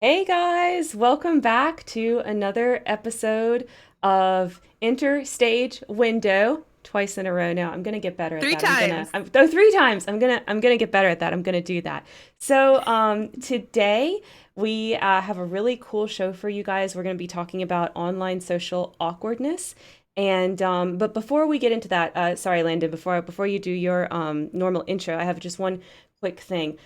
Hey guys, welcome back to another episode of Interstage Window. Twice in a row now. I'm gonna get better at Three that. I'm gonna, times. I'm, oh, three times. I'm gonna get better at that. I'm gonna do that. So, today we have a really cool show for you guys. We're gonna be talking about online social awkwardness. And but before we get into that, sorry, Landon, before you do your normal intro, I have just one quick thing.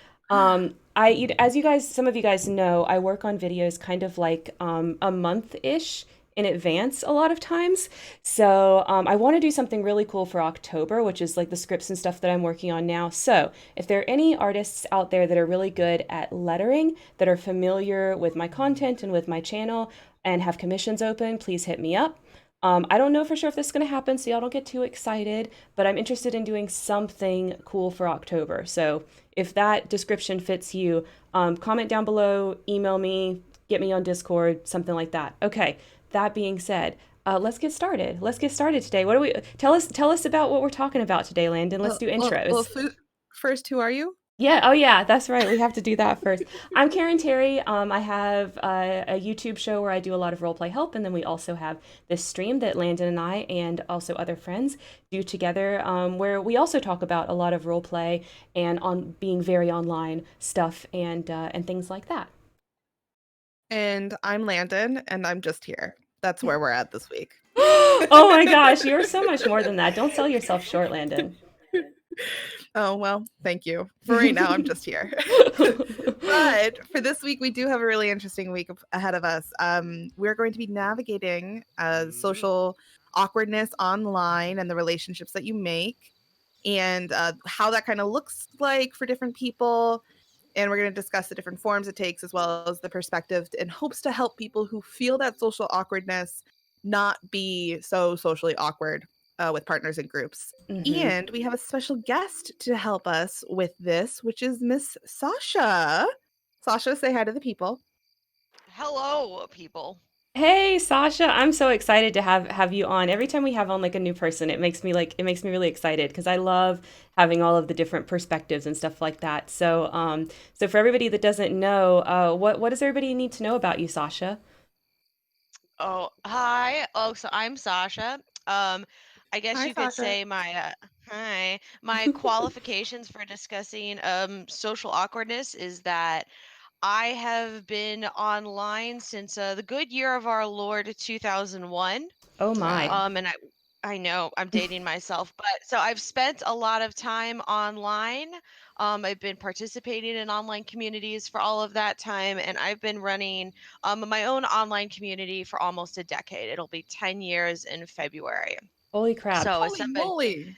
As you guys, some of you guys know, I work on videos kind of like a month-ish in advance a lot of times. So I want to do something really cool for October, which is like the scripts and stuff that I'm working on now. So if there are any artists out there that are really good at lettering, that are familiar with my content and with my channel, and have commissions open, please hit me up. I don't know for sure if this is going to happen, so y'all don't get too excited, but I'm interested in doing something cool for October. So if that description fits you, comment down below, email me, get me on Discord, something like that. Okay, that being said, let's get started. Let's get started today. What do we tell us about what we're talking about today, Landon? Let's do intros. First, who are you? Yeah, oh yeah, that's right. We have to do that first. I'm Karen Terry. I have a YouTube show where I do a lot of roleplay help, and then we also have this stream that Landon and I and also other friends do together, where we also talk about a lot of roleplay and on being very online stuff and things like that. And I'm Landon, and I'm just here. That's where we're at this week. Oh my gosh, you're so much more than that. Don't sell yourself short, Landon. Oh, well, thank you. For right now, I'm just here. But for this week, we do have a really interesting week ahead of us. We're going to be navigating social awkwardness online and the relationships that you make, and how that kind of looks like for different people. And we're going to discuss the different forms it takes, as well as the perspective, in hopes to help people who feel that social awkwardness not be so socially awkward with partners and groups. Hmm. And we have a special guest to help us with this, which is Miss Sasha. Sasha, say hi to the people. Hello, people. Hey Sasha, I'm so excited to have you on. Every time we have on like a new person, it makes me really excited because I love having all of the different perspectives and stuff like that. So for everybody that doesn't know, what does everybody need to know about you, Sasha? Oh, hi. Oh, so I'm Sasha. Um, I guess Hi, you could Sasha. say my qualifications for discussing social awkwardness is that I have been online since the good year of our Lord 2001. Oh my. Wow. And I know I'm dating myself, but so I've spent a lot of time online. I've been participating in online communities for all of that time, and I've been running my own online community for almost a decade. It'll be 10 years in February. Holy crap. So as Holy somebody moly.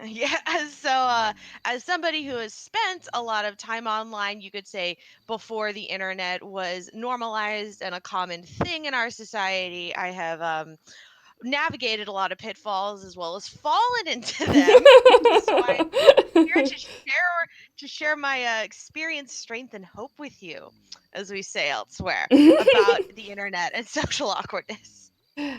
yeah, as somebody who has spent a lot of time online, you could say before the internet was normalized and a common thing in our society, I have navigated a lot of pitfalls as well as fallen into them. So I'm here to share my experience, strength, and hope with you, as we say elsewhere, about the internet and social awkwardness.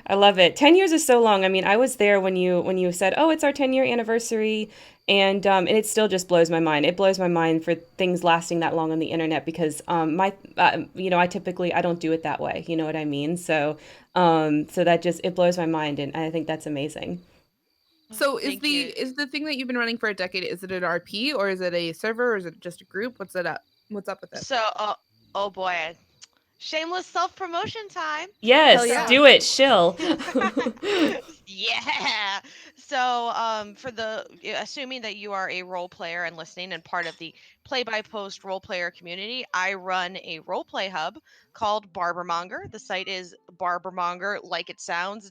I love it. 10 years is so long. I mean, I was there when you said, "Oh, it's our 10-year anniversary." And it still just blows my mind. It blows my mind for things lasting that long on the internet because my I typically I don't do it that way. You know what I mean? So that just it blows my mind and I think that's amazing. So Thank you. is the thing that you've been running for a decade, is it an RP or is it a server or is it just a group? What's it up? What's up with it? So, oh boy, shameless self promotion time. Hell Yes, yeah. do it, shill. Yeah. So, for assuming that you are a role player and listening and part of the play by post role player community, I run a role play hub called Barbermonger. The site is barbermonger like it sounds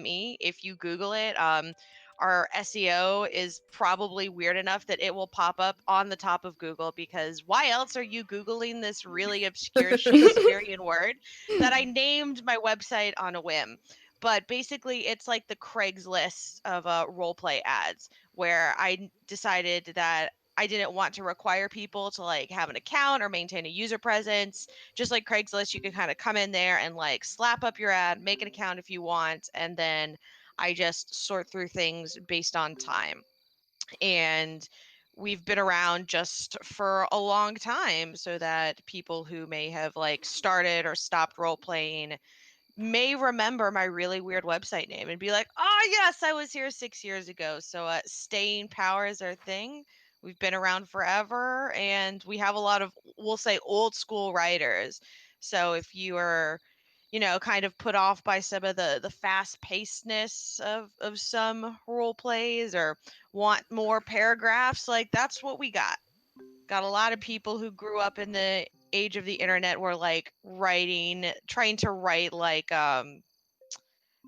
.me. If you Google it, our SEO is probably weird enough that it will pop up on the top of Google because why else are you Googling this really obscure Shakespearean word that I named my website on a whim? But basically, it's like the Craigslist of role play ads, where decided that I didn't want to require people to like have an account or maintain a user presence. Just like Craigslist, you can kind of come in there and like slap up your ad, make an account if you want, and then I just sort through things based on time. And we've been around just for a long time, so that people who may have like started or stopped role playing may remember my really weird website name and be like, "Oh yes, I was here 6 years ago." So staying power is our thing. We've been around forever, and we have a lot of, we'll say, old school writers. So if you are, kind of put off by some of the fast pacedness of some role plays, or want more paragraphs, like that's what we got. A lot of people who grew up in the age of the internet were like trying to write like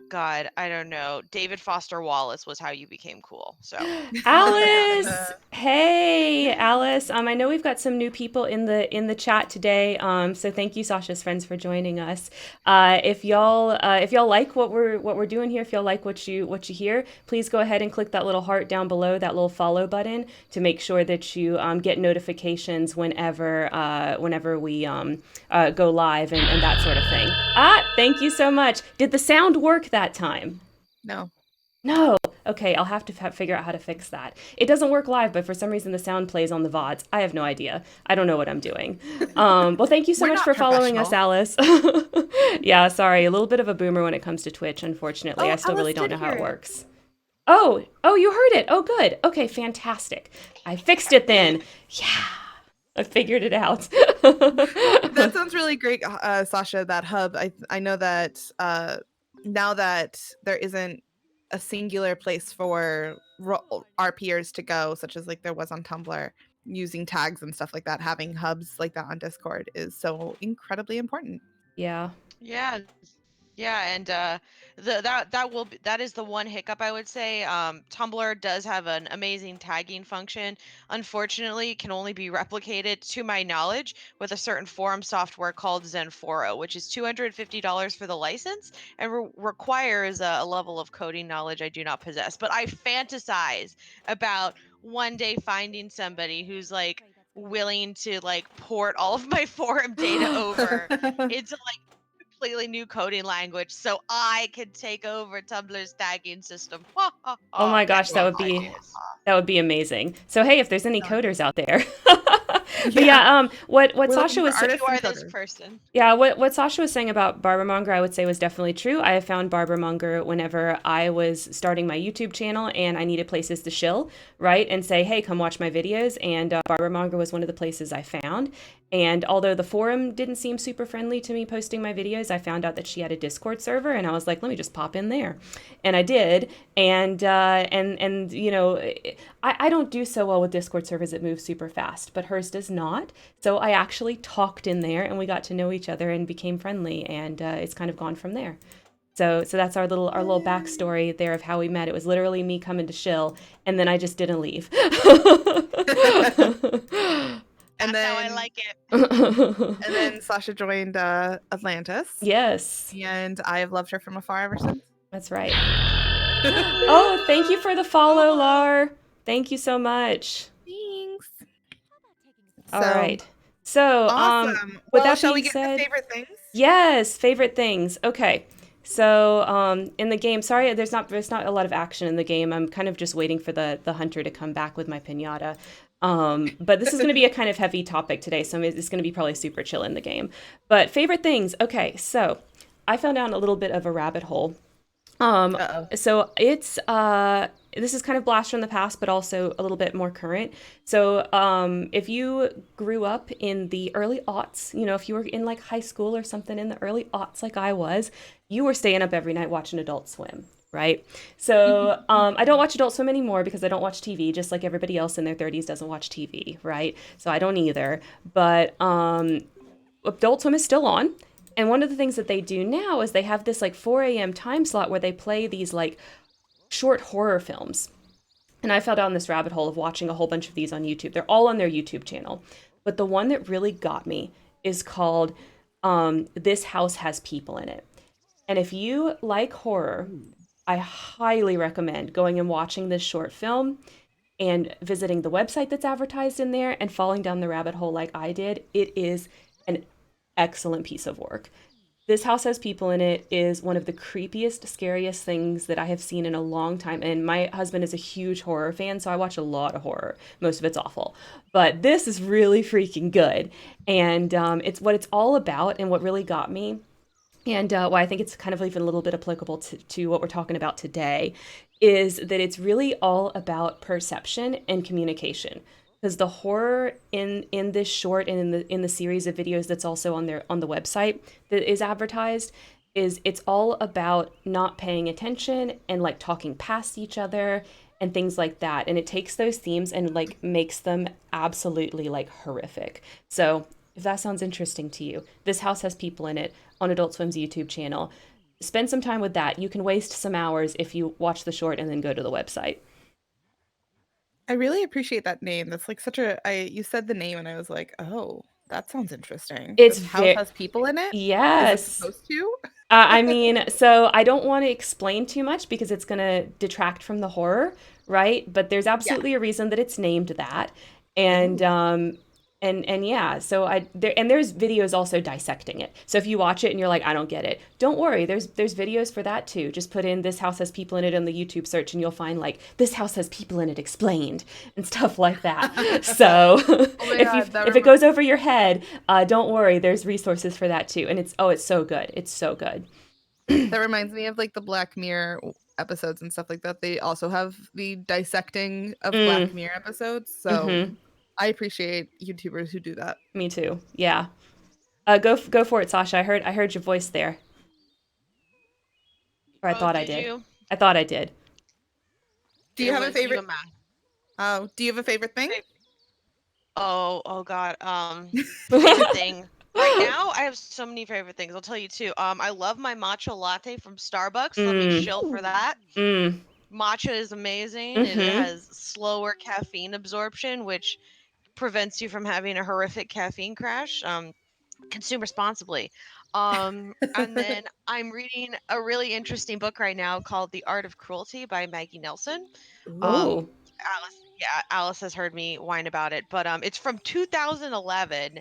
God, I don't know. David Foster Wallace was how you became cool. So Alice, hey Alice. I know we've got some new people in the chat today. So thank you, Sasha's friends, for joining us. If y'all like what we're doing here, if y'all like what you hear, please go ahead and click that little heart down below, that little follow button, to make sure that you get notifications whenever we go live and that sort of thing. Thank you so much. Did the sound work that time? No. No. Okay, I'll have to figure out how to fix that. It doesn't work live, but for some reason the sound plays on the VODs. I have no idea. I don't know what I'm doing. Well, thank you so We're much not for following us, professional. Alice. Yeah, sorry, a little bit of a boomer when it comes to Twitch, unfortunately. Oh, I still really Alice don't did know how hear it it. works. Oh, you heard it. Oh, good. Okay, fantastic. I fixed it then. Yeah, I figured it out. That sounds really great, Sasha. That hub. I know that now that there isn't a singular place for RPers to go, such as like there was on Tumblr, using tags and stuff like that, having hubs like that on Discord is so incredibly important. Yeah. yeah, yeah, and that is the one hiccup I would say. Tumblr does have an amazing tagging function. Unfortunately, it can only be replicated, to my knowledge, with a certain forum software called Zenforo, which is $250 for the license, and requires a level of coding knowledge I do not possess. But I fantasize about one day finding somebody who's like willing to like port all of my forum data over into like completely new coding language so I could take over Tumblr's tagging system. Ha ha Oh ha. my gosh, Catch me if I can. that would be amazing. So hey, if there's any That would be coders out there. But yeah. yeah, what We're Sasha looking for was If you artists and are this coders. person. yeah, what Sasha was saying about Barbermonger, I would say was definitely true. I have found Barbermonger whenever I was starting my YouTube channel and I needed places to shill, right? And say, hey, come watch my videos. And Barbermonger was one of the places I found. And although the forum didn't seem super friendly to me posting my videos, I found out that she had a Discord server, and I was like, let me just pop in there, and I did. And I don't do so well with Discord servers that move super fast, but hers does not. So I actually talked in there, and we got to know each other and became friendly, and it's kind of gone from there. So that's our little backstory there of how we met. It was literally me coming to shill, and then I just didn't leave. And That's how I then like it. and then Sasha joined Atlantis, Yes, and I have loved her from afar ever since. that's right. Oh, thank you for the follow, Cool. Lar. Thank you so much. Thanks. All So right. So, awesome. with Well, that shall we being get into said, favorite things? yes, favorite things. Okay. So, in the game, sorry, there's not a lot of action in the game. I'm kind of just waiting for the hunter to come back with my piñata. But this is going to be a kind of heavy topic today, so it's going to be probably super chill in the game. But favorite things. Okay, so I found down a little bit of a rabbit hole. Um, Uh-oh. so it's this is kind of blast from the past, but also a little bit more current. So if you grew up in the early aughts, if you were in like high school or something in the early aughts like I was, you were staying up every night watching Adult Swim, right? So I don't watch Adult Swim anymore because I don't watch TV, just like everybody else in their 30s doesn't watch TV, right? So I don't either. But Adult Swim is still on. And one of the things that they do now is they have this like 4 a.m. time slot where they play these like short horror films. And I fell down this rabbit hole of watching a whole bunch of these on YouTube. They're all on their YouTube channel. But the one that really got me is called This House Has People in It. And if you like horror, I highly recommend going and watching this short film and visiting the website that's advertised in there and falling down the rabbit hole like I did. It is an excellent piece of work. This House Has People in It is one of the creepiest, scariest things that I have seen in a long time. And my husband is a huge horror fan, so I watch a lot of horror. Most of it's awful. But this is really freaking good. And it's what it's all about, and what really got me, and why I think it's kind of even a little bit applicable to what we're talking about today, is that it's really all about perception and communication. Because the horror in this short and in the series of videos that's also on the website that is advertised, is it's all about not paying attention and like talking past each other and things like that. And it takes those themes and like makes them absolutely like horrific. So if that sounds interesting to you, This House Has People in It on Adult Swim's YouTube channel. Spend some time with that. You can waste some hours if you watch the short and then go to the website. I really appreciate that name. That's like such a you said the name and I was like, "Oh, that sounds interesting." It's This house very, has people in it? Is it yes. supposed to? I mean, so I don't want to explain too much because it's going to detract from the horror, right? But there's Yeah. absolutely a reason that it's named that. And Ooh. and yeah, so there's videos also dissecting it. So if you watch it and you're like, I don't get it, don't worry. There's videos for that too. Just put in This House Has People in It on the YouTube search and you'll find like This House Has People in It explained and stuff like that. So Oh my God, if it goes over your head, don't worry. There's resources for that too. And it's so good. It's so good. that reminds me of like the Black Mirror episodes and stuff like that. They also have the dissecting of Black Mm, Mirror episodes. So mm-hmm. I appreciate YouTubers who do that. Me too. Yeah. Go for it, Sasha. I heard your voice there. Or I Oh, thought I did did. you? I thought I did. Do you It have a was Viva favorite? Man. Oh, do you have a favorite thing? Oh God. Favorite thing. Right now, I have so many favorite things. I'll tell you too. I love my matcha latte from Starbucks. Let me Mm. shill for Ooh. that. Mm. Matcha is amazing. It Mm-hmm. has slower caffeine absorption, which prevents you from having a horrific caffeine crash. Consume responsibly. And then I'm reading a really interesting book right now called The Art of Cruelty by Maggie Nelson. Ooh. Um, Oh. Alice has heard me whine about it, but it's from 2011,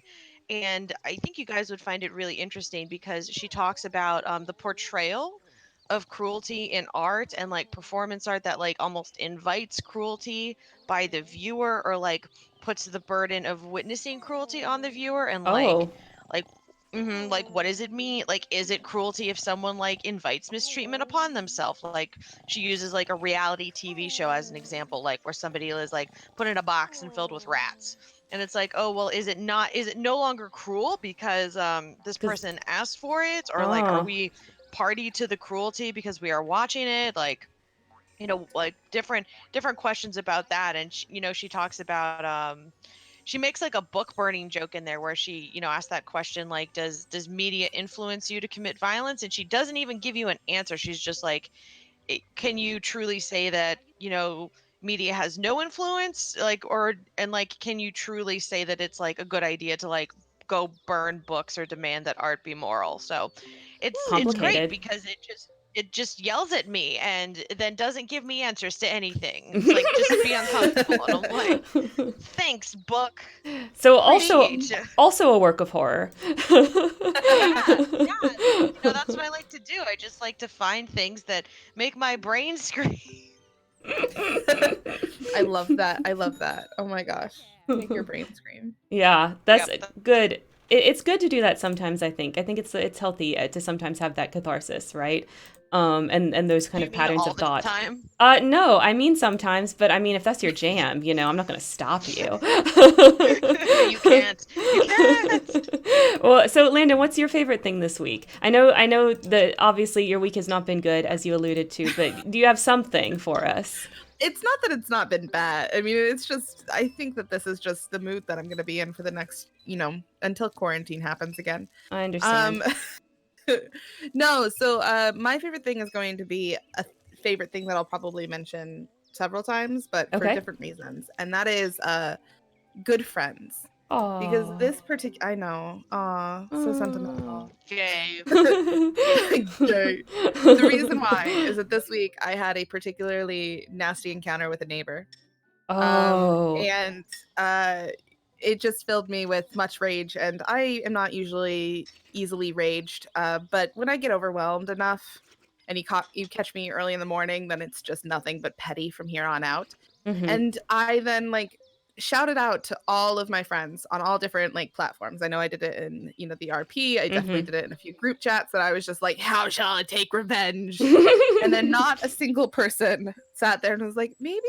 and I think you guys would find it really interesting because she talks about the portrayal of cruelty in art and like performance art that like almost invites cruelty by the viewer or like puts the burden of witnessing cruelty on the viewer and Oh. like like what does it mean, like is it cruelty if someone like invites mistreatment upon themselves, like she uses like a reality TV show as an example, like where somebody is like put in a box and filled with rats, and it's like, oh well, is it no longer cruel because this Because person asked for it, or like are oh. we party to the cruelty because we are watching it, like like different questions about that. And she talks about she makes like a book burning joke in there where she asks that question, like does media influence you to commit violence, and she doesn't even give you an answer. She's just like, can you truly say that media has no influence, like, or and like can you truly say that it's like a good idea to like go burn books or demand that art be moral? So it's great Complicated. because it just yells at me and then doesn't give me answers to anything. It's like, just be uncomfortable, and I'm like, thanks book, So appreciate you. also a work of horror. Yeah, yeah, that's what I like to do. I just like to find things that make my brain scream. I love that. I love that. Oh my gosh. Make your brain scream. Yeah, that's Yep. good. It's good to do that sometimes, I think. I think it's healthy to sometimes have that catharsis, right? And those Do kind you of mean patterns all of the thought. time? No, I mean sometimes, but I mean if that's your jam, I'm not going to stop you. You can't. You can't. Well, so Landon, what's your favorite thing this week? I know that obviously your week has not been good as you alluded to, but do you have something for us? It's not that it's not been bad. I mean, it's just I think that this is just the mood that I'm going to be in for the next, until quarantine happens again. I understand. Um no, so my favorite thing is going to be a favorite thing that I'll probably mention several times, but for Okay. different reasons. And that is good friends. Because Oh. this particular I know, so sentimental. Yay. Yay. The reason why is that this week I had a particularly nasty encounter with a neighbor. Oh. And uh it just filled me with much rage, and I am not usually easily raged, but when I get overwhelmed enough and you catch me early in the morning, then it's just nothing but petty from here on out. Mm-hmm. And I then like shouted out to all of my friends on all different like platforms. I know I did it in, the RP. I definitely Mm-hmm. did it in a few group chats that I was just like, how shall I take revenge? And then not a single person sat there and was like, maybe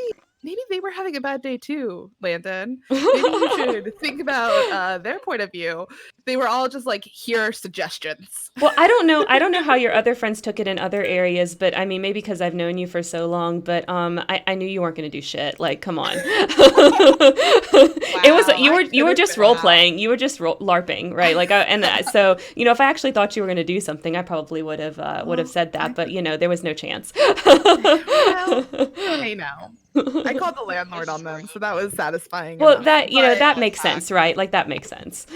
they were having a bad day too, Landon. Maybe you should think about their point of view. They were all just like, here are suggestions. Well, I don't know. I don't know how your other friends took it in other areas, but I mean, maybe because I've known you for so long. But I knew you weren't going to do shit. Like, come on. It was Wow. you were just role playing. You were just LARPing, right? Like, so if I actually thought you were going to do something, I probably would have said that. But there was no chance. Well, hey now. I called the landlord on them, so that was satisfying Well, enough. that But that makes sense, right? Like that makes sense.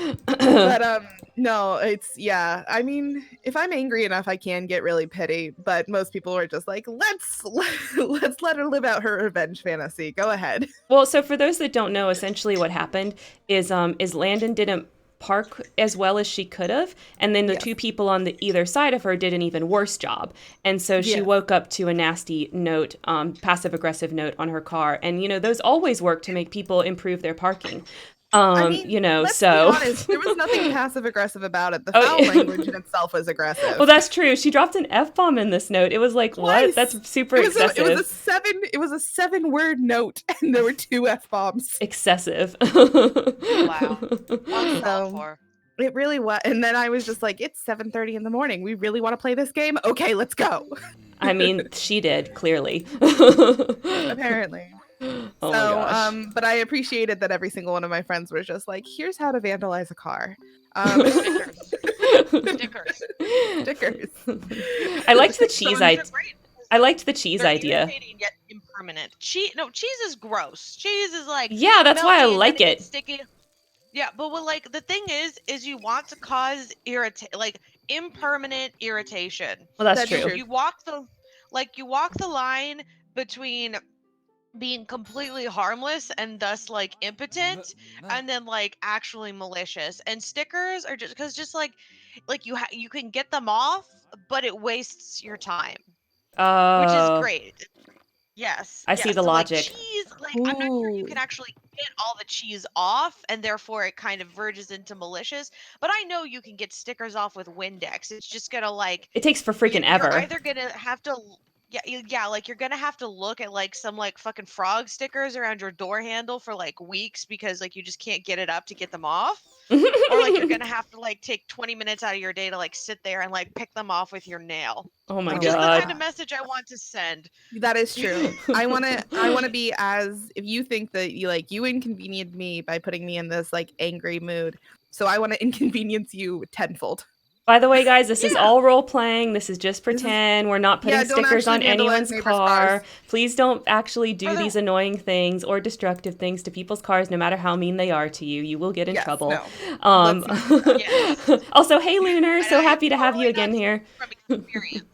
no, I mean, if I'm angry enough, I can get really petty, but most people are just like, let's let her live out her revenge fantasy. Go ahead. Well, so for those that don't know, essentially what happened is Landon didn't park as well as she could have, and then the Yes. two people on the either side of her did an even worse job. And so she Yes. woke up to a nasty note, passive aggressive note on her car. And those always work to make people improve their parking. I mean, let's be So honest, there was nothing passive aggressive about it. The Oh, foul language in itself was aggressive. well, that's true. She dropped an F-bomb in this note. It was like, what? Twice. That's super It was excessive. it was a 7-word note, and there were 2 F-bombs. Excessive. Wow. Uncalled So- for. It really was. And then I was just like, it's 7:30 in the morning. We really want to play this game? Okay, let's go. I mean, she did, clearly. Apparently. Oh my gosh. But I appreciated that every single one of my friends was just like, here's how to vandalize a car. Stickers. Stickers. I liked the cheese They're idea. great. I liked the cheese They're idea. irritating yet impermanent. Cheese is gross. Cheese is like Yeah, that's why I melty and like then it. gets sticky. Yeah, but the thing is you want to cause impermanent irritation. Well, that's That's true. true. You walk the line between being completely harmless and thus like impotent and then like actually malicious. And stickers are you can get them off, but it wastes your time, which is Oh, great. Yes. I see yes. the So like logic. cheese, like I'm not sure you Ooh. can actually get all the cheese off, and therefore it kind of verges into malicious. But I know you can get stickers off with Windex. It's just gonna like It takes for freaking you're ever. either gonna have to like you're gonna have to look at like some like fucking frog stickers around your door handle for like weeks because like you just can't get it up to get them off. Or like you're gonna have to like take 20 minutes out of your day to like sit there and like pick them off with your nail. Oh my Which is the god. kind of message I want to send. That is true. I want to be if you think that you inconvenienced me by putting me in this like angry mood. So I want to inconvenience you tenfold. By the way, guys, this is Yeah. all role playing. This is just This is- pretend. We're not putting Yeah, don't stickers on actually vandalize anyone's neighbors' car. cars. Please don't actually do Or the- these annoying things or destructive things to people's cars, no matter how mean they are to you. You will get in Yes, trouble. no. Um, Let's not do Yes. also, hey, Lunar. So I am happy to have you totally again not here. From experience.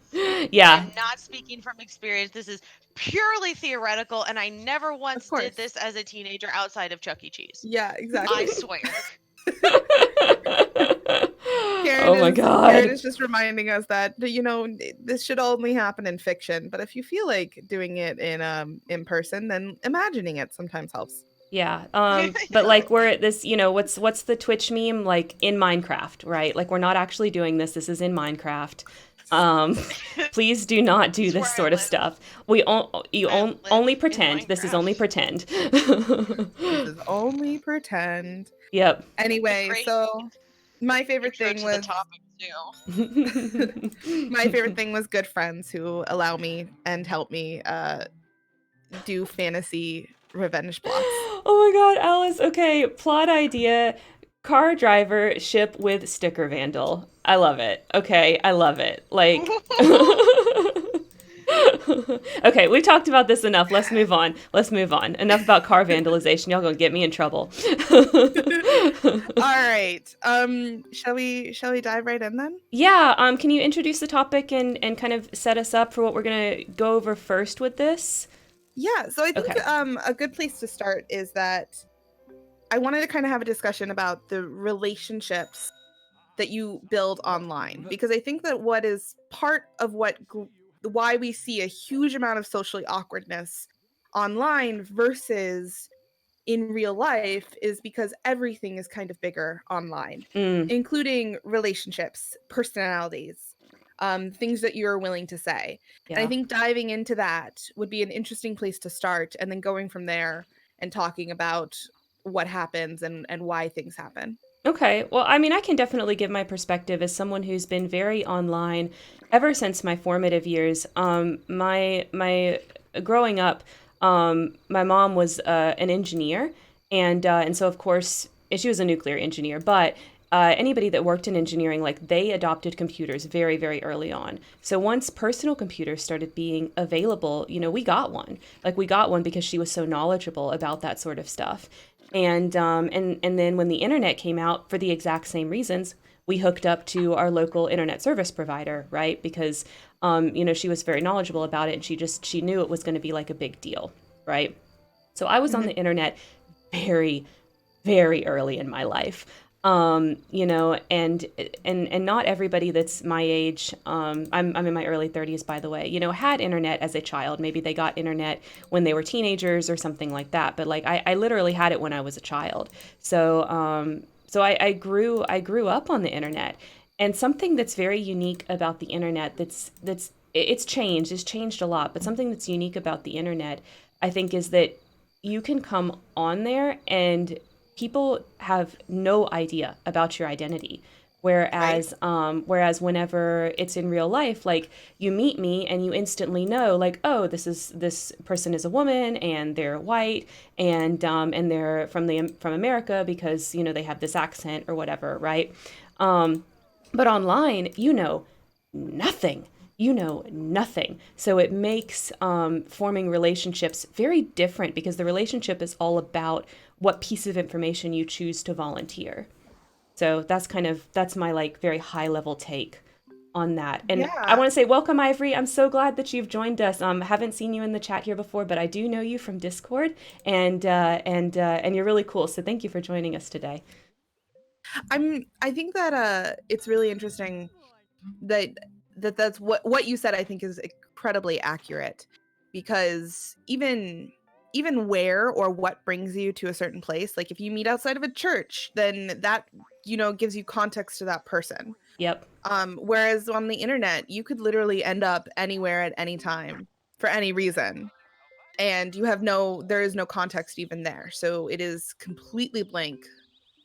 Yeah. I'm not speaking from experience. This is purely theoretical, and I never once course. did this as a teenager outside of Chuck E. Cheese. Yeah, exactly. I swear. Oh my god. Karen is just reminding us that this should only happen in fiction, but if you feel like doing it in person, then imagining it sometimes helps. Yeah. But like we're at this, what's the Twitch meme? Like in Minecraft, right? Like we're not actually doing this. This is in Minecraft. Please do not do It's this where I sort of live. stuff. I live Only in pretend. This is only Minecraft. pretend. This is only pretend. Yep. Anyway, Great so my favorite Intro thing to was the topic too. my favorite thing was good friends who allow me and help me do fantasy revenge plots. Oh my god, Alice. Okay, plot idea. Car driver ship with sticker vandal. I love it. Okay, I love it. Like okay, we've talked about this enough. Let's move on. Enough about car vandalization. Y'all gonna get me in trouble. All right. Shall we dive right in then? Yeah, can you introduce the topic and kind of set us up for what we're gonna go over first with this? Yeah, so I think Okay. a good place to start is that I wanted to kind of have a discussion about the relationships that you build online, because I think that what is part of why we see a huge amount of socially awkwardness online versus in real life is because everything is kind of bigger online, Mm, including relationships, personalities, things that you're willing to say. And I yeah. think diving into that would be an interesting place to start, and then going from there and talking about what happens and why things happen. Okay. Well, I mean, I can definitely give my perspective as someone who's been very online ever since my formative years. My growing up, my mom was an engineer, and so of course she was a nuclear engineer, but. Anybody that worked in engineering, like they adopted computers very, very early on. So once personal computers started being available, we got one. Like we got one because she was so knowledgeable about that sort of stuff. And then when the internet came out, for the exact same reasons, we hooked up to our local internet service provider, right? Because she was very knowledgeable about it, and she knew it was going to be like a big deal, right? So I was on the Mhm. internet very, very early in my life. And not everybody that's my age, I'm in my early 30s, by the way, had internet as a child. Maybe they got internet when they were teenagers or something like that. But like I literally had it when I was a child. So I grew up on the internet. And something that's very unique about the internet it's changed a lot, but something that's unique about the internet, I think, is that you can come on there and people have no idea about your identity. Right? Whereas whenever it's in real life, like you meet me and you instantly know, like, oh, this person is a woman and they're white and they're from America because they have this accent or whatever, right? But online, nothing. You know nothing. So it makes forming relationships very different because the relationship is all about what piece of information you choose to volunteer. So that's my like very high level take on that. And I Yeah. want to say welcome, Ivory. I'm so glad that you've joined us. Haven't seen you in the chat here before, but I do know you from Discord, and you're really cool. So thank you for joining us today. I think that it's really interesting that that's what you said. I think is incredibly accurate, because even where or what brings you to a certain place, like if you meet outside of a church, then that gives you context to that person. Yep. Whereas on the internet, you could literally end up anywhere at any time for any reason, and there is no context even there, so it is completely blank,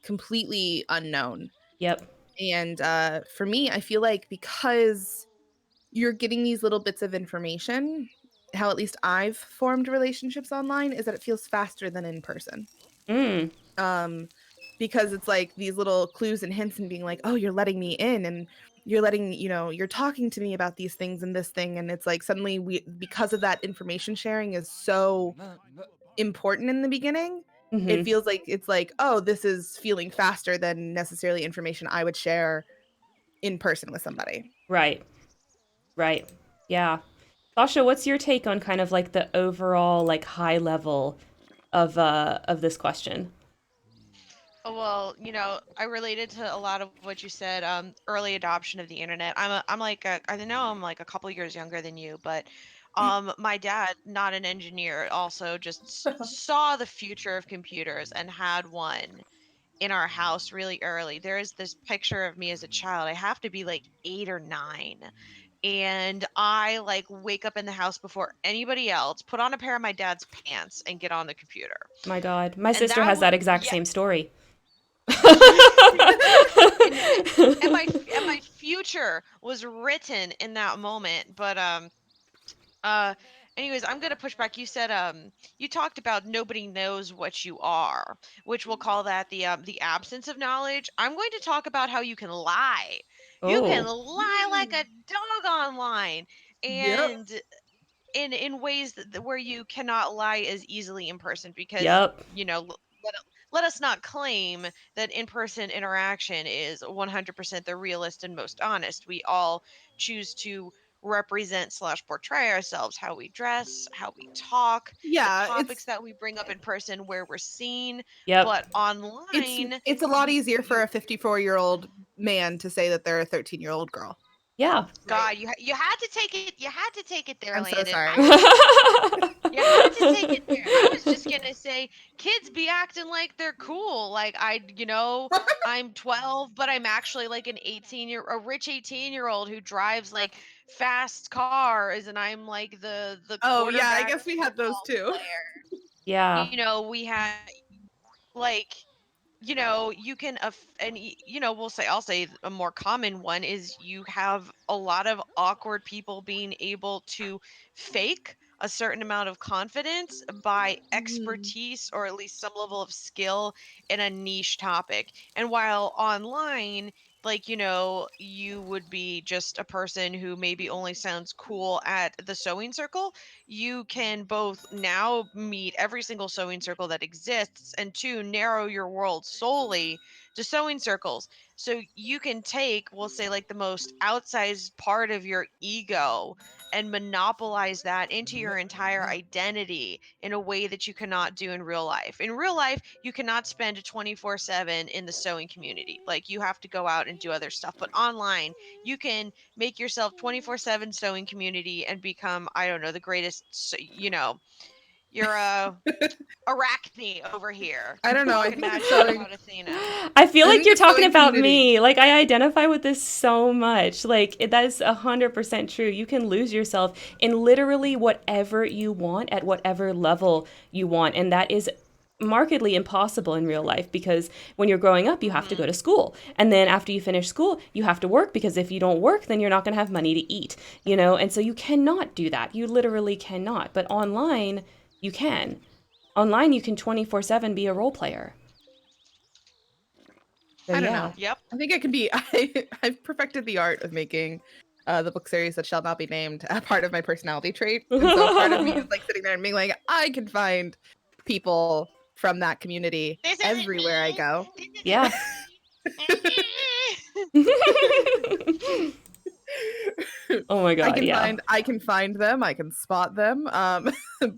completely unknown. Yep. And for me, I feel like because you're getting these little bits of information, how at least I've formed relationships online is that it feels faster than in person. Mm. Um, because it's like these little clues and hints and being like, oh, you're letting me in, and you're talking to me about these things and this thing. And it's like suddenly because of that, information sharing is so important in the beginning. It Mm-hmm. feels like it's like, oh, this is feeling faster than necessarily information I would share in person with somebody. Right. Right. Yeah. Sasha, what's your take on kind of like the overall like high level of this question? Well, I related to a lot of what you said. Early adoption of the internet. I know I'm like a couple years younger than you, but my dad, not an engineer, also just saw the future of computers and had one in our house really early. There is this picture of me as a child. I have to be like 8 or 9. And I like wake up in the house before anybody else, put on a pair of my dad's pants, and get on the computer. My God, my And sister that has was, that exact yeah. same story. and my future was written in that moment. But uh anyways, I'm gonna push back. You said you talked about nobody knows what you are, which we'll call that the absence of knowledge. I'm going to talk about how you can lie. You can Oh, lie like a dog online, Yep. and in ways where you cannot lie as easily in person, because yep. let us not claim that in-person interaction is 100% the realest and most honest. We all choose to represent / portray ourselves, how we dress, how we talk, the Yeah, topics that we bring up in person, where we're seen. Yep. But online, it's a lot easier for a 54-year-old man to say that they're a 13-year-old girl. Yeah. God, you had to take it. You had to take it there, I'm so Landon. sorry. You had to take it there. I was just gonna say, kids be acting like they're cool. Like I'm 12, but I'm actually like a rich 18-year-old who drives like fast cars, and I'm like the Oh yeah, I quarterback guess we had those football too. player. Yeah. We had like you can and I'll say a more common one is you have a lot of awkward people being able to fake a certain amount of confidence by Mhm. expertise or at least some level of skill in a niche topic. And while online, like you would be just a person who maybe only sounds cool at the sewing circle, you can both now meet every single sewing circle that exists, and two, narrow your world solely to sewing circles. So you can take, we'll say, like the most outsized part of your ego and monopolize that into your entire identity in a way that you cannot do in real life. In real life, you cannot spend 24/7 in the sewing community. Like, you have to go out and do other stuff. But online, you can make yourself 24/7 sewing community and become, I don't know, the greatest, you're a Arachne over here I don't know. I talking think the magic sewing about Athena. I feel I like think you're the talking sewing about community. me. Like, I identify with this so much. Like, that is 100% true. You can lose yourself in literally whatever you want at whatever level you want. And that is markedly impossible in real life, because when you're growing up, you have to Hmm. go to school. And then after you finish school, you have to work, because if you don't work, then you're not going to have money to eat, you know? And so you cannot do that. You literally cannot. But online, you can. Online, you can 24/7 be a role player. So I don't yeah. know. Yep. I think I can be. I've perfected the art of making the book series that shall not be named a part of my personality trait, and so part of me is like sitting there and being like, I can find people from that community This isn't everywhere I me. go. This isn't Yeah. me. Oh my I God, can yeah. find them. I can spot them.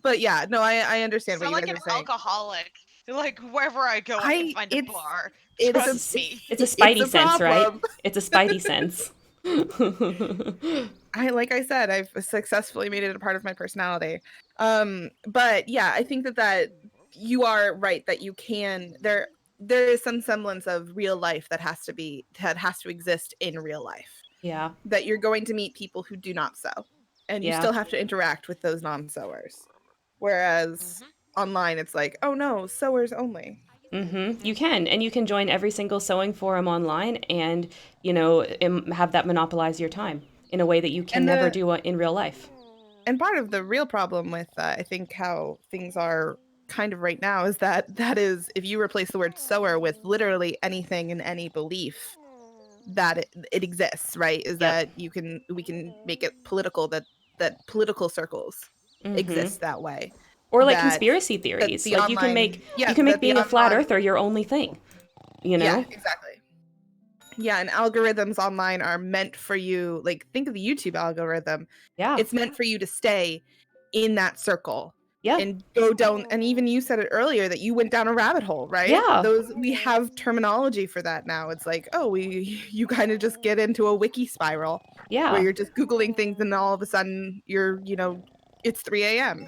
But yeah, no, I You understand what sound you like guys an are saying. alcoholic. Like, wherever I go, I can I find a it's bar. it's a Trust me. It's a it's spidey a sense, right? problem. It's a spidey sense. Like I said, I've successfully made it a part of my personality. But yeah, I think that you are right that you can there is some semblance of real life that has to exist in real life. Yeah. That you're going to meet people who do not sew, and you Yeah. still have to interact with those non-sewers. Whereas Hmm. online, it's like, oh no, sewers only. You can, and you can join every single sewing forum online, and have that monopolize your time in a way that you can And never the do in real life. and part of the real problem with I think how things are kind of right now is that is if you replace the word sower with literally anything and any belief that it exists, right? Is Yep. that we can make it political, that political circles hmm exist that way, Or like that conspiracy that theories. the Like online you yeah can make that the being a flat online earther your only thing. You yeah, know? exactly. Yeah, and algorithms online are meant for you. Like, think of the YouTube algorithm. Yeah. It's meant for you to stay in that circle Yeah. and go down. And even you said it earlier that you went down a rabbit hole, right? Yeah. Those we have terminology for that now. It's like, oh, you kind of just get into a wiki spiral where Yeah. you're just Googling things and all of a sudden it's 3 a.m.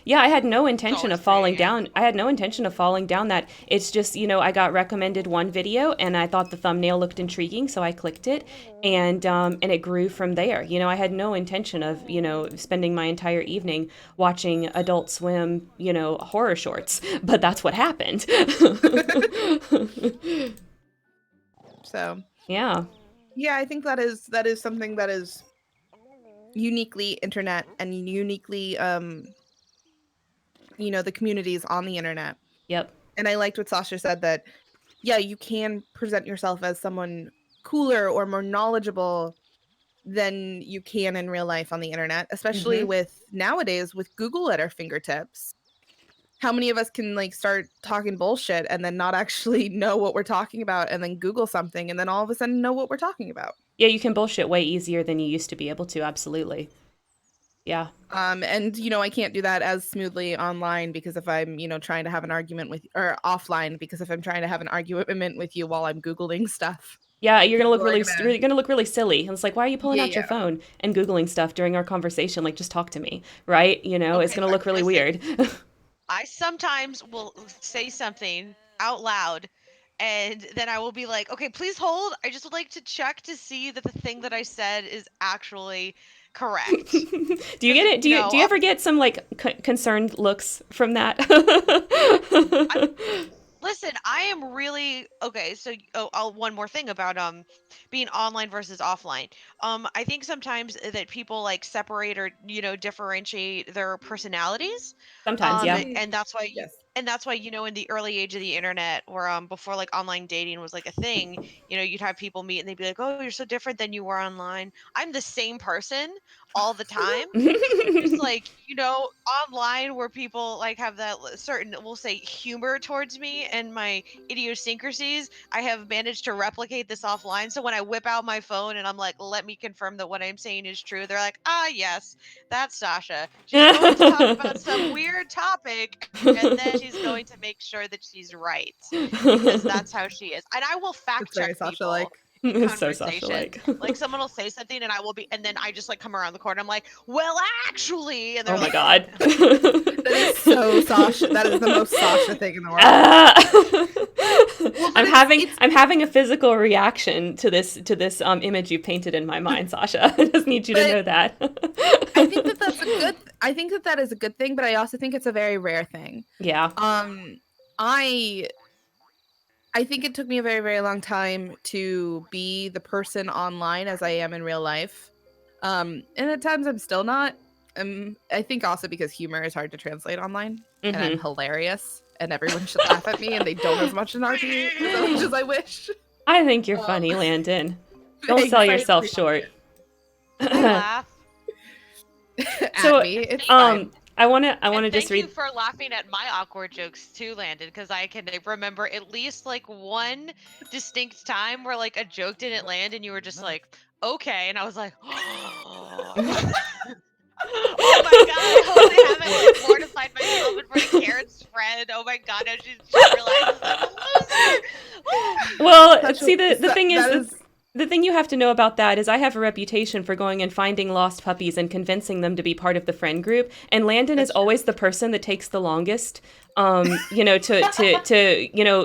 Yeah, I had no It's intention always of 3 falling a.m. down. I had no intention of falling down that. It's just, I got recommended one video and I thought the thumbnail looked intriguing, so I clicked it, and it grew from there. I had no intention of, spending my entire evening watching Adult Swim, horror shorts, but that's what happened. So Yeah. yeah, I think that is something that is uniquely internet and uniquely the communities on the internet. Yep. And I liked what Sasha said that yeah, you can present yourself as someone cooler or more knowledgeable than you can in real life on the internet, especially Mhm. with nowadays with Google at our fingertips. How many of us can like start talking bullshit and then not actually know what we're talking about and then Google something and then all of a sudden know what we're talking about? Yeah, you can bullshit way easier than you used to be able to. Absolutely. Yeah. And I can't do that as smoothly online because if I'm, trying to have an argument with or offline because if I'm trying to have an argument with you while I'm Googling stuff, Yeah, you're gonna look people are really gonna you're gonna look really silly. And it's like, why are you pulling out your yeah. phone and googling stuff during our conversation? Like, just talk to me, right? It's Okay, gonna look really listen. weird. I sometimes will say something out loud and then I will be like, okay, please hold. I just would like to check to see that the thing that I said is actually correct. Do you get Because, it? Do you ever get some like concerned looks from that? I, listen, I am really okay. So, one more thing about being online versus offline. I think sometimes that people like separate or differentiate their personalities. Sometimes, yeah. And that's why Yes. in the early age of the internet, where before like online dating was like a thing, you'd have people meet and they'd be like, "Oh, you're so different than you were online." I'm the same person all the time. Just like online where people like have that certain, we'll say, humor towards me and my idiosyncrasies, I have managed to replicate this offline. So when I whip out my phone and I'm like, let me confirm that what I'm saying is true, they're like, ah, yes, that's Sasha. She's going to talk about some weird topic and then she's going to make sure that she's right, because that's how she is. And I will fact It's very check Sasha people like. in It's so Sasha conversation. like. Like someone will say something and and then I just like come around the corner. I'm like, well, actually, and they're Oh my like, god. That is so Sasha. That is the most Sasha thing in the world. Well, but I'm having a physical reaction to this image you painted in my mind, Sasha. I just need you to But know that. I think that that's a good. I think that that is a good thing, but I also think it's a very rare thing. Yeah. I think it took me a very, very long time to be the person online as I am in real life. And at times I'm still not. I think also because humor is hard to translate online, and I'm Mhm. hilarious, and everyone should laugh at me, and they don't as much as I wish. I think you're Um, funny, Landon. Don't Thanks, sell I yourself appreciate short. I laugh. it. At So, me, And it's thank fine. I and wanna just thank you read. for laughing at my awkward jokes too, Landon, because I can remember at least like one distinct time where like a joke didn't land and you were just like, okay, and I was like, oh. Oh my god, I hope they haven't like mortified myself in front of Karen's friend. Oh my god, now she realizes I'm a loser. Well, Such see, a, the thing is, that is the thing you have to know about that is I have a reputation for going and finding lost puppies and convincing them to be part of the friend group. And Landon is that's true. always the person that takes the longest, to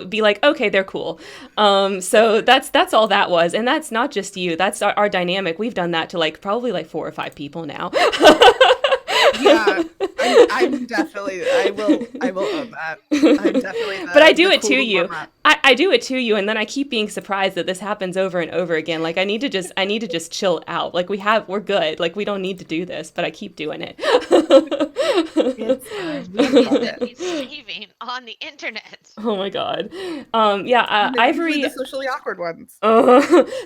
be like, okay, they're cool. So that's all that was. And that's not just you. That's our dynamic. We've done that to like probably like 4 or 5 people now. Yeah, I'm definitely. I will own that. I'm definitely But I do the it to cool you. one. I do it to you, and then I keep being surprised that this happens over and over again. Like I need to just chill out. Like we're good. Like we don't need to do this, but I keep doing it. It's fine. We Puppies love that it. need saving on the internet. Oh my god. Yeah. And they're usually Ivory. the socially awkward ones.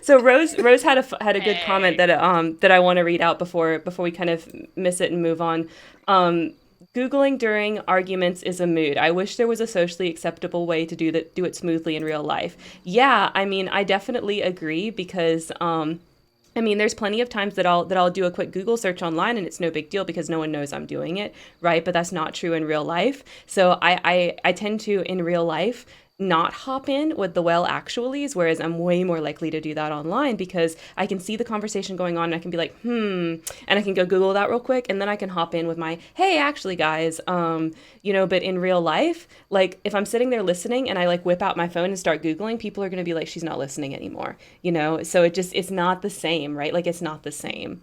So Rose had a good comment Hey. that I want to read out before we kind of miss it and move on. Googling during arguments is a mood. I wish there was a socially acceptable way to do it smoothly in real life. Yeah, I mean, I definitely agree because I mean, there's plenty of times that I'll do a quick Google search online and it's no big deal because no one knows I'm doing it, right? But that's not true in real life. So I tend to in real life not hop in with the well actuallys, whereas I'm way more likely to do that online because I can see the conversation going on and I can be like, and I can go Google that real quick and then I can hop in with my, hey, actually guys, but in real life, like if I'm sitting there listening and I like whip out my phone and start Googling, people are going to be like, she's not listening anymore, So it's not the same, right? Like it's not the same.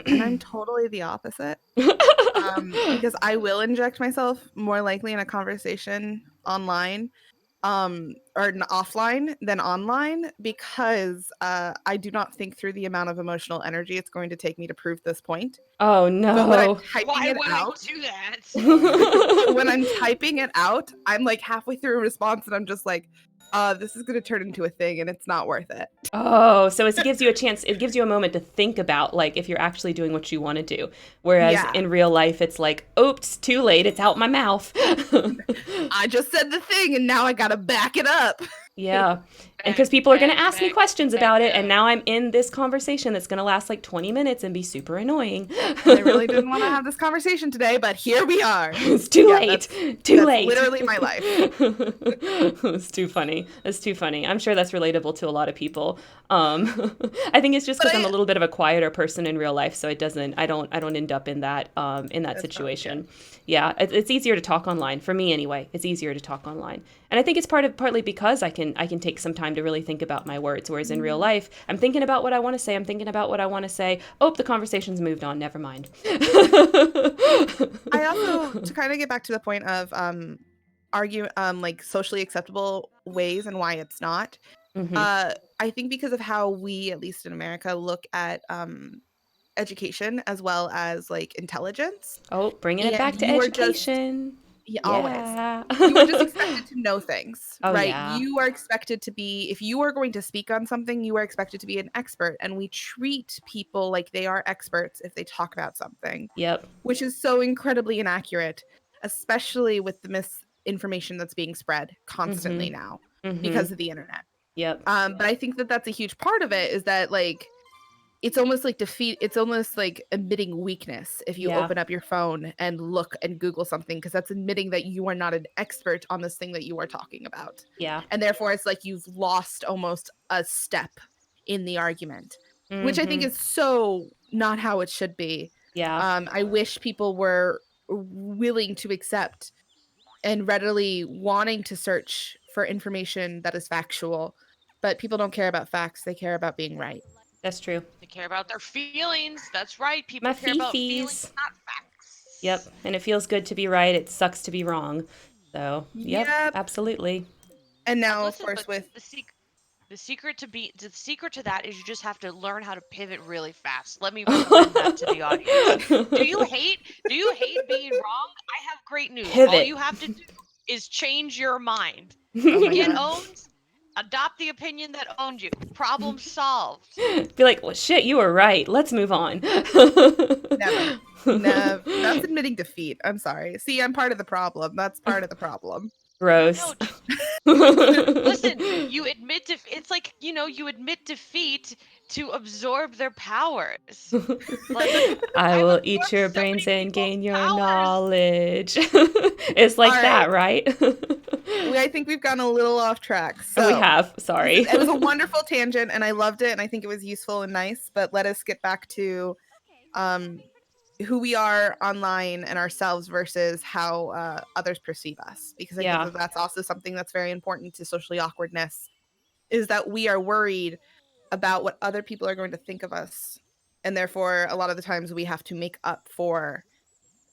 And I'm totally the opposite. Because I will inject myself more likely in a conversation online or offline than online because I do not think through the amount of emotional energy it's going to take me to prove this point. Oh But when I'm no. typing Why it would out, I do that? when I'm typing it out, I'm like halfway through a response and I'm just like, this is going to turn into a thing and it's not worth it. Oh, so it gives you a chance, it gives you a moment to think about like if you're actually doing what you want to do. Whereas Yeah. in real life it's like, oops, too late, it's out my mouth. I just said the thing and now I got to back it up. Yeah. And because people are going to ask me Bang, questions bang, about it, and bang. now I'm in this conversation that's going to last like 20 minutes and be super annoying. I really didn't want to have this conversation today, but here we are. It's too Yeah, late. that's Too late. literally my life. It's too funny. It's too funny. I'm sure that's relatable to a lot of people. I think it's just But because I'm a little bit of a quieter person in real life, so it doesn't. I don't end up in that That's probably situation. Yeah, it's easier to talk online for me anyway. It's easier to talk online, and I think it's partly because I can take some time to really think about my words. Whereas in real life, I'm thinking about what I want to say. I'm thinking about what I want to say. Oh, the conversation's moved on. Never mind. I also, to kind of get back to the point of argue like socially acceptable ways and why it's not. Hmm. I think because of how we, at least in America, look at education as well as like intelligence, Oh, bringing it and back to you are just education. always Yeah. you are just expected to know things, Oh right? yeah. You are expected to be, if you are going to speak on something, you are expected to be an expert, and we treat people like they are experts if they talk about something, Yep. which is so incredibly inaccurate, especially with the misinformation that's being spread constantly Mhm. now Mhm. because of the internet. Yep. But I think that that's a huge part of it, is that like it's almost like it's almost like admitting weakness if you Yeah. open up your phone and look and Google something, because that's admitting that you are not an expert on this thing that you are talking about. Yeah. And therefore it's like you've lost almost a step in the argument, which I think Mhm. is so not how it should be. Yeah. I wish people were willing to accept and readily wanting to search for information that is factual, but people don't care about facts, they care about being right. That's true. They care about their feelings. That's right. My People care about feelings, fifis. not facts. Yep. And it feels good to be right. It sucks to be wrong. So, yep, Yep. absolutely. And now, of Listen, course, but with the secret to that is you just have to learn how to pivot really fast. Let me recommend that to the audience. Do you hate being wrong? I have great news. All Pivot. you have to do is change your mind. oh You my get god, owned, adopt the opinion that owned you. Problem solved. Be like, well, shit, you were right. Let's move on. never, never. That's admitting defeat. I'm sorry. See, I'm part of the problem. That's part of the problem. Gross. No, listen, you admit it's like, you admit defeat to absorb their powers. Like, I I've will eat absorbed your so brains many and people's gain your powers. knowledge. It's like All that, right. right? I think we've gone a little off track. Oh, we So have. Sorry. it was a wonderful tangent, and I loved it, and I think it was useful and nice. But let us get back to um, who we are online and ourselves versus how others perceive us, because I think Yeah. that that's also something that's very important to socially awkwardness, is that we are worried about what other people are going to think of us, and therefore a lot of the times we have to make up for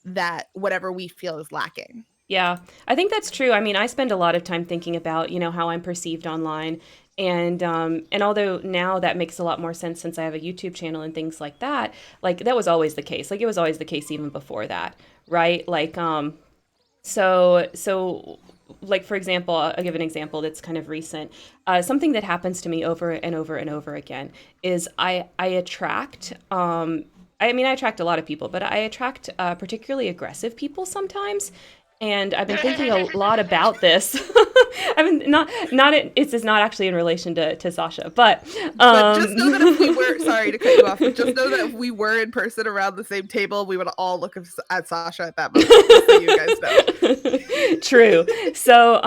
that, whatever we feel is lacking. Yeah, I think that's true. I mean, I spend a lot of time thinking about, how I'm perceived online. And although now that makes a lot more sense since I have a YouTube channel and things like that, like that was always the case. Like it was always the case even before that, right? So like for example, I'll give an example that's kind of recent. Something that happens to me over and over and over again is I attract I mean, I attract a lot of people, but I attract particularly aggressive people sometimes. And I've been thinking a lot about this. I mean, it's not actually in relation to Sasha, but Just know that if we were, sorry to cut you off, but just know that if we were in person around the same table, we would all look at Sasha at that moment, just so you guys know. True. So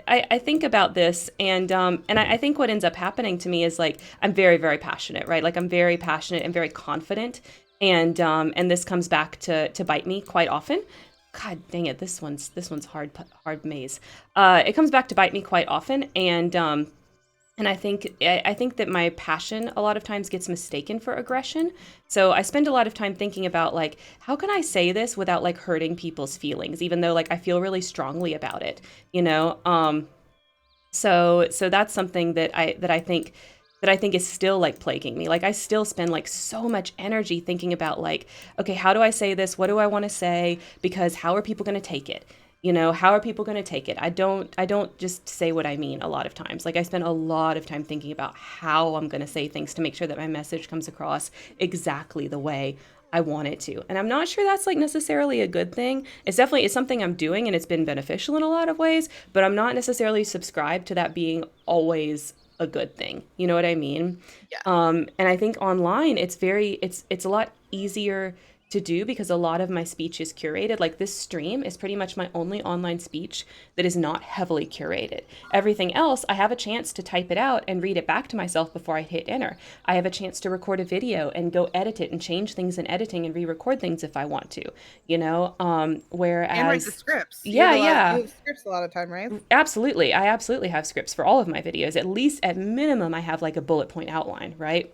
I think about this, and I think what ends up happening to me is like I'm very, very passionate, right? Like I'm very passionate and very confident, and this comes back to bite me quite often. God dang it, this one's hard maze. It comes back to bite me quite often, and I think that my passion a lot of times gets mistaken for aggression. So I spend a lot of time thinking about like how can I say this without like hurting people's feelings, even though like I feel really strongly about it, you know. So that's something that I think is still like plaguing me. Like I still spend like so much energy thinking about like, okay, how do I say this? What do I want to say? Because how are people going to take it? You know, how are people going to take it? I don't just say what I mean a lot of times. Like I spend a lot of time thinking about how I'm going to say things to make sure that my message comes across exactly the way I want it to. And I'm not sure that's like necessarily a good thing. It's something I'm doing and it's been beneficial in a lot of ways, but I'm not necessarily subscribed to that being always a good thing. You know what I mean? Yeah. And I think online it's a lot easier to do because a lot of my speech is curated. Like this stream is pretty much my only online speech that is not heavily curated. Everything else, I have a chance to type it out and read it back to myself before I hit enter. I have a chance to record a video and go edit it and change things in editing and re-record things if I want to, you know? And write the Whereas scripts. yeah, You yeah. have scripts a lot of time, right? Absolutely. I absolutely have scripts for all of my videos. At least at minimum I have like a bullet point outline, right?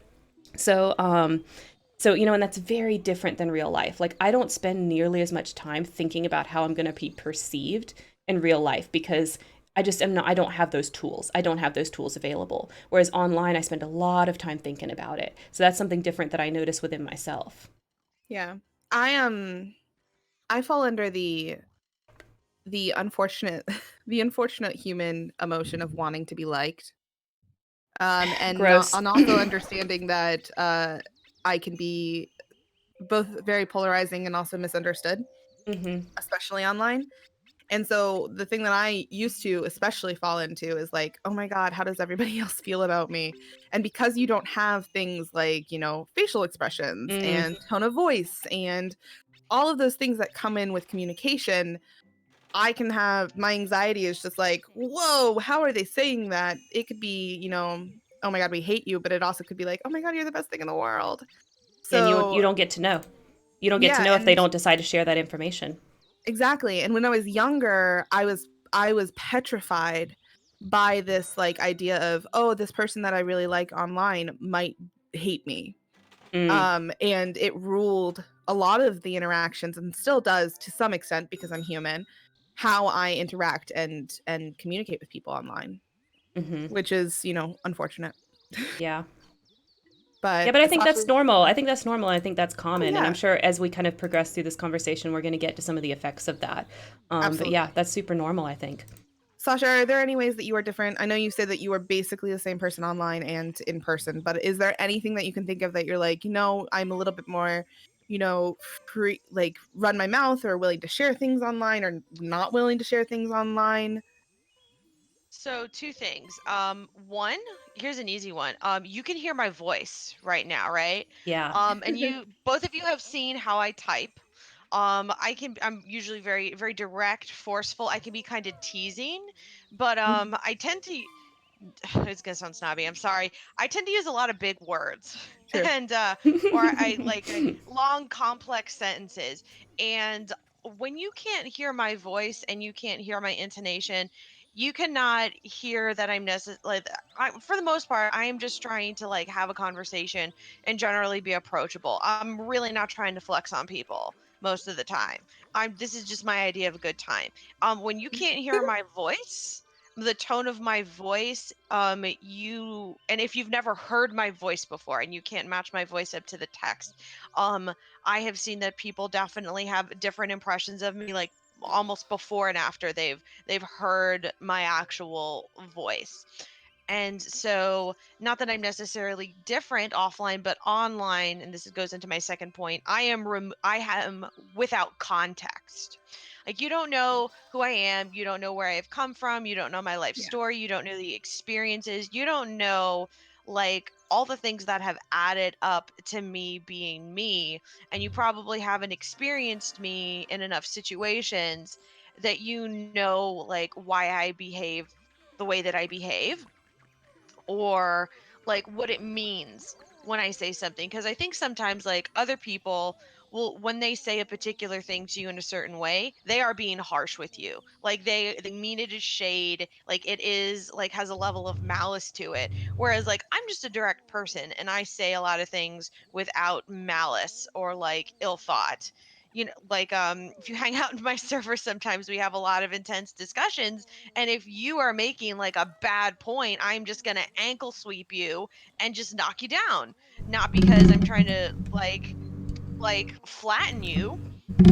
So, you know, and that's very different than real life. Like, I don't spend nearly as much time thinking about how I'm going to be perceived in real life because I just am not, I don't have those tools. I don't have those tools available. Whereas online, I spend a lot of time thinking about it. So that's something different that I notice within myself. Yeah. I I fall under the unfortunate the unfortunate human emotion of wanting to be liked. And not Gross. and also understanding that I can be both very polarizing and also misunderstood, Hmm. especially online. And so the thing that I used to especially fall into is like, oh my God, how does everybody else feel about me? And because you don't have things like, facial expressions Mm. and tone of voice and all of those things that come in with communication, I can have my anxiety is just like, whoa, how are they saying that? It could be, oh my God, we hate you, but it also could be like, oh my God, you're the best thing in the world. And you So, don't get to know. You don't get to yeah, know if they and don't decide to share that information. exactly. And when I was younger, I was petrified by this like idea of, oh, this person that I really like online might hate me. Mm. And it ruled a lot of the interactions and still does to some extent because I'm human, how I interact and communicate with people online, Hmm. which is, unfortunate. Yeah. Yeah, But but I think Sasha, that's normal. I think that's normal. I think that's oh common. And I'm yeah, sure as we kind of progress through this conversation, we're going to get to some of the effects of that. But yeah, absolutely. that's super normal, I think. Sasha, are there any ways that you are different? I know you said that you are basically the same person online and in person, but is there anything that you can think of that you're like, I'm a little bit more, free, like run my mouth or willing to share things online or not willing to share things online? So two things. One, here's an easy one. You can hear my voice right now, right? Yeah. And you both of you have seen how I type. I'm usually very, very direct, forceful. I can be kind of teasing, but I tend to it's gonna sound snobby. I'm sorry. I tend to use a lot of big words, True. and or I like long, complex sentences. And when you can't hear my voice and you can't hear my intonation, you cannot hear that I'm like for the most part, I am just trying to like have a conversation and generally be approachable. I'm really not trying to flex on people most of the time. This is just my idea of a good time. When you can't hear my voice, the tone of my voice, you and if you've never heard my voice before and you can't match my voice up to the text, um I have seen that people definitely have different impressions of me, like almost before and after they've heard my actual voice. And so, not that I'm necessarily different offline, but online, and this goes into my second point, I am without context. Like you don't know who I am, you don't know where I've come from, you don't know my life Yeah. story, you don't know the experiences, you don't know like all the things that have added up to me being me, and you probably haven't experienced me in enough situations that you know like why I behave the way that I behave, or like what it means when I say something. Because I think sometimes, like, other people will, when they say a particular thing to you in a certain way, they are being harsh with you. Like, they mean it as shade. Like, it is, like, has a level of malice to it. Whereas, like, I'm just a direct person and I say a lot of things without malice or, like, ill thought. Like, if you hang out in my server, sometimes we have a lot of intense discussions, and if you are making like a bad point, I'm just going to ankle sweep you and just knock you down. Not because I'm trying to like flatten you,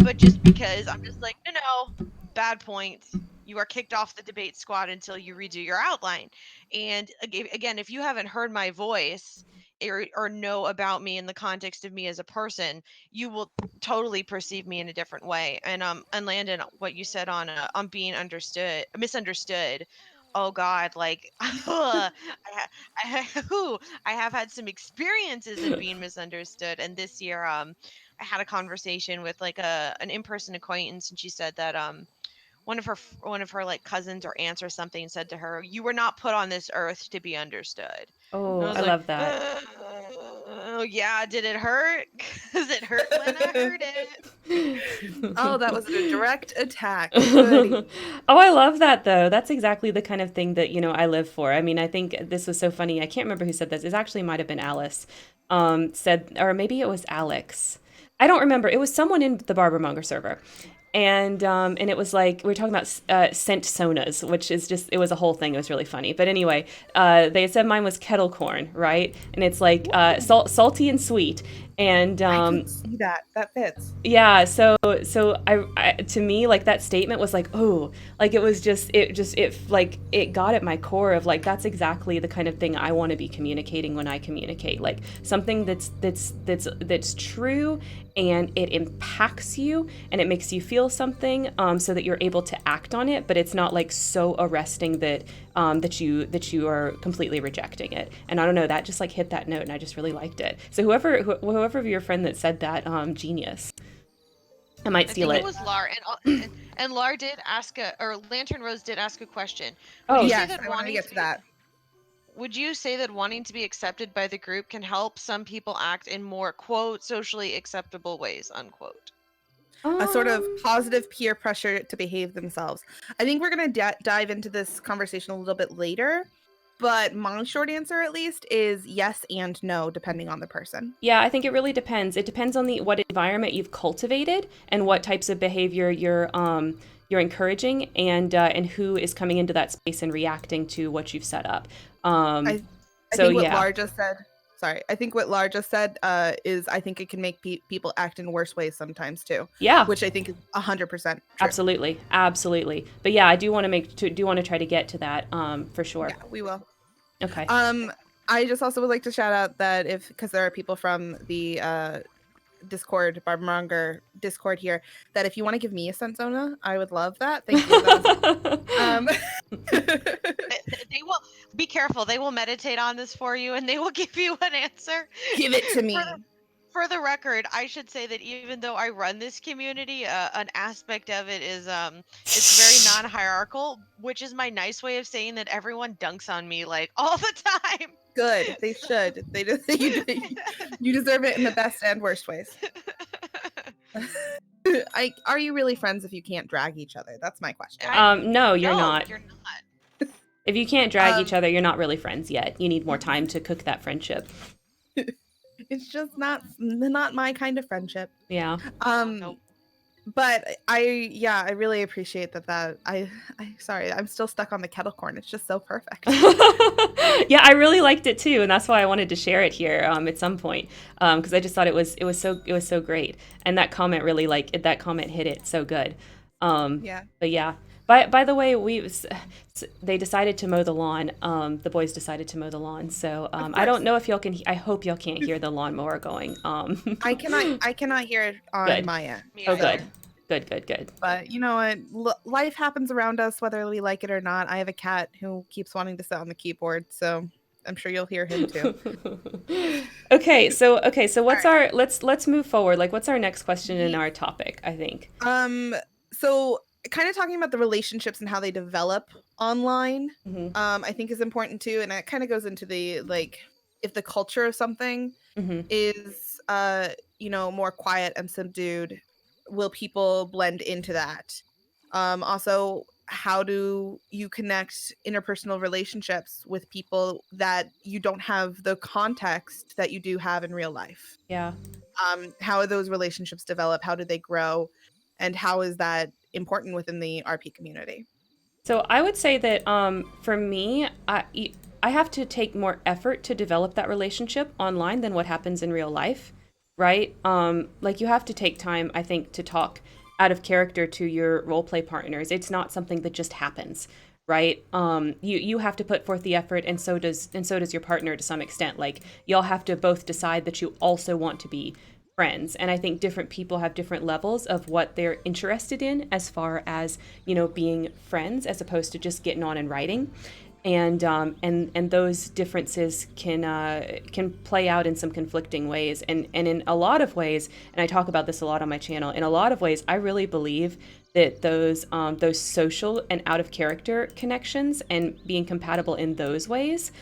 but just because I'm just like, no, no. bad points, you are kicked off the debate squad until you redo your outline. And again, if you haven't heard my voice or know about me in the context of me as a person, you will totally perceive me in a different way. And Landon, what you said on being misunderstood. Oh God, like I have had some experiences in being misunderstood. And this year, I had a conversation with like an in-person acquaintance, and she said that one of her like cousins or aunts or something said to her, "You were not put on this earth to be understood." And Oh, I was I like, love that. oh yeah, did it hurt? Because it hurt when I heard it. Oh, that was a direct attack. Goody. Oh, I love that though. That's exactly the kind of thing that, I live for. I mean, I think this was so funny. I can't remember who said this. It actually might have been Alice. Said, or maybe it was Alex. I don't remember. It was someone in the Barber Monger server. And it was like we were talking about scent sonas, which is just it was a whole thing. It was really funny. But anyway, they had said mine was kettle corn, right? And it's like salty and sweet. And I can see that. That fits. yeah, so I to me like that statement was like, oh, like it got at my core of like that's exactly the kind of thing I want to be communicating when I communicate, like something that's true, and it impacts you and it makes you feel something, so that you're able to act on it, but it's not like so arresting that that you are completely rejecting it. And I don't know, that just like hit that note, and I just really liked it. So whoever of your friend that said that, genius. I might I steal think it it. was Lar, and Lar did ask or Lantern Rose did ask a question. Would Oh, you say Yes, that I wanted to get to that. would you say that wanting to be accepted by the group can help some people act in more quote socially acceptable ways, unquote? A sort of um, positive peer pressure to behave themselves. I think we're going to dive into this conversation a little bit later, but my short answer, at least, is yes and no, depending on the person. yeah, I think it really depends. It depends on the what environment you've cultivated and what types of behavior you're encouraging, and who is coming into that space and reacting to what you've set up. Um, I, I so think what yeah, Lar just said. Sorry, I think what Lar just said is I think it can make people act in worse ways sometimes too, yeah, which I think is 100% true. absolutely, absolutely. But yeah, I do want to try to get to that, for sure. Yeah, we will. Okay. I just also would like to shout out that because there are people from the Discord, Barbamonger Discord here, that if you want to give me a Sensona, I would love that. Thank you. That was, They will be careful. They will meditate on this for you, and they will give you an answer. give it to me. For the record, I should say that even though I run this community, an aspect of it is it's very non-hierarchical, which is my nice way of saying that everyone dunks on me like all the time. Good. They should. They just you deserve it in the best and worst ways. Are you really friends if you can't drag each other? That's my question. No, you're No, not. you're not. If you can't drag each Um, other, you're not really friends yet. You need more time to cook that friendship. It's just not my kind of friendship. Yeah. Nope. But I really appreciate that I sorry, I'm still stuck on the kettle corn. It's just so perfect. Yeah, I really liked it too, and that's why I wanted to share it here, at some point, because I just thought it was so great, and that comment really that comment hit it so good. Yeah. But yeah. By the way, they decided to mow the lawn. The boys decided to mow the lawn. So I don't know if y'all can. I hope y'all can't hear the lawnmower going. I cannot hear it on Good. my end. Me Oh, either. good. But you know what? Life happens around us, whether we like it or not. I have a cat who keeps wanting to sit on the keyboard, so I'm sure you'll hear him too. Okay, so what's All our let's move forward. Like, what's our next question in our topic? I think. So kind of talking about the relationships and how they develop online, Hmm. I think is important too, and it kind of goes into the like if the culture of something Hmm. is more quiet and subdued, will people blend into that? Also, how do you connect interpersonal relationships with people that you don't have the context that you do have in real life? Yeah. How do those relationships develop? How do they grow? And how is that important within the RP community? So I would say that, for me, I have to take more effort to develop that relationship online than what happens in real life, right? Like, you have to take time, I think, to talk out of character to your role play partners. It's not something that just happens, right? You have to put forth the effort, and so does your partner to some extent. Like, y'all have to both decide that you also want to be friends. And I think different people have different levels of what they're interested in as far as, being friends as opposed to just getting on and writing. And those differences can play out in some conflicting ways, and in a lot of ways, and I talk about this a lot on my channel. In a lot of ways, I really believe that those social and out of character connections and being compatible in those ways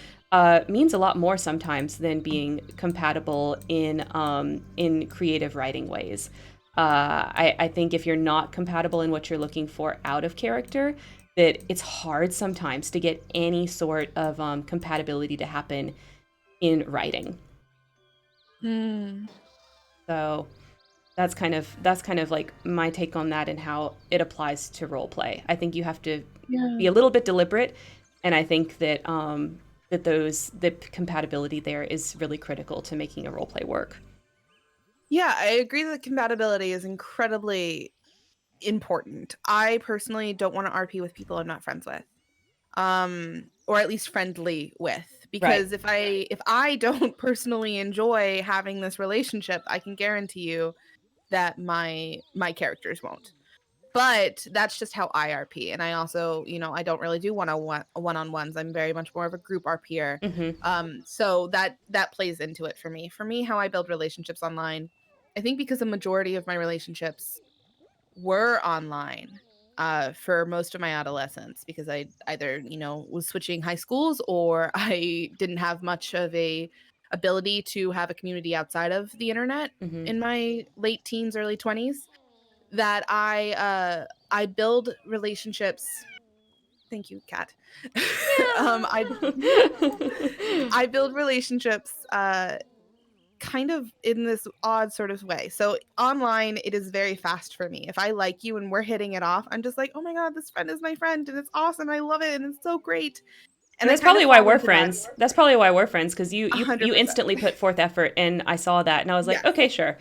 means a lot more sometimes than being compatible in creative writing ways. I think if you're not compatible in what you're looking for out of character, that it's hard sometimes to get any sort of compatibility to happen in writing. So that's kind of like my take on that and how it applies to role play. I think you have to Yeah. be a little bit deliberate, and I think that the compatibility there is really critical to making a role play work. Yeah, I agree that compatibility is incredibly important. I personally don't want to RP with people I'm not friends with. Or at least friendly with. Right. Because if I don't personally enjoy having this relationship, I can guarantee you that my characters won't. But that's just how I RP. And I also, I don't really do one-on-ones. I'm very much more of a group RPer. Mm-hmm. So that plays into it for me. For me, how I build relationships online, I think because the majority of my relationships were online for most of my adolescence, because I either, was switching high schools, or I didn't have much of a ability to have a community outside of the internet Mm-hmm. in my late teens, early 20s, that I build relationships. Thank you, Kat. I I build relationships kind of in this odd sort of way. So online, it is very fast for me. If I like you and we're hitting it off, I'm just like, oh my God, this friend is my friend and it's awesome. I love it and it's so great. And And I that's kind of probably why fall we're into that friends. That's probably why we're friends, because you 100%. instantly put forth effort, and I saw that, and I was like, Yes. okay, sure.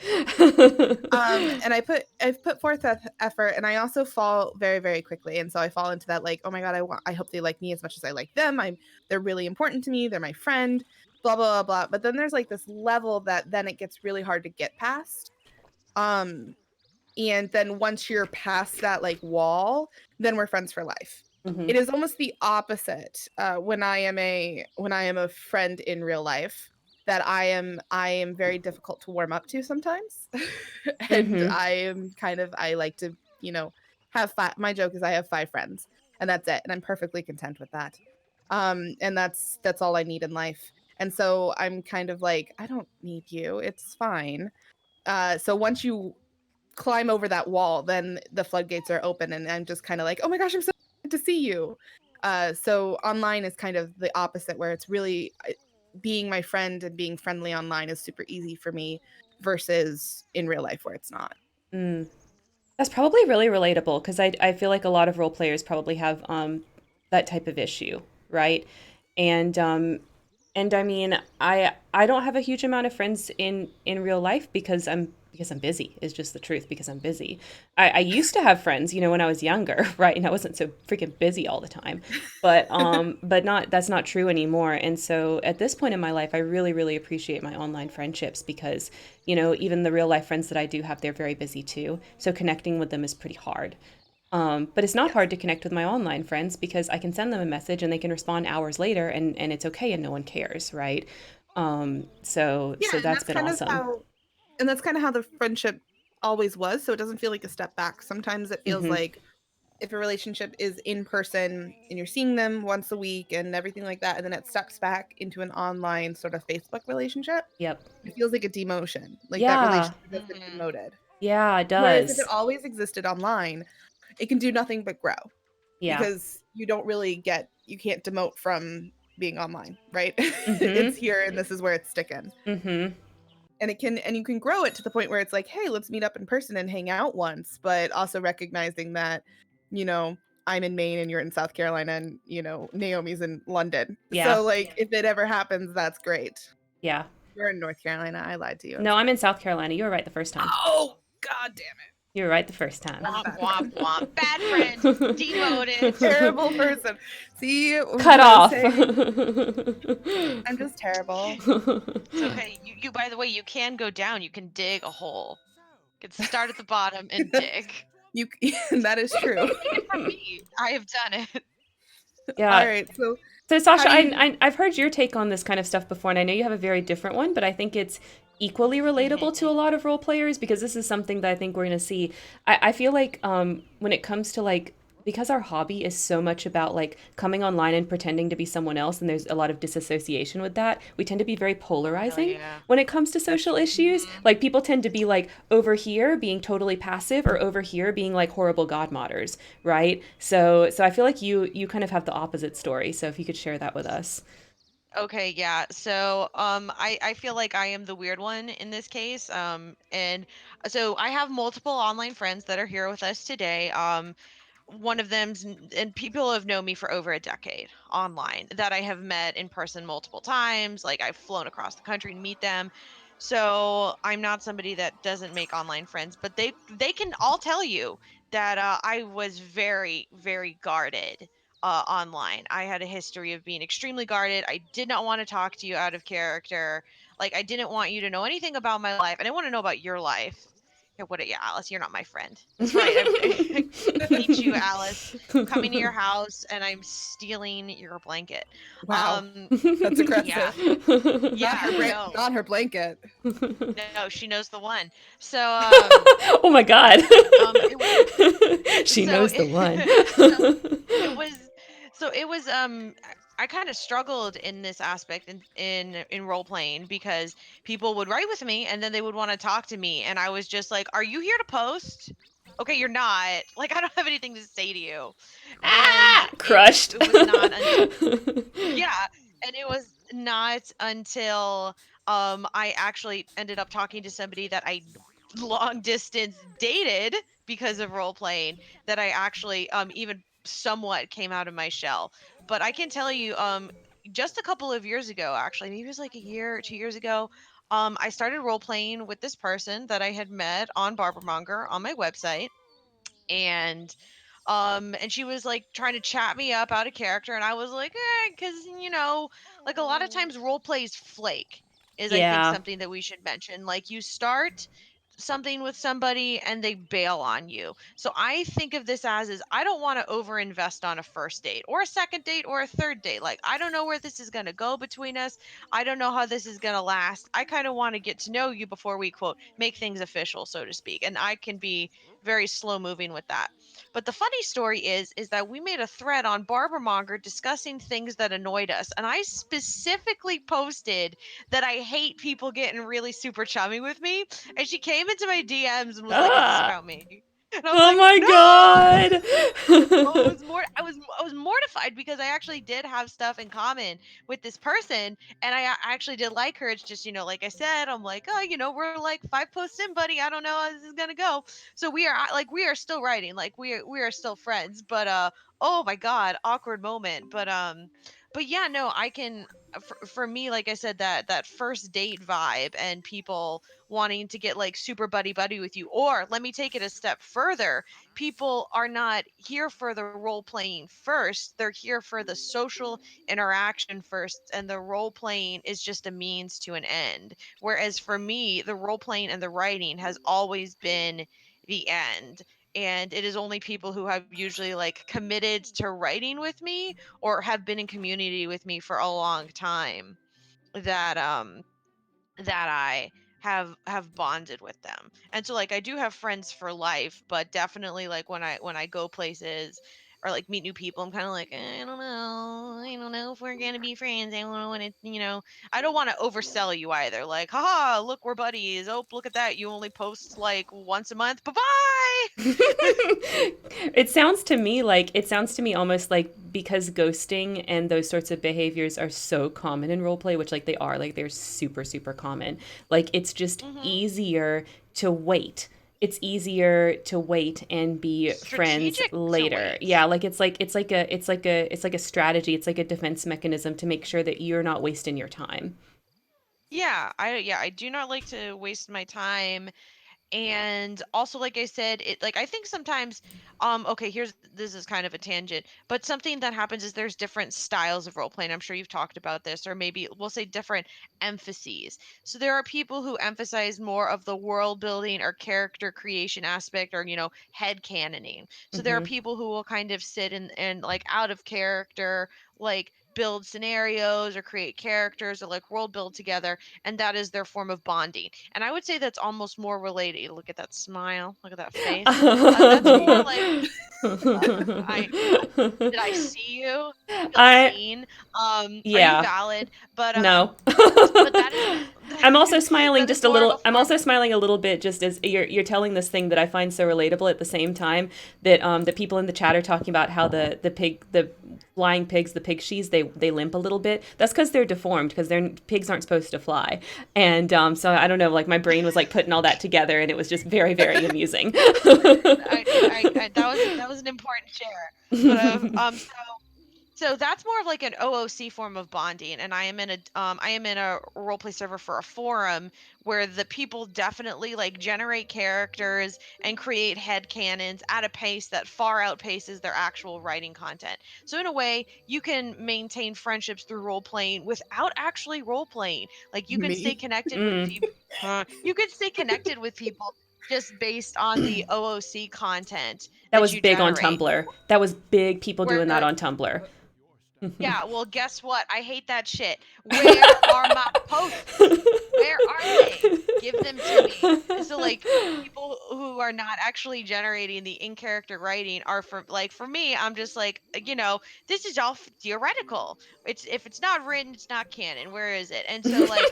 And I've put forth that effort, and I also fall very, very quickly. And so I fall into that, like, oh my God, I hope they like me as much as I like them. They're really important to me. They're my friend, blah, blah, blah, blah. But then there's like this level that then it gets really hard to get past. Um, And then once you're past that like wall, then we're friends for life. Hmm. It is almost the opposite when I am a friend in real life, that I am very difficult to warm up to sometimes. And Hmm. I like to, have my joke is I have 5 friends, and that's it, and I'm perfectly content with that. And that's all I need in life. And so I'm kind of like, I don't need you. It's fine. So once you climb over that wall, then the floodgates are open, and I'm just kind of like, oh my gosh, I'm so excited to see you. So online is kind of the opposite, where it's really being my friend and being friendly online is super easy for me, versus in real life where it's not. Mm. That's probably really relatable, because I feel like a lot of role players probably have that type of issue, right? And and I mean, I don't have a huge amount of friends in real life, because I'm busy, is just the truth, because I'm busy. I used to have friends, when I was younger, right? And I wasn't so freaking busy all the time. But not that's not true anymore. And so at this point in my life, I really, really appreciate my online friendships, because, even the real life friends that I do have, they're very busy too. So connecting with them is pretty hard. But it's not Yes. hard to connect with my online friends, because I can send them a message and they can respond hours later, and it's okay, and no one cares, right? Yeah, So and that's been awesome. that's kind of how the friendship always was. So it doesn't feel like a step back. Sometimes it feels Hmm. like, if a relationship is in person and you're seeing them once a week and everything like that, and then it steps back into an online sort of Facebook relationship, Yep. it feels like a demotion. Like that Yeah. relationship has been Hmm. demoted. Yeah, it Whereas if it does. always existed online, it can do nothing but grow, Yeah. because you can't demote from being online, right? Mm-hmm. It's here and this is where it's sticking. Mm-hmm. And you can grow it to the point where it's like, hey, let's meet up in person and hang out once, but also recognizing that, you know, I'm in Maine and you're in South Carolina, and Naomi's in London. Yeah. So like, if it ever happens, that's great. Yeah. You're in North Carolina. I lied to you. I'm No, I'm sorry. in South Carolina. You were right the first time. Oh, God damn it. You were right the first time. Womp Bad womp friend. womp. Bad friend. Demoted. Terrible person. See Cut what I was off. saying? I'm just terrible. It's okay. You by the way, you can go down. You can dig a hole. You can start at the bottom and dig. You that is true. Take it from me. I have done it. All Yeah. right. So So, how Sasha, do you I've heard your take on this kind of stuff before, and I know you have a very different one, but I think it's equally relatable to a lot of role players because this is something that I think we're going to see. I feel like when it comes to like, because our hobby is so much about like coming online and pretending to be someone else, and there's a lot of disassociation with that, we tend to be very Oh hell polarizing yeah. when it comes to that's social true. issues. Like, people tend to be like over here being totally passive or over here being like horrible godmodders, right? So I feel like you kind of have the opposite story. So if you could share that with us. Okay, yeah. So, I feel like I am the weird one in this case. And so I have multiple online friends that are here with us today. One of them's and people have known me for over a decade online that I have met in person multiple times. Like I've flown across the country to meet them. So I'm not somebody that doesn't make online friends, but they can all tell you that I was very very guarded online. I had a history of being extremely guarded. I did not want to talk to you out of character. Like I didn't want you to know anything about my life. I didn't want to know about your life. Yeah, what? Yeah, Alice, you're not my friend. That's right. I hate you, Alice. I'm coming to your house and I'm stealing your blanket. Wow, Um, that's yeah, aggressive. Not yeah, her no, not her blanket. no, she knows the one. So, Oh my God. it was She so, knows the one. so it was, I kind of struggled in this aspect in role playing because people would write with me and then they would want to talk to me and I was just like, "Are you here to post?" Okay, you're not. Like I don't have anything to say to you. And Ah, crushed. it was not yeah, and it was not until I actually ended up talking to somebody that I long distance dated because of role playing that I actually even somewhat came out of my shell. But I can tell you just a couple of years ago actually, maybe it was like a year or 2 years ago, I started role playing with this person that I had met on Barbermonger on my website and she was like trying to chat me up out of character and I was like because like a lot of times role plays flake is I think Yeah. something that we should mention. Like you start something with somebody and they bail on you. So I think of this as is I don't want to over invest on a first date or a second date or a third date. Like I don't know where this is going to go between us. I don't know how this is going to last. I kind of want to get to know you before we quote make things official, so to speak, and I can be very slow moving with that. But the funny story is that we made a thread on Barbermonger discussing things that annoyed us, and I specifically posted that I hate people getting really super chummy with me, and she came into my DMs and was like, "Is this Ah. about me?" And I was Oh like, my "No!" God. Oh, it was more I was mortified because I actually did have stuff in common with this person and I actually did like her. It's just, like I said, I'm like, "Oh, we're like 5 posts in, buddy. I don't know how this is going to go." So we are still writing. Like we are still friends, but oh my god, awkward moment. But yeah, no, I can for me like I said that first date vibe and people wanting to get like super buddy buddy with you, or let me take it a step further, people are not here for the role playing first. They're here for the social interaction first, and the role playing is just a means to an end. Whereas for me, the role playing and the writing has always been the end. And it is only people who have usually like committed to writing with me or have been in community with me for a long time that I have bonded with them. And so like I do have friends for life, but definitely like when I go places or like meet new people, I'm kind of like, I don't know. I don't know if we're going to be friends. I don't want to, I don't want to oversell you either. Like, haha, look, we're buddies. Oh, look at that. You only post like once a month. Bye-bye. It sounds to me almost like because ghosting and those sorts of behaviors are so common in roleplay, which like they are, like they're super, super common. Like it's just Mhm. easier to wait. It's easier to wait and be friends Strategic to later. wait. Yeah, like it's like a strategy. It's like a defense mechanism to make sure that you're not wasting your time. Yeah, I do not like to waste my time. And also, like I said, I think sometimes, okay, this is kind of a tangent, but something that happens is there's different styles of role playing. I'm sure you've talked about this, or maybe we'll say different emphases. So there are people who emphasize more of the world building or character creation aspect, or head canoning. So there are Mm-hmm. people who will kind of sit and like out of character, like build scenarios or create characters or like world build together, and that is their form of bonding. And I would say that's almost more related. Look at that smile, look at that face. That's more like, I did I see you? Do you feel I seen? Are you yeah. valid? But No. that is I'm also smiling that is just a more of little. a I'm form. also smiling a little bit just as you're telling this thing that I find so relatable at the same time that the people in the chat are talking about how the flying pigs, the pig shees, they limp a little bit. That's because they're deformed, because their pigs aren't supposed to fly. And so I don't know, like my brain was like putting all that together, and it was just very, very amusing. That was an important share. But so that's more of like an OOC form of bonding, and I am in a roleplay server for a forum where the people definitely like generate characters and create head canons at a pace that far outpaces their actual writing content. So in a way, you can maintain friendships through role playing without actually role playing. Like you can stay Me. connected with Mm. people. You can stay connected with people just based on the OOC content That that was you big on generate. Tumblr. That was big people doing that Where on Tumblr. Yeah, well, guess what? I hate that shit. Where are my posts? Where are they? Give them to me. So, like, people who are not actually generating the in-character writing are for me, I'm just like, this is all theoretical. It's If it's not written, it's not canon. Where is it? And so, like,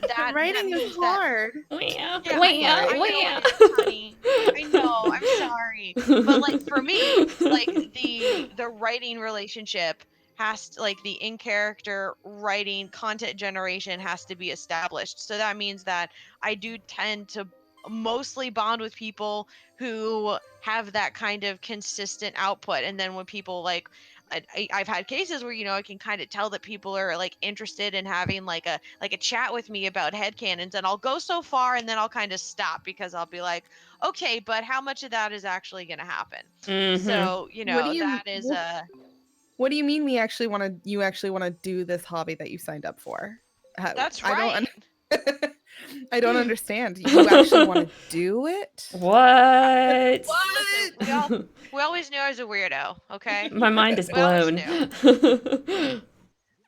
that Writing is means that, hard. Wah, yeah, wah, I know wah. it is, honey. I know. I'm sorry. But like for me, like the writing relationship has to, like the in character writing content generation has to be established. So that means that I do tend to mostly bond with people who have that kind of consistent output. And then when people like I've had cases where I can kind of tell that people are like interested in having like a chat with me about headcanons, and I'll go so far and then I'll kind of stop because I'll be like, okay, but how much of that is actually going to happen? Mm-hmm. So What do you that is a what do you mean you actually want to do this hobby that you signed up for? that's I don't right. I don't understand. You actually want to do it? What? Listen, What? we always knew I was a weirdo, okay? My mind is We always blown. knew.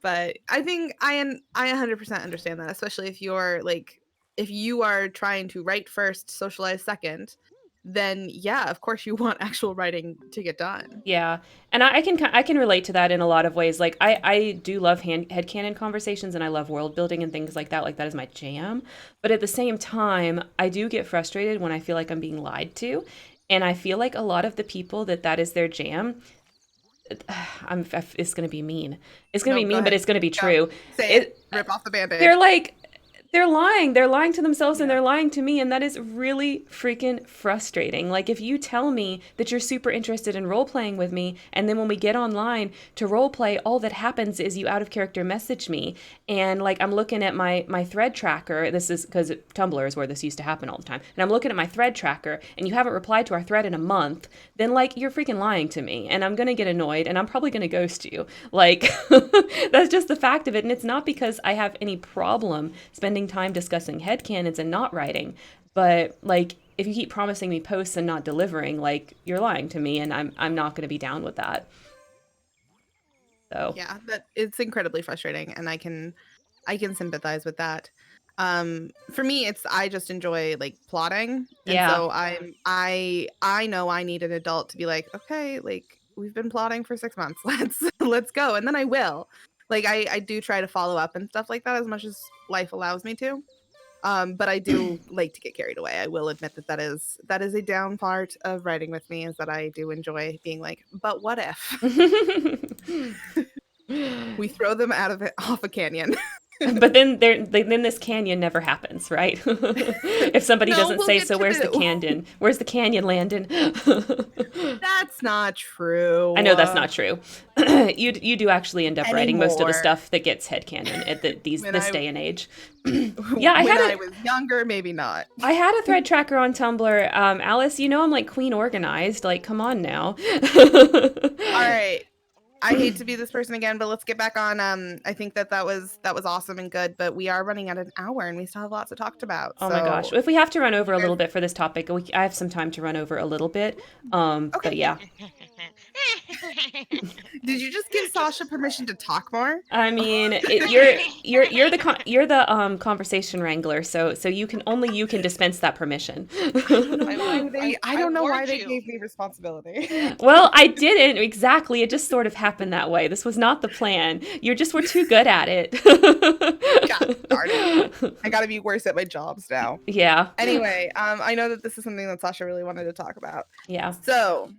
But I think I 100% understand that, especially if you're like if you are trying to write first, socialize second, then yeah, of course you want actual writing to get done. Yeah, and I can relate to that in a lot of ways. Like I do love headcanon conversations, and I love world building and things like that. Like that is my jam. But at the same time, I do get frustrated when I feel like I'm being lied to, and I feel like a lot of the people that is their jam. It's gonna be mean. It's gonna No, be go mean, but ahead. it's gonna be Go. true. Say it. It Rip off the band-aid. they're like they're lying. They're lying to themselves and Yeah. they're lying to me. And that is really freaking frustrating. Like, if you tell me that you're super interested in role playing with me, and then when we get online to role play, all that happens is you out of character message me. And like, I'm looking at my thread tracker. This is because Tumblr is where this used to happen all the time. And I'm looking at my thread tracker, and you haven't replied to our thread in a month. Then, like, you're freaking lying to me. And I'm going to get annoyed, and I'm probably going to ghost you. Like, that's just the fact of it. And it's not because I have any problem spending time discussing headcanons and not writing. But like, if you keep promising me posts and not delivering, like, you're lying to me, and I'm not going to be down with that. So Yeah, that it's incredibly frustrating, and I can sympathize with that. For me, it's I just enjoy like plotting, and yeah. so I know I need an adult to be like, okay, like we've been plotting for 6 months, let's go, and then I will. Like I do try to follow up and stuff like that as much as life allows me to. But I do like to get carried away. I will admit that that is a down part of writing with me, is that I do enjoy being like, but what if we throw them out of it off a canyon? But then this canyon never happens, right? If somebody No, doesn't we'll say, get so to where's the the. canyon? Where's the canyon, Landon? That's not true. I know that's not true. You do actually end up writing most of the Anymore. stuff that gets headcanon at When this I day and age. Yeah, when I was younger, maybe not. I had a thread tracker on Tumblr. Alice, you know I'm like queen organized. Like, come on now. All right. I hate to be this person again, but let's get back on. I think that was awesome and good, but we are running at an hour and we still have lots to talk about. Oh my gosh. So If we have to run over you a guys, little bit for this topic, I have some time to run over a little bit. But okay. yeah. Did you just give Sasha permission to talk more? I mean, you're the conversation wrangler, so you can dispense that permission. I don't know why warned they you. gave me responsibility. Well, I didn't exactly. It just sort of happened that way. This was not the plan. You just were too good at it. God darn it. I gotta be worse at my jobs now. Yeah. Anyway, I know that this is something that Sasha really wanted to talk about. Yeah. So,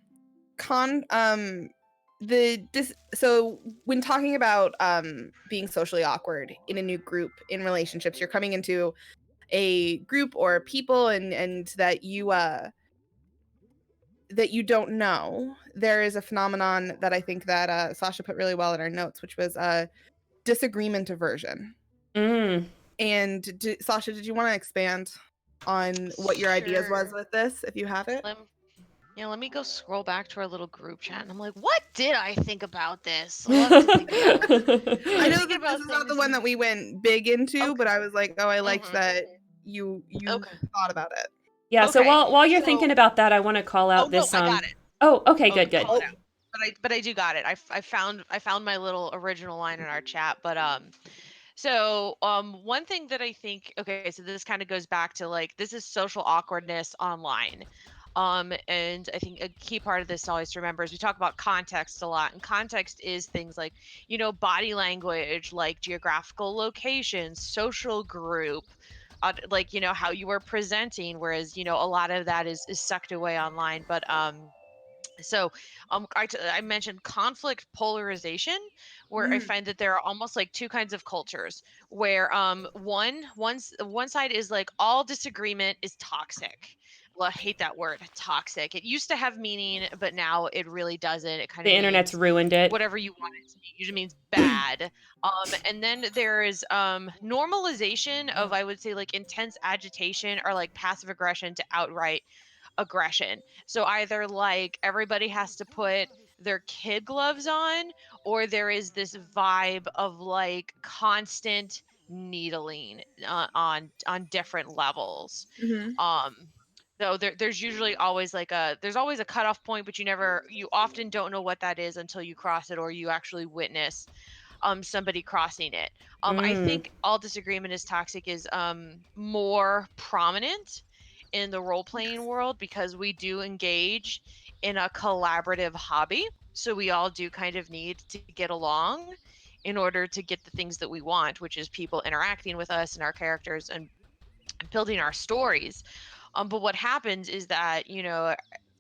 so when talking about being socially awkward in a new group in relationships, you're coming into a group or people and that you don't know. There is a phenomenon that I think that Sasha put really well in our notes, which was disagreement aversion. Mm. And Sasha, did you want to expand on what your ideas was Sure. with this, if you have it? Let me go scroll back to our little group chat. And I'm like, what did I think about this? I love to think about it. I know Thinking that this about is not the things. one that we went big into, Okay. but I was like, oh, I liked Mhm. that you Okay. thought about it. Yeah, so Okay. while you're So, thinking about that, I want to call oh out no, this I got it. Oh, okay, Oh, you good, good. call it out. But I do got it. I found my little original line in our chat. But so one thing that I think, okay, so this kind of goes back to like, this is social awkwardness online. And I think a key part of this to always remember is we talk about context a lot, and context is things like, body language, like geographical location, social group, like, how you were presenting, whereas, a lot of that is sucked away online. But so I mentioned conflict polarization, where I Mm. find that there are almost like two kinds of cultures, where one side is like all disagreement is toxic. Well, I hate that word, toxic. It used to have meaning, but now it really doesn't. It kind The of internet's means ruined it. whatever you want it to mean. Usually means bad. And then there is normalization of, I would say, like intense agitation or like passive aggression to outright aggression. So either like everybody has to put their kid gloves on, or there is this vibe of like constant needling on different levels. Mm-hmm. Um so there's usually always like there's always a cutoff point, but you often don't know what that is until you cross it or you actually witness somebody crossing it. I Mm. think all disagreement is toxic is more prominent in the role playing world because we do engage in a collaborative hobby. So we all do kind of need to get along in order to get the things that we want, which is people interacting with us and our characters and building our stories. But what happens is that,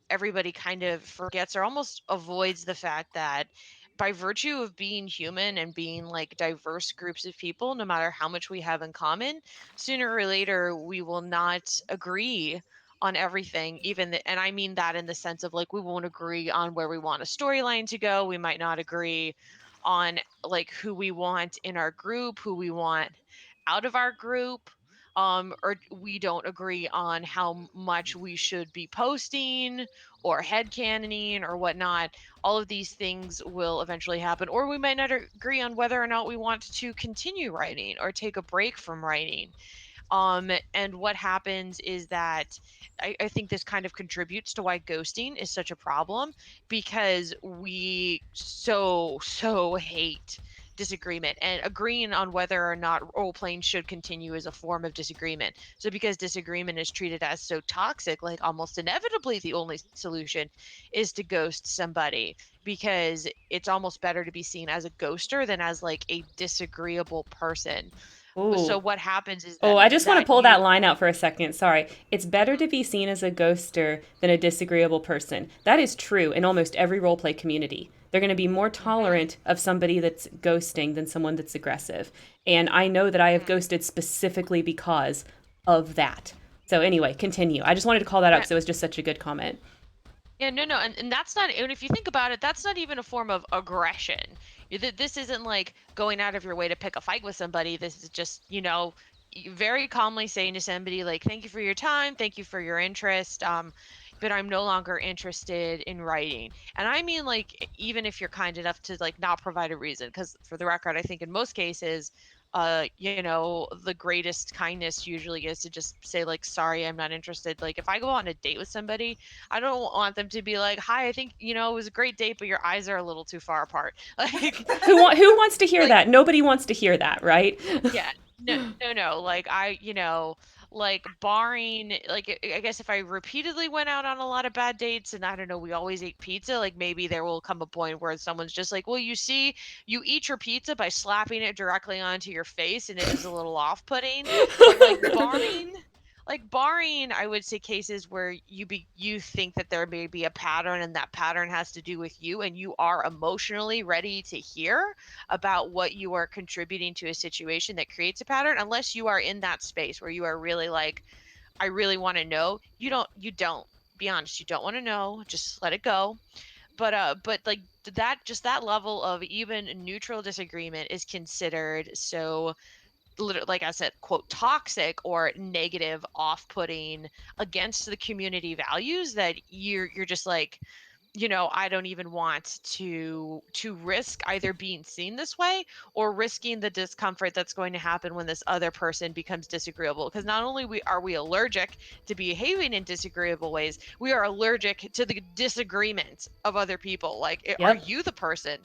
everybody kind of forgets or almost avoids the fact that by virtue of being human and being like diverse groups of people, no matter how much we have in common, sooner or later we will not agree on everything. And I mean that in the sense of like we won't agree on where we want a storyline to go. We might not agree on like who we want in our group, who we want out of our group, or we don't agree on how much we should be posting or headcanoning or whatnot. All of these things will eventually happen, or we might not agree on whether or not we want to continue writing or take a break from writing. And what happens is that I think this kind of contributes to why ghosting is such a problem, because we so hate disagreement, and agreeing on whether or not role playing should continue is a form of disagreement. So because disagreement is treated as so toxic, like almost inevitably the only solution is to ghost somebody, because it's almost better to be seen as a ghoster than as like a disagreeable person. Ooh. So what happens is Oh, that I just want to pull that you line out for a second. Sorry. It's better to be seen as a ghoster than a disagreeable person. That is true in almost every roleplay community. They're going to be more Mhm, tolerant of somebody that's ghosting than someone that's aggressive. And I know that I have mhm. ghosted specifically because of that. So anyway, continue. I just wanted to call that out Yeah, because it was just such a good comment. yeah, no, no, and that's not. And if you think about it, that's not even a form of aggression. This isn't like going out of your way to pick a fight with somebody. This is just, very calmly saying to somebody like, "Thank you for your time, thank you for your interest, but I'm no longer interested in writing." And I mean, like, even if you're kind enough to like not provide a reason, because for the record, I think in most cases, the greatest kindness usually is to just say like, "Sorry, I'm not interested." Like, if I go on a date with somebody, I don't want them to be like, "Hi, I think, it was a great date, but your eyes are a little too far apart." Like, Who wants to hear like, that? Nobody wants to hear that, right? yeah, no, no, no. Like, like barring, like, I guess if I repeatedly went out on a lot of bad dates and I don't know, we always ate pizza, like maybe there will come a point where someone's just like, "Well, you see, you eat your pizza by slapping it directly onto your face, and it is a little off-putting." But like barring, I would say cases where you think that there may be a pattern and that pattern has to do with you and you are emotionally ready to hear about what you are contributing to a situation that creates a pattern, unless you are in that space where you are really like, I really want to know. You don't be honest, you don't want to know, just let it go. But like that, just that level of even neutral disagreement is considered so, like I said, quote, toxic or negative, off-putting, against the community values, that you're just like, I don't even want to risk either being seen this way or risking the discomfort that's going to happen when this other person becomes disagreeable, because not only we allergic to behaving in disagreeable ways, we are allergic to the disagreement of other people. Like, are Yep. you the person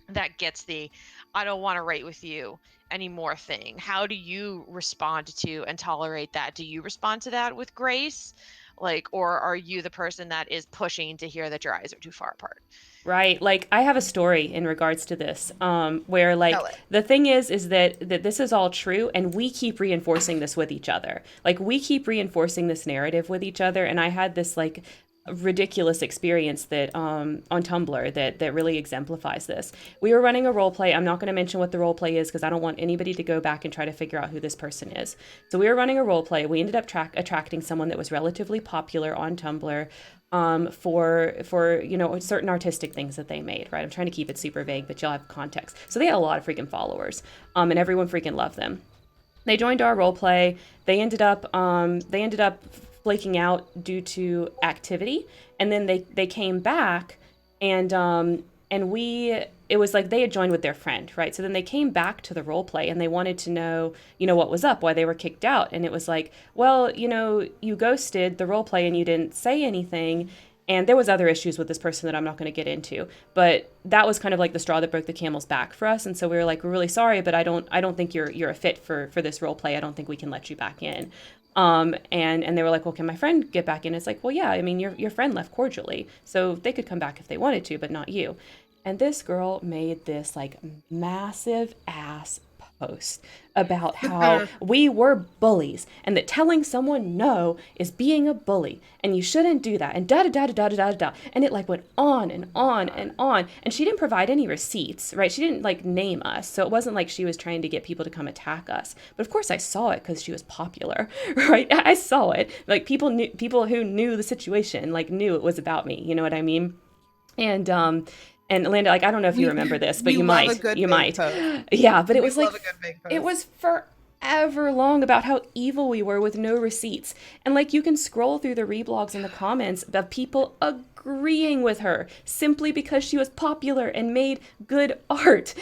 that gets the "I don't want to rate with you anymore" thing? How do you respond to and tolerate that? Do you respond to that with grace? Like, or are you the person that is pushing to hear that your eyes are too far apart? Right. Like I have a story in regards to this, where Tell like it. the thing is that this is all true, and we keep reinforcing this with each other. Like we keep reinforcing this narrative with each other, and I had this like ridiculous experience that on Tumblr that really exemplifies this. We were running a role play. I'm not going to mention what the role play is because I don't want anybody to go back and try to figure out who this person is. So we were running a role play. We ended up attracting someone that was relatively popular on Tumblr, for certain artistic things that they made. Right, I'm trying to keep it super vague, but you'll have context. So they had a lot of freaking followers, and everyone freaking loved them. They joined our role play. They ended up flaking out due to activity, and then they came back, and we it was like they had joined with their friend, right? So then they came back to the role play and they wanted to know, what was up, why they were kicked out. And it was like, well, you ghosted the role play and you didn't say anything. And there was other issues with this person that I'm not going to get into, but that was kind of like the straw that broke the camel's back for us. And so we were like, we're really sorry, but I don't think you're a fit for this role play. I don't think we can let you back in. And they were like, well, can my friend get back in? It's like, well, yeah, I mean, your friend left cordially, so they could come back if they wanted to, but not you. And this girl made this like massive ass post about how we were bullies and that telling someone no is being a bully and you shouldn't do that and da da da da da da da. And it like went on and Oh my on God. and on. And she didn't provide any receipts, right? She didn't like name us. So it wasn't like she was trying to get people to come attack us. But of course I saw it because she was popular, right? I saw it. Like people who knew the situation like knew it was about me. You know what I mean? And Linda, like I don't know if you We remember this, but we you love a might. good You vague might. post. Yeah, but it We was love like a good vague it post. was forever long about how evil we were with no receipts. And like you can scroll through the reblogs and the comments of people agreeing with her simply because she was popular and made good art.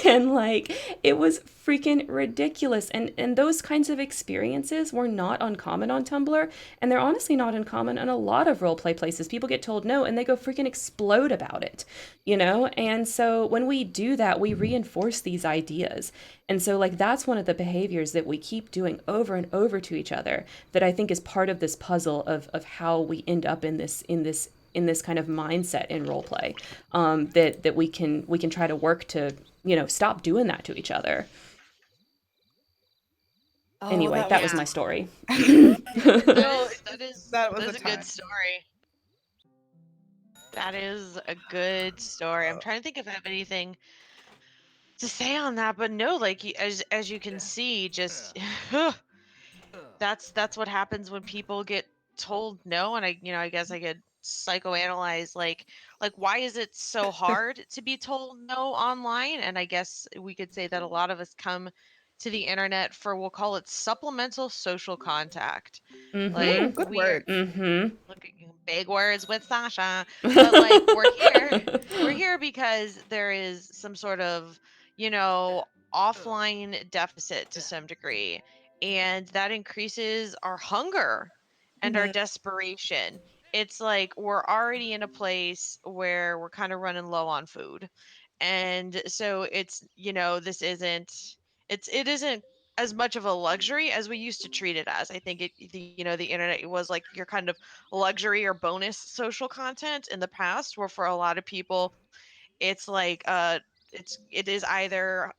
And like it was freaking ridiculous. And those kinds of experiences were not uncommon on Tumblr, and they're honestly not uncommon in a lot of role play places. People get told no and they go freaking explode about it, And so when we do that, we reinforce these ideas. And so like that's one of the behaviors that we keep doing over and over to each other that I think is part of this puzzle of how we end up in this kind of mindset in role play, that we can try to work to stop doing that to each other. Oh, Anyway, that was Yeah. my story. No, that was That a is a good time. story. That is a good story. I'm trying to think if I have anything to say on that, but no, like as you can see, just that's what happens when people get told no. And I guess I could psychoanalyze like why is it so hard to be told no online? And I guess we could say that a lot of us come to the internet for, we'll call it, supplemental social contact. Mm-hmm. Ooh, Like good we're words. Mm-hmm. look at big words with Sasha, but like we're here because there is some sort of, you know, offline deficit to some degree, and that increases our hunger and our Mhm. desperation. It's like we're already in a place where we're kind of running low on food, and so it's, this isn't, it isn't as much of a luxury as we used to treat it as. I think the internet, it was like your kind of luxury or bonus social content in the past, where for a lot of people it's like it is either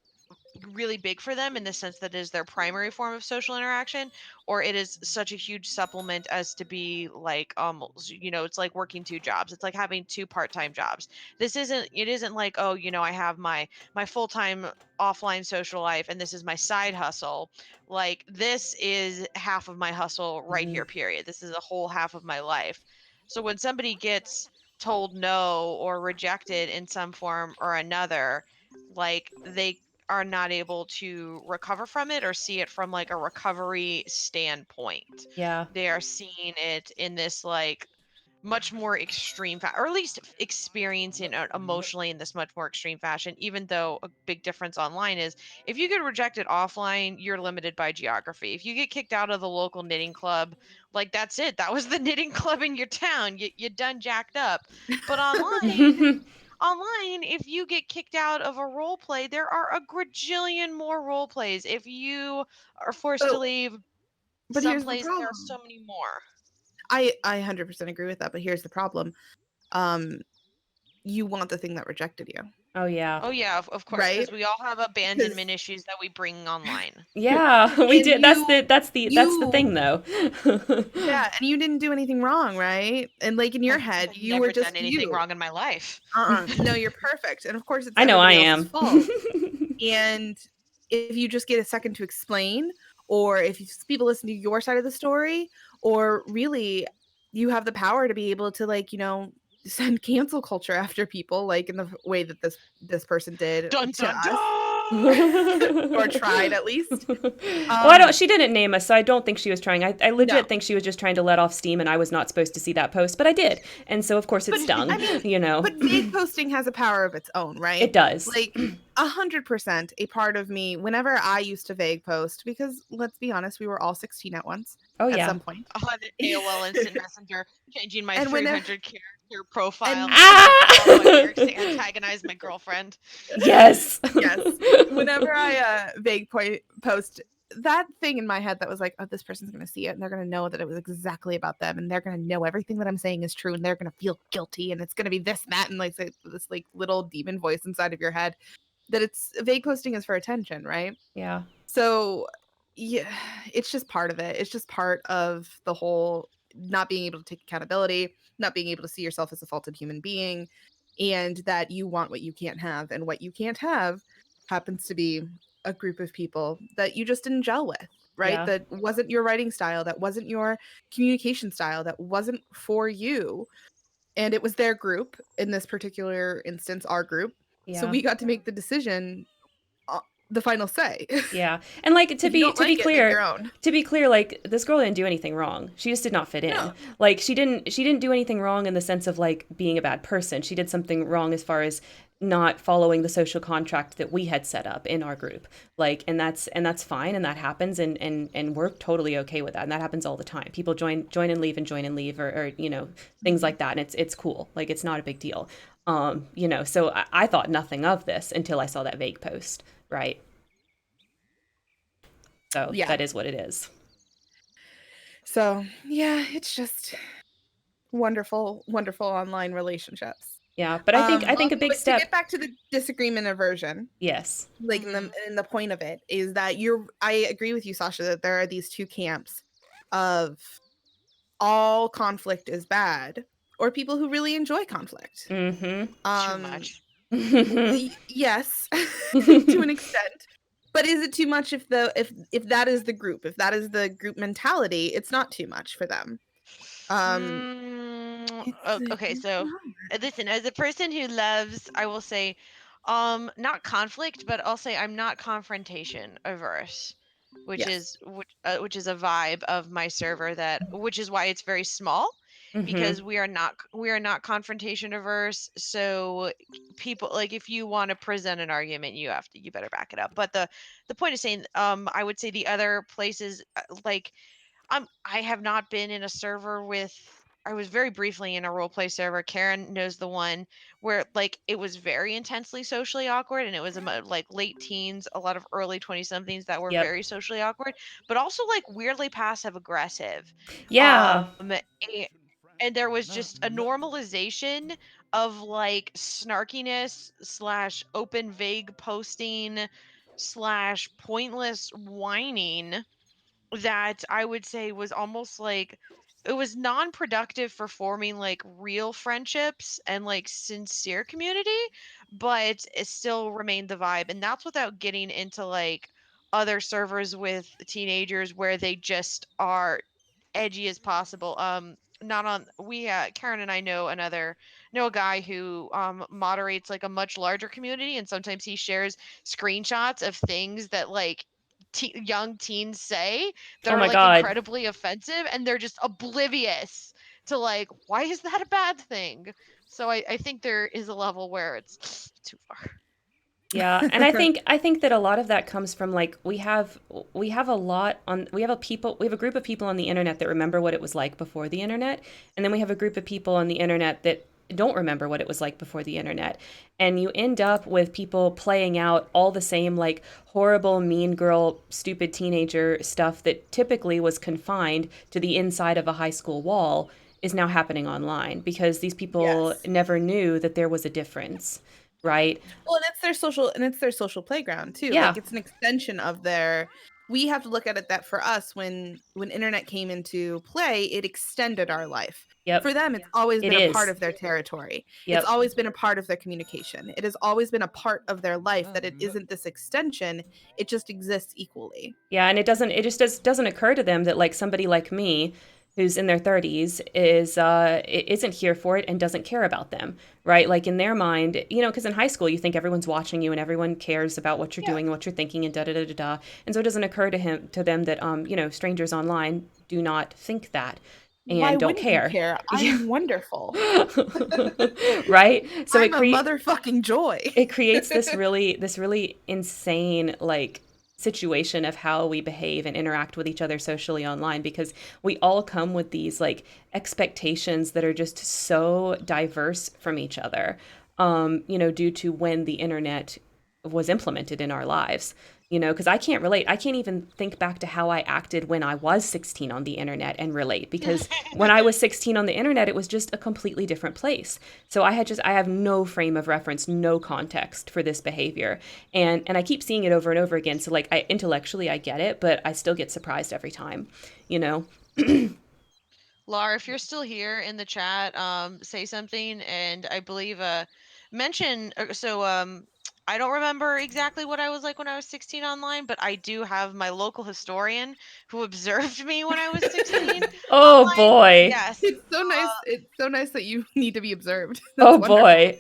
really big for them in the sense that it is their primary form of social interaction, or it is such a huge supplement as to be like, almost, it's like working two jobs. It's like having two part-time jobs. It isn't like, oh, I have my full-time offline social life and this is my side hustle. Like, this is half of my hustle right Mm-hmm. here, period. This is a whole half of my life. So when somebody gets told no or rejected in some form or another, like, they are not able to recover from it or see it from like a recovery standpoint. Yeah. They are seeing it in this like much more extreme or at least experiencing it emotionally in this much more extreme fashion. Even though a big difference online is, if you get rejected offline, you're limited by geography. If you get kicked out of the local knitting club, like, that's it, that was the knitting club in your town, you done jacked up. But online, if you get kicked out of a role play, there are a grajillion more role plays. If you are forced to But leave but some here's the plays, there are problem. so many more. I 100% agree with that, but here's the problem. Um, you want the thing that rejected you, Oh yeah. Oh yeah, of course, right? because we all have abandonment Because issues that we bring online. Yeah, we and did. That's the you thing though. yeah, and you didn't do anything wrong, right? And like in your head, I've you were never done just anything you. wrong in my life. No, you're perfect. And of course, it's I know I everybody else's am. fault. And if you just get a second to explain, or if people listen to your side of the story, or really you have the power to be able to, like, send cancel culture after people, like in the way that this person did Dun to dun us, dun. or tried at least. Well, I don't. Um, She didn't name us, so I don't think she was trying. I no. legit think she was just trying to let off steam, and I was not supposed to see that post, but I did, and so of course it But stung. I mean, You know, but vague posting has a power of its own, it right? does. Like 100% a part of me, whenever I used to vague post, because let's be honest, we were all 16 at once Oh at yeah. some point. On AOL Instant Messenger, changing my And when 300 character profile and to make follow up Ah! lyrics to antagonize my girlfriend. Yes. yes, whenever I vague post, that thing in my head that was like, oh, this person's gonna see it and they're gonna know that it was exactly about them, and they're gonna know everything that I'm saying is true, and they're gonna feel guilty, and it's gonna be this and that, and like this like little demon voice inside of your head, that it's vague posting is for attention, right? Yeah. So yeah, it's just part of it. It's just part of the whole not being able to take accountability, not being able to see yourself as a faulted human being, and that you want what you can't have. And what you can't have happens to be a group of people that you just didn't gel with, right? Yeah. That wasn't your writing style, that wasn't your communication style, that wasn't for you. And it was their group, in this particular instance, our group. So Yeah. we got to make the decision, uh, the final say. Yeah. And like to If you be don't to be like it, make clear, your own. like this girl didn't do anything wrong. She just did not fit in. No. Like she didn't do anything wrong in the sense of like being a bad person. She did something wrong as far as not following the social contract that we had set up in our group. Like, and that's fine, and that happens, and we're totally okay with that. And that happens all the time. People join and leave, or things Mhm. like that, and it's cool. Like, it's not a big deal. So I thought nothing of this until I saw that vague post, right? So Yeah. that is what it is. So, yeah, it's just wonderful, wonderful online relationships. Yeah, but I think a big But to step. get back to the disagreement aversion, Yes. like in the point of it is that I agree with you, Sasha, that there are these two camps of all conflict is bad, or people who really enjoy conflict. Mm-hmm. Too Um, much. yes, to an extent. But is it too much if that is the group, if that is the group mentality, it's not too much for them. Um, Okay, it's so not. listen, as a person who loves, I will say, not conflict, but I'll say I'm not confrontation averse, Yes. which is a vibe of my server, which is why it's very small, Mm-hmm. because we are not confrontation averse. So people, like, if you want to present an argument, you better back it up. But the point is saying, I would say the other places, like, I have not been in a server with. I was very briefly in a role play server. Karen knows the one where, like, it was very intensely socially awkward, and it was like late teens, a lot of early 20 somethings that were Yep. very socially awkward, but also like weirdly passive aggressive. Yeah. And there was just a normalization of like snarkiness slash open vague posting slash pointless whining that I would say was almost like it was non-productive for forming like real friendships and like sincere community, but it still remained the vibe. And that's without getting into like other servers with teenagers where they just are edgy as possible. Not on we Karen and I know a guy who moderates like a much larger community, and sometimes he shares screenshots of things that like young teens say that Oh are my like God. incredibly offensive, and they're just oblivious to like, why is that a bad thing? So I think there is a level where it's too far. Yeah, and I think that a lot of that comes from like we have a lot on we have a group of people on the internet that remember what it was like before the internet, and then we have a group of people on the internet that don't remember what it was like before the internet. And you end up with people playing out all the same like horrible mean girl stupid teenager stuff that typically was confined to the inside of a high school wall is now happening online because these people Yes. never knew that there was a difference, right? Well, and it's their social playground too. Yeah. Like it's an extension of their we have to look at it that for us when internet came into play, it extended our life. Yep. For them, it's always It been a part is. of their territory. It's Yep. always been a part of their communication. It has always been a part of their life that it isn't this extension, it just exists equally. Yeah, and it just doesn't occur to them that like somebody like me who's in their 30s isn't here for it and doesn't care about them, right? Like in their mind, because in high school you think everyone's watching you and everyone cares about what you're Yeah. doing and what you're thinking and da da da da da. And so it doesn't occur to them that strangers online do not think that Why and don't wouldn't you care. care? Yeah. I'm wonderful. Right? So I'm a motherfucking joy. it creates this really insane like situation of how we behave and interact with each other socially online because we all come with these like expectations that are just so diverse from each other, due to when the internet was implemented in our lives. Because I can't relate. I can't even think back to how I acted when I was 16 on the internet and relate because when I was 16 on the internet, it was just a completely different place. So I have no frame of reference, no context for this behavior. And I keep seeing it over and over again. So like intellectually I get it, but I still get surprised every time, you know? Lar, if you're still here in the chat, say something, and I believe mention. I don't remember exactly what I was like when I was 16 online, but I do have my local historian who observed me when I was 16 Oh online. boy. Yes, It's so nice. It's so nice that you need to be observed. That's Oh wonderful. boy.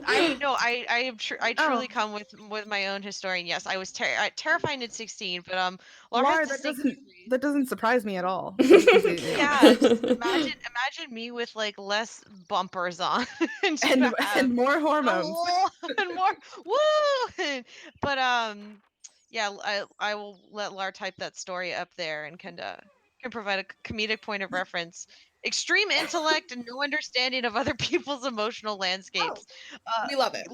I no, I truly Oh, come with my own historian. Yes, I was terrifying at 16, but Lar has Laura, that distinct doesn't memories. that doesn't surprise me at all, to be completely Yeah, honest. just imagine me with like less bumpers on and you And have and more a hormones. whole and more woo. But yeah, I will let Lar type that story up there and can provide a comedic point of reference. Extreme intellect and no understanding of other people's emotional Oh, landscapes. Uh, we love it.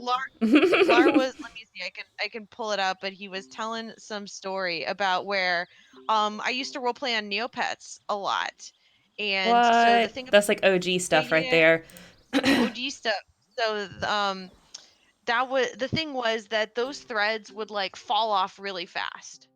Lar was, let me see, I can pull it up, but he was telling some story about where I used to role play on Neopets a lot. And so the What? thing about That's like OG stuff right yeah, there. OG stuff. So that was the thing, was that those threads would like fall off really fast.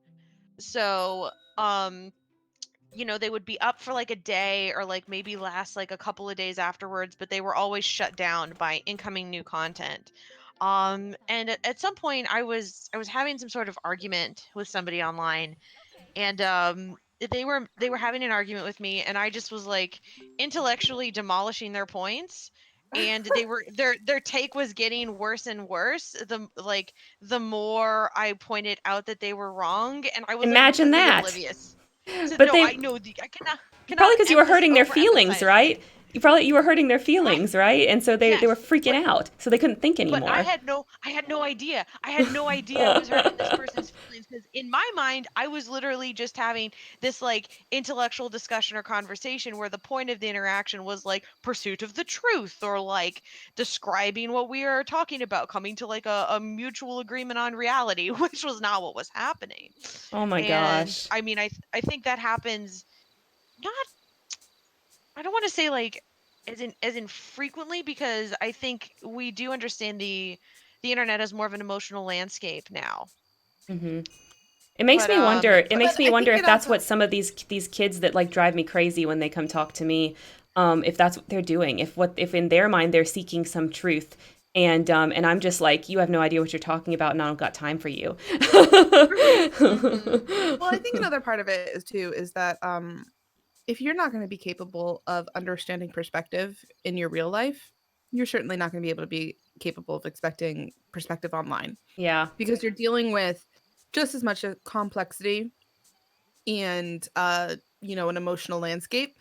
So they would be up for like a day or like maybe last like a couple of days afterwards, but they were always shut down by incoming new content. And at some point I was having some sort of argument with somebody online, and they were having an argument with me, and I just was like intellectually demolishing their points, and their take was getting worse and worse the more I pointed out that they were wrong, and I was like Imagine completely that. oblivious to, But no, they I know I cannot probably because you were hurting their feelings, overemphasize this. right? You were hurting their Right. feelings, right? And so they were Yes, freaking out, so they couldn't think but I anymore. had no idea. I had no idea I was hurting this person's feelings, because in my mind, I was literally just having this like intellectual discussion or conversation where the point of the interaction was like pursuit of the truth, or like describing what we are talking about, coming to like a mutual agreement on reality, which was not what was happening. Oh my And gosh. I mean, I think that happens not, I don't want to say like as in frequently, because I think we do understand the internet as more of an emotional landscape now. Hmm. It makes But me wonder. It But makes me I wonder think if it that's also what some of these kids that like drive me crazy when they come talk to me, if that's what they're doing. If in their mind they're seeking some truth, and I'm just like, you have no idea what you're talking about, and I don't got time for you. hmm well, I think another part of it is that if you're not going to be capable of understanding perspective in your real life, you're certainly not going to be able to be capable of expecting perspective online, Yeah. because you're dealing with just as much a complexity and an emotional landscape,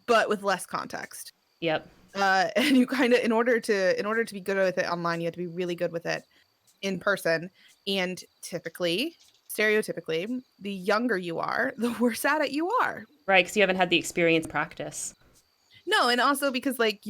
but with less context. Yep. And you kind of, in order to be good with it online, you have to be really good with it in person. And typically, stereotypically, the younger you are, the worse at it you are. Right, because you haven't had the experience practice. No, and also because like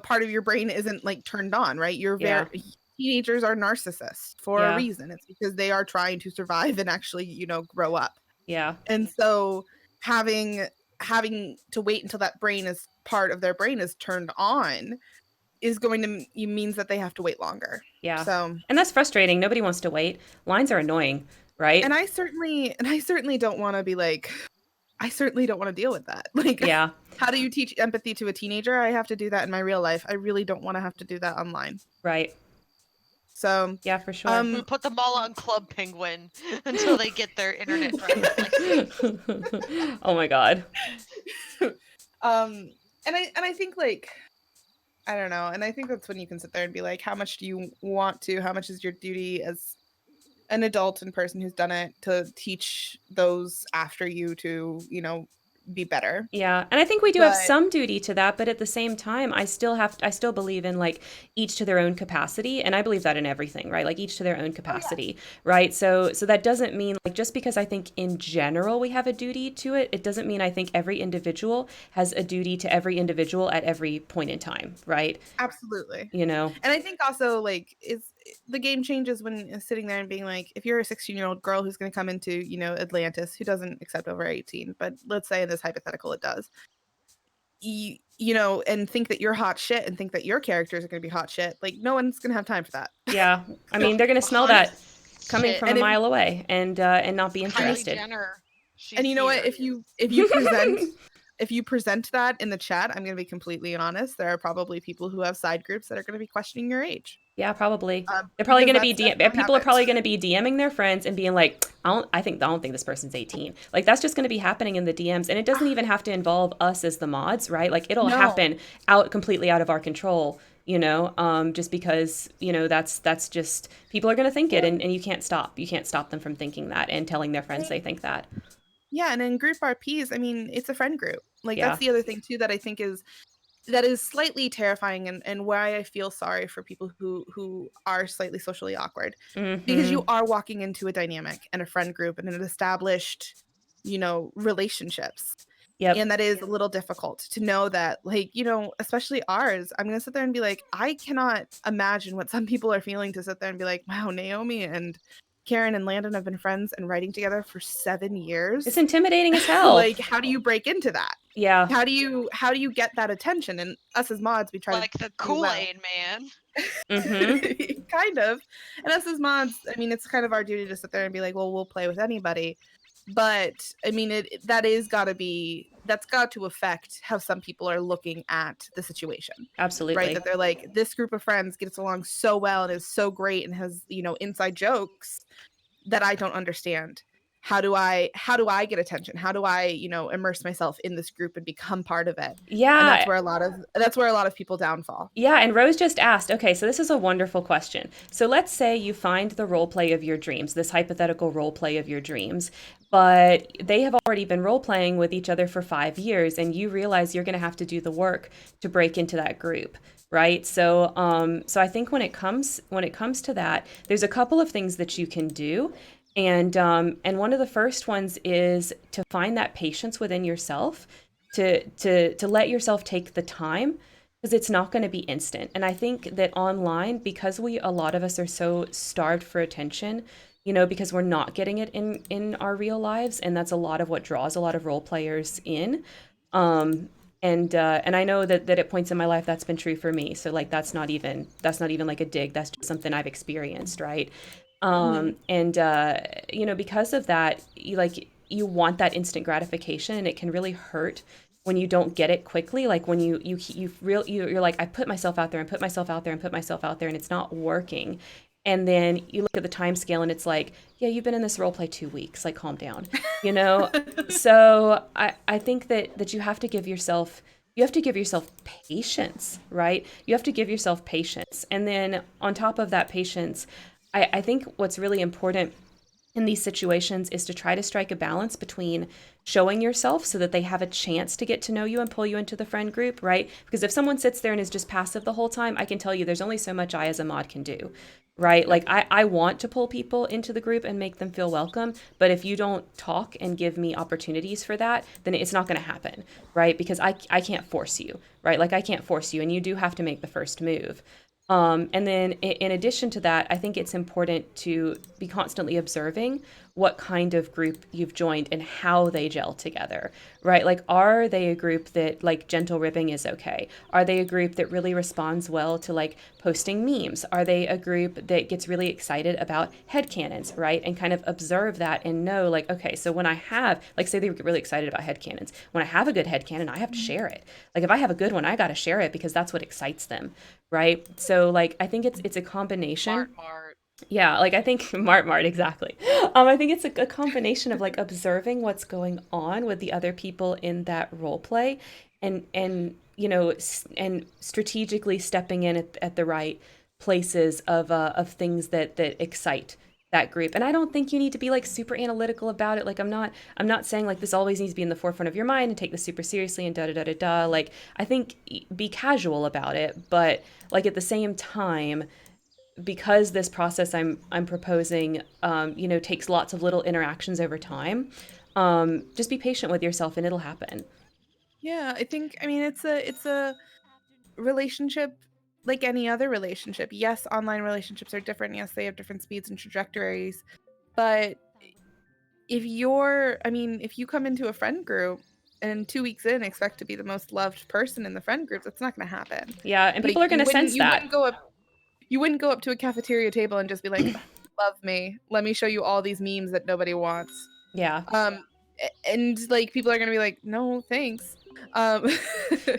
part of your brain isn't like turned on, right? You're very Yeah. Teenagers are narcissists for a Yeah. reason. It's because they are trying to survive and actually, grow up. Yeah. And so having having to wait until that brain is part of their brain is turned on is going to means that they have to wait longer. Yeah. So, And that's frustrating. Nobody wants to wait. Lines are annoying, right? and I certainly don't want to be like, I certainly don't want to deal with that. Like, Yeah. how do you teach empathy to a teenager? I have to do that in my real life. I really don't want to have to do that online. Right. So, Yeah, for sure. We um, put them all on Club Penguin until they get their internet driver's license. Oh my God. and I think like, I don't know, and I think that's when you can sit there and be like, how much do you want to? How much is your duty as an adult and person who's done it to teach those after you to, be better? Yeah, and I think we do have But some duty to that, but at the same time, I still believe in like each to their own capacity, and I believe that in everything, right? Like each to their own oh yeah, capacity, right? So that doesn't mean like just because I think in general we have a duty to it, it doesn't mean I think every individual has a duty to every individual at every point in time, right? absolutely. You know? And I think also like is the game changes when sitting there and being like, if you're a 16-year-old girl who's going to come into, Atlantis, who doesn't accept over 18, but let's say in this hypothetical it does, and think that you're hot shit and think that your characters are going to be hot shit. Like, no one's going to have time for that. Yeah. I mean, they're going to smell Hot that coming shit. from a and if mile away and not be Kylie interested. Jenner, and she's you know what, here. if you present that in the chat, I'm going to be completely honest, there are probably people who have side groups that are going to be questioning your age. Yeah, probably. They're probably Because going to be that's what people are happens. probably going to be DMing their friends and being like, I don't think this person's 18. Like that's just going to be happening in the DMs, and it doesn't even have to involve us as the mods, right? Like it'll No. happen completely out of our control, just because, that's just people are going to think it, and you can't stop. You can't stop them from thinking that and telling their friends they think that. Yeah, and in group RPs, I mean, it's a friend group. Like Yeah. that's the other thing too that I think is slightly terrifying, and why I feel sorry for people who are slightly socially awkward, because Mhm. you are walking into a dynamic and a friend group and an established, relationships. Yep. And that is a little difficult to know that, like, especially ours, I'm going to sit there and be like, I cannot imagine what some people are feeling to sit there and be like, wow, Naomi and Karen and Landon have been friends and writing together for 7 years. It's intimidating as hell. Like, how do you break into that? Yeah. How do you get that attention? And us as mods, we try Like to the do well. Kool-Aid man. Kind of. And us as mods, I mean, it's kind of our duty to sit there and be like, well, we'll play with anybody. But I mean, that's got to affect how some people are looking at the situation. Absolutely. Right? That they're like, this group of friends gets along so well and is so great and has, inside jokes that I don't understand. How do I get attention? How do I, immerse myself in this group and become part of it? Yeah. And that's where a lot of people downfall. Yeah, and Rose just asked, okay, so this is a wonderful question. So let's say you find the role play of your dreams, this hypothetical role play of your dreams, but they have already been role playing with each other for 5 years, and you realize you're going to have to do the work to break into that group, right? So, so I think when it comes to that, there's a couple of things that you can do, and one of the first ones is to find that patience within yourself, to let yourself take the time, because it's not going to be instant. And I think that online, because a lot of us are so starved for attention, because we're not getting it in our real lives, and that's a lot of what draws a lot of role players in. And I know that at points in my life that's been true for me. So like that's not even like a dig. That's just something I've experienced, right? And because of that, you want that instant gratification, and it can really hurt when you don't get it quickly. Like when you're like, I put myself out there and put myself out there and put myself out there, and it's not working. And then you look at the time scale and it's like, yeah, you've been in this role play 2 weeks, like calm down, So I think that you have to give yourself patience, right? You have to give yourself patience. And then on top of that patience, I think what's really important in these situations is to try to strike a balance between showing yourself so that they have a chance to get to know you and pull you into the friend group, right? Because if someone sits there and is just passive the whole time, I can tell you there's only so much I as a mod can do, right? Like I want to pull people into the group and make them feel welcome, but if you don't talk and give me opportunities for that, then it's not going to happen, right? Because I can't force you, right? Like I can't force you, and you do have to make the first move. And then in addition to that, I think it's important to be constantly observing what kind of group you've joined and how they gel together, right? Like, are they a group that like gentle ribbing is okay? Are they a group that really responds well to like posting memes? Are they a group that gets really excited about headcanons, right? And kind of observe that and know like, okay, so when I have, like say they get really excited about headcanons, when I have a good headcanon, I have to share it. Like if I have a good one, I got to share it because that's what excites them, right? So like I think it's a combination. Mart. Yeah, like I think Mart exactly. I think it's a combination of like observing what's going on with the other people in that role play, and and strategically stepping in at the right places of things that excite that group. And I don't think you need to be like super analytical about it. Like I'm not saying like this always needs to be in the forefront of your mind and take this super seriously and da da da da da. Like I think be casual about it, but like at the same time, because this process I'm proposing, takes lots of little interactions over time. Just be patient with yourself, and it'll happen. Yeah, I mean, it's a relationship like any other relationship. Yes, online relationships are different. Yes, they have different speeds and trajectories. But if you come into a friend group and 2 weeks in expect to be the most loved person in the friend group, that's not going to happen. Yeah, and But people are going to sense you that. wouldn't go up to a cafeteria table and just be like, love me. Let me show you all these memes that nobody wants. Yeah. And like people are going to be like, no, thanks. Um,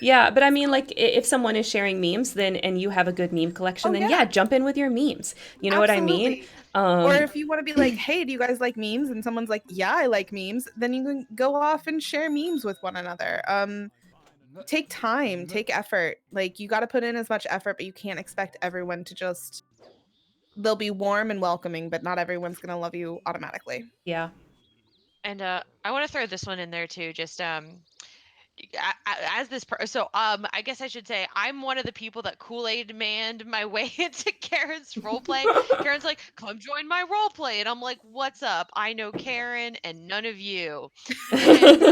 Yeah, but I mean, like, if someone is sharing memes, then and you have a good meme collection, oh then yeah, jump in with your memes. You know what I mean? absolutely. Or if you want to be like, hey, do you guys like memes? And someone's like, yeah, I like memes. Then you can go off and share memes with one another. Take time, take effort. Like you got to put in as much effort, but you can't expect everyone to just. They'll be warm and welcoming, but not everyone's gonna love you automatically. Yeah. And I want to throw this one in there too. Just as this so I guess I should say I'm one of the people that Kool-Aid manned my way into Karen's role play. Karen's like, come join my role play, and I'm like, what's up? I know Karen and none of you. And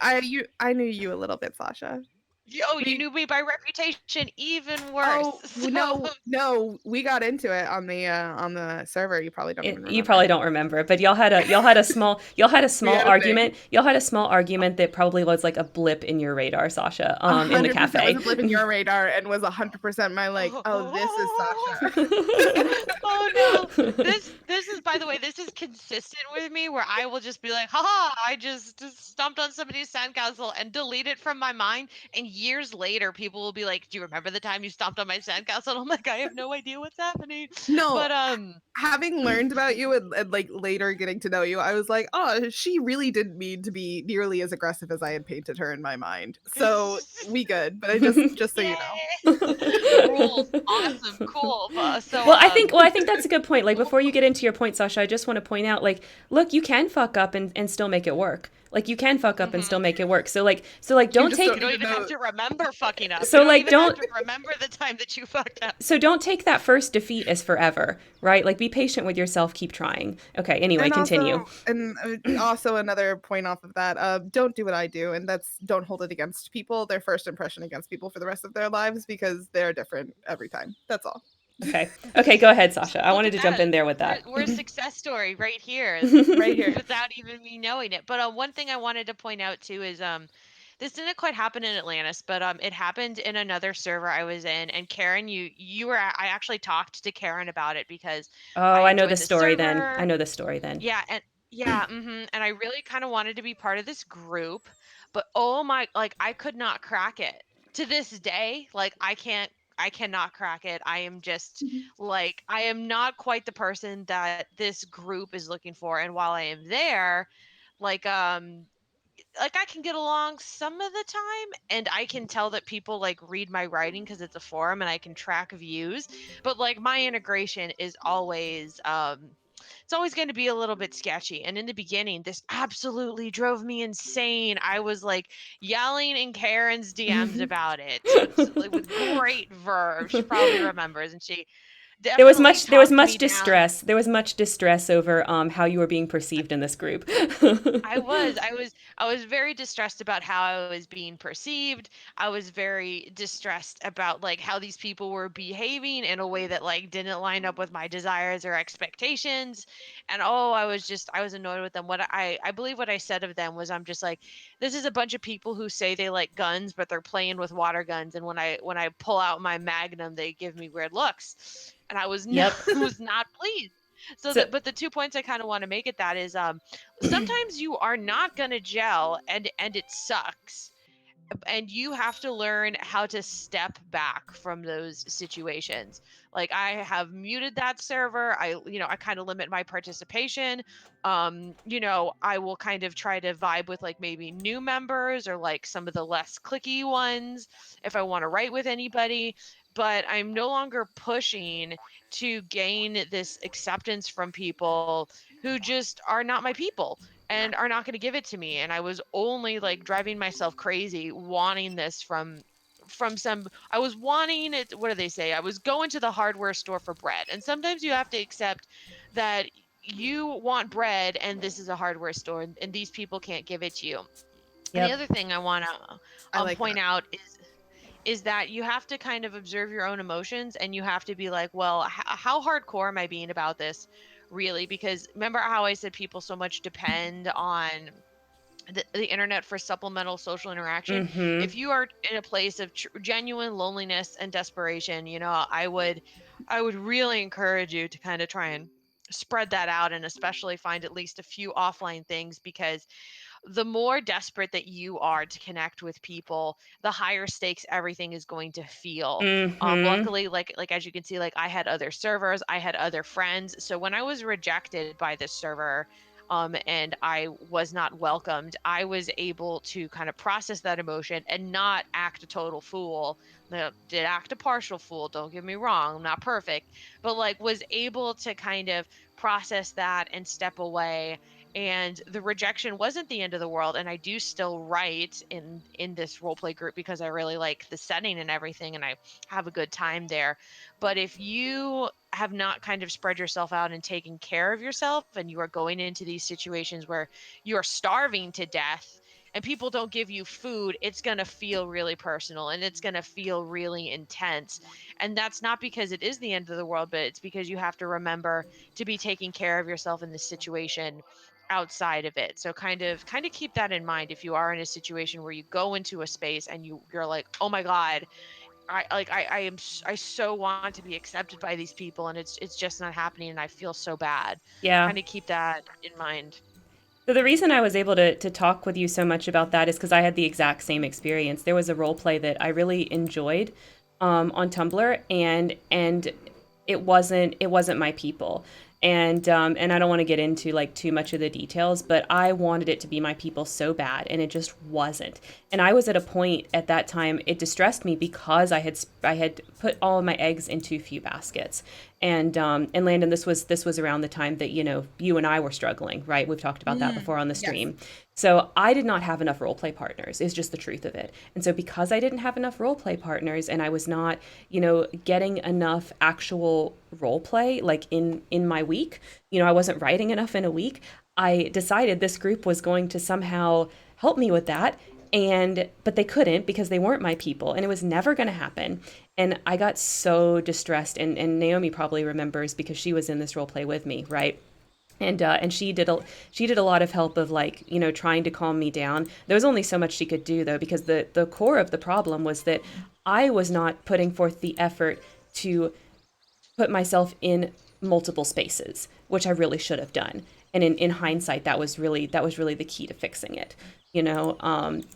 I knew you a little bit, Sasha. You We knew me by reputation, even worse. Oh So no, we got into it on the server. You probably don't even You probably remember. don't remember, but y'all had a small We had a thing. argument. Y'all had a small argument that probably was like a blip in your radar, Sasha, in the 100% was cafe. a blip in your radar and was 100% my like, oh, this is Sasha. oh no. This is, by the way, this is consistent with me where I will just be like, haha, I just stomped on somebody's sandcastle and delete it from my mind. And years later, people will be like, do you remember the time you stomped on my sandcastle? And I'm like, I have no idea what's happening. No, But having learned about you and like later getting to know you, I was like, oh, she really didn't mean to be nearly as aggressive as I had painted her in my mind. So we good, but I just so you know. yay. Rules. Awesome. Cool. So Well, I think that's a good point. Like before you get into your point, Sasha, I just want to point out, like, look, you can fuck up and still make it work. Like you can fuck up and still mhm. make it work. So like You don't just You don't take don't even even have know. to remember fucking up. You so don't like even have don't to remember the time that you fucked up. so don't take that first defeat as forever, right? Like be patient with yourself, keep trying. Okay, anyway, And continue. also another point off of that, don't do what I do, and that's don't hold it against people, their first impression against people for the rest of their lives, because they're different every time. That's all. Okay. Okay, go ahead, Sasha. I Look wanted at to jump that. in there with We're that. we're a success story right here, Right here. without even me knowing it. But one thing I wanted to point out too is this didn't quite happen in Atlantis, but it happened in another server I was in. And Karen, I actually talked to Karen about it because Oh, I I had know the joined the story then. I server. know the story then. Yeah, and I really kind of wanted to be part of this group, but oh my, like I could not crack it. To this day, like I cannot crack it. I am just like I am not quite the person that this group is looking for. And while I am there, like like I can get along some of the time and I can tell that people like read my writing because it's a forum and I can track views, but like my integration is always it's always going to be a little bit sketchy. And in the beginning, this absolutely drove me insane. I was like yelling in Karen's DMs about it like, with great verve. She probably remembers, and she There was definitely much there was talked much me down. distress. There was much distress over how you were being perceived in this group. I was very distressed about how I was being perceived. I was very distressed about like how these people were behaving in a way that like didn't line up with my desires or expectations. And oh, I was annoyed with them. What I believe what I said of them was I'm just like, this is a bunch of people who say they like guns, but they're playing with water guns. And when I pull out my magnum, they give me weird looks. And I was not Yep. was not pleased. So So that, but the 2 points I kind of want to make at that is sometimes you are not going to gel and it sucks, and you have to learn how to step back from those situations. Like I have muted that server. I kind of limit my participation. I will kind of try to vibe with like maybe new members or like some of the less clicky ones if I want to write with anybody, but I'm no longer pushing to gain this acceptance from people who just are not my people and are not going to give it to me. And I was only like driving myself crazy wanting this from some. I was wanting it. What do they say? I was going to the hardware store for bread, and sometimes you have to accept that you want bread and this is a hardware store, and these people can't give it to you. And the yep. other thing I want to I like point that. out is that you have to kind of observe your own emotions, and you have to be like, well, how hardcore am I being about this really? Because remember how I said people so much depend on the internet for supplemental social interaction. Mm-hmm. If you are in a place of genuine loneliness and desperation, I would really encourage you to kind of try and spread that out, and especially find at least a few offline things, because the more desperate that you are to connect with people, the higher stakes everything is going to feel. Mm-hmm. Luckily, like as you can see, like I had other servers, I had other friends. So when I was rejected by this server, and I was not welcomed, I was able to kind of process that emotion and not act a total fool. Did act a partial fool, don't get me wrong, I'm not perfect, but like was able to kind of process that and step away. And the rejection wasn't the end of the world, and I do still write in this role play group because I really like the setting and everything, and I have a good time there. But if you have not kind of spread yourself out and taken care of yourself, and you are going into these situations where you are starving to death and people don't give you food, it's going to feel really personal and it's going to feel really intense. And that's not because it is the end of the world, but it's because you have to remember to be taking care of yourself in this situation outside of it. So kind of keep that in mind if you are in a situation where you go into a space and you're like, "Oh my god, I so want to be accepted by these people and it's just not happening and I feel so bad." Yeah. Kind of keep that in mind. So the reason I was able to talk with you so much about that is because I had the exact same experience. There was a role play that I really enjoyed on Tumblr, and it wasn't my people. And I don't want to get into like too much of the details, but I wanted it to be my people so bad, and it just wasn't. And I was at a point at that time, it distressed me because I had put all of my eggs in too few baskets. And Landon, this was around the time that you and I were struggling, right? We've talked about that before on the Yes. stream. So I did not have enough role play partners, is just the truth of it. And so because I didn't have enough role play partners, and I was not, getting enough actual role play like in my week, I wasn't writing enough in a week. I decided this group was going to somehow help me with that. But they couldn't because they weren't my people, and it was never going to happen. And I got so distressed, and Naomi probably remembers because she was in this role play with me, right? And she did a lot of help of, like, trying to calm me down. There was only so much she could do, though, because the core of the problem was that I was not putting forth the effort to put myself in multiple spaces, which I really should have done. And in hindsight, that was really the key to fixing it.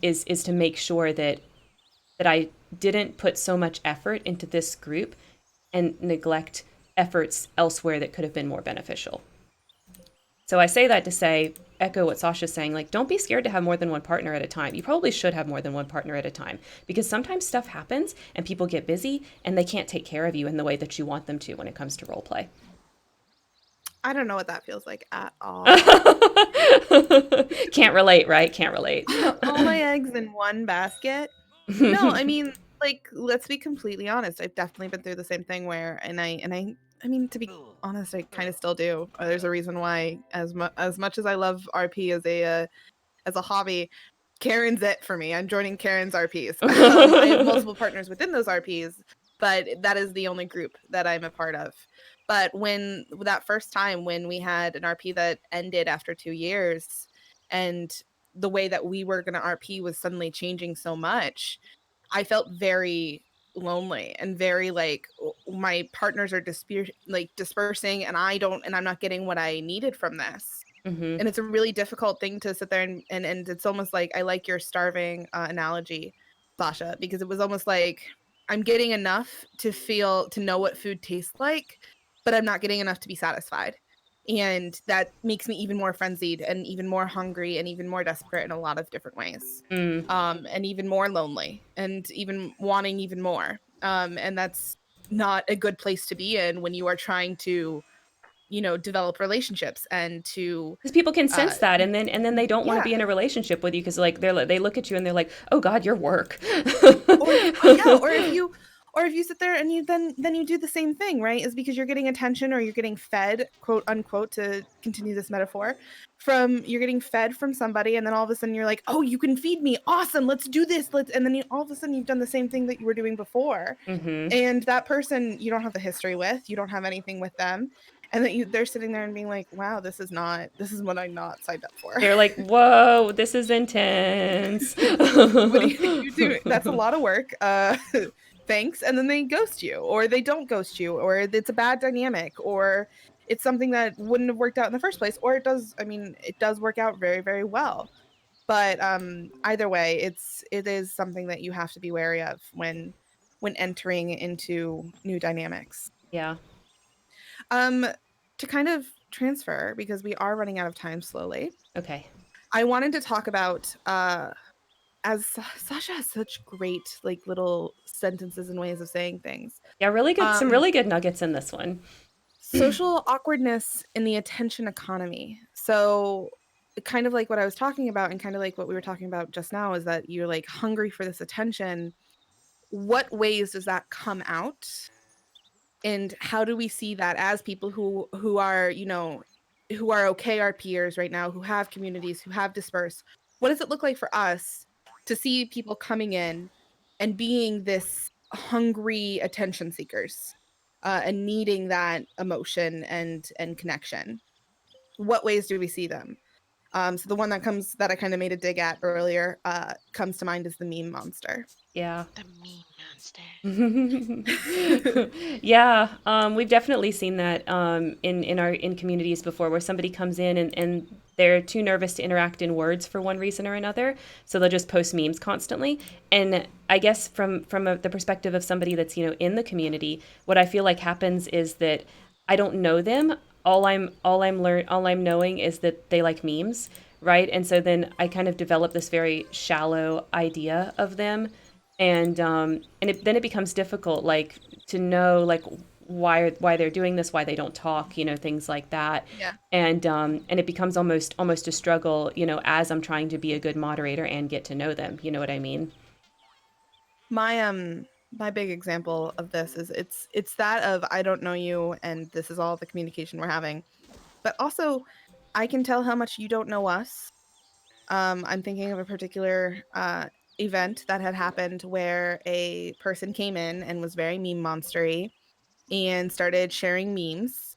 Is to make sure that I didn't put so much effort into this group and neglect efforts elsewhere that could have been more beneficial. So I say that to say, echo what Sasha's saying, like, don't be scared to have more than one partner at a time. You probably should have more than one partner at a time, because sometimes stuff happens and people get busy and they can't take care of you in the way that you want them to when it comes to role play. I don't know what that feels like at all. Can't relate, right? Can't relate. All my eggs in one basket. No, I mean, like, let's be completely honest. I've definitely been through the same thing I mean, to be honest, I kind of still do. There's a reason why, as much as I love RP as a hobby, Karen's it for me. I'm joining Karen's RPs. I have multiple partners within those RPs, but that is the only group that I'm a part of. But when that first time when we had an RP that ended after 2 years, and the way that we were going to RP was suddenly changing so much, I felt very lonely and very like my partners are dispersing, and I'm not getting what I needed from this. Hmm. And it's a really difficult thing to sit there and it's almost like, I like your starving analogy, Sasha, because it was almost like I'm getting enough to know what food tastes like, but I'm not getting enough to be satisfied. And that makes me even more frenzied and even more hungry and even more desperate in a lot of different ways. Mm. And even more lonely and even wanting even more. And that's not a good place to be in when you are trying to, develop relationships and to Because people can uh sense that, and then they don't want to yeah. be in a relationship with you because, like, they look at you and they're like, oh God, your work. Or yeah, or if you sit there and then you do the same thing, right? Is because you're getting attention, or you're getting fed, quote unquote, to continue this metaphor, from you're getting fed from somebody, and then all of a sudden you're like, oh, you can feed me, awesome, let's do this, and then all of a sudden you've done the same thing that you were doing before. Hmm. And that person you don't have the history with, you don't have anything with them, and they're sitting there and being like, wow, this is what I not signed up for. They're like, whoa, this is intense. What do you do? That's a lot of work. Thanks. And then they ghost you, or they don't ghost you, or it's a bad dynamic, or it's something that wouldn't have worked out in the first place, or it does. I mean, it does work out very, very well. But either way, it is something that you have to be wary of when entering into new dynamics. Yeah. Um, to kind of transfer, because we are running out of time slowly, Okay. I wanted to talk about as Sasha has such great like little sentences and ways of saying things. Yeah, really good. Some Um, really good nuggets in this one. Social awkwardness in the attention economy. So kind of like what I was talking about, and kind of like what we were talking about just now, is that you're like hungry for this attention. What ways does that come out? And how do we see that as people who are, who are okay RPers right now, who have communities, who have dispersed? what does it look like for us to see people coming in and being this hungry attention seekers, and needing that emotion and connection? What ways do we see them? So the one that I kind of made a dig at earlier, comes to mind is the meme monster. Yeah. The mean monster. Yeah, we've definitely seen that in communities before, where somebody comes in and they're too nervous to interact in words for one reason or another, so they'll just post memes constantly. And I guess the perspective of somebody that's in the community, what I feel like happens is that I don't know them. All I'm knowing is that they like memes, right? And so then I kind of develop this very shallow idea of them, then it becomes difficult, like, to know, like, why they're doing this, why they don't talk, things like that. Yeah. And it becomes almost a struggle, as I'm trying to be a good moderator and get to know them. You know what I mean? My big example of this is it's that of, I don't know you, and this is all the communication we're having. But also, I can tell how much you don't know us. I'm thinking of a particular event that had happened where a person came in and was very meme monstery and started sharing memes,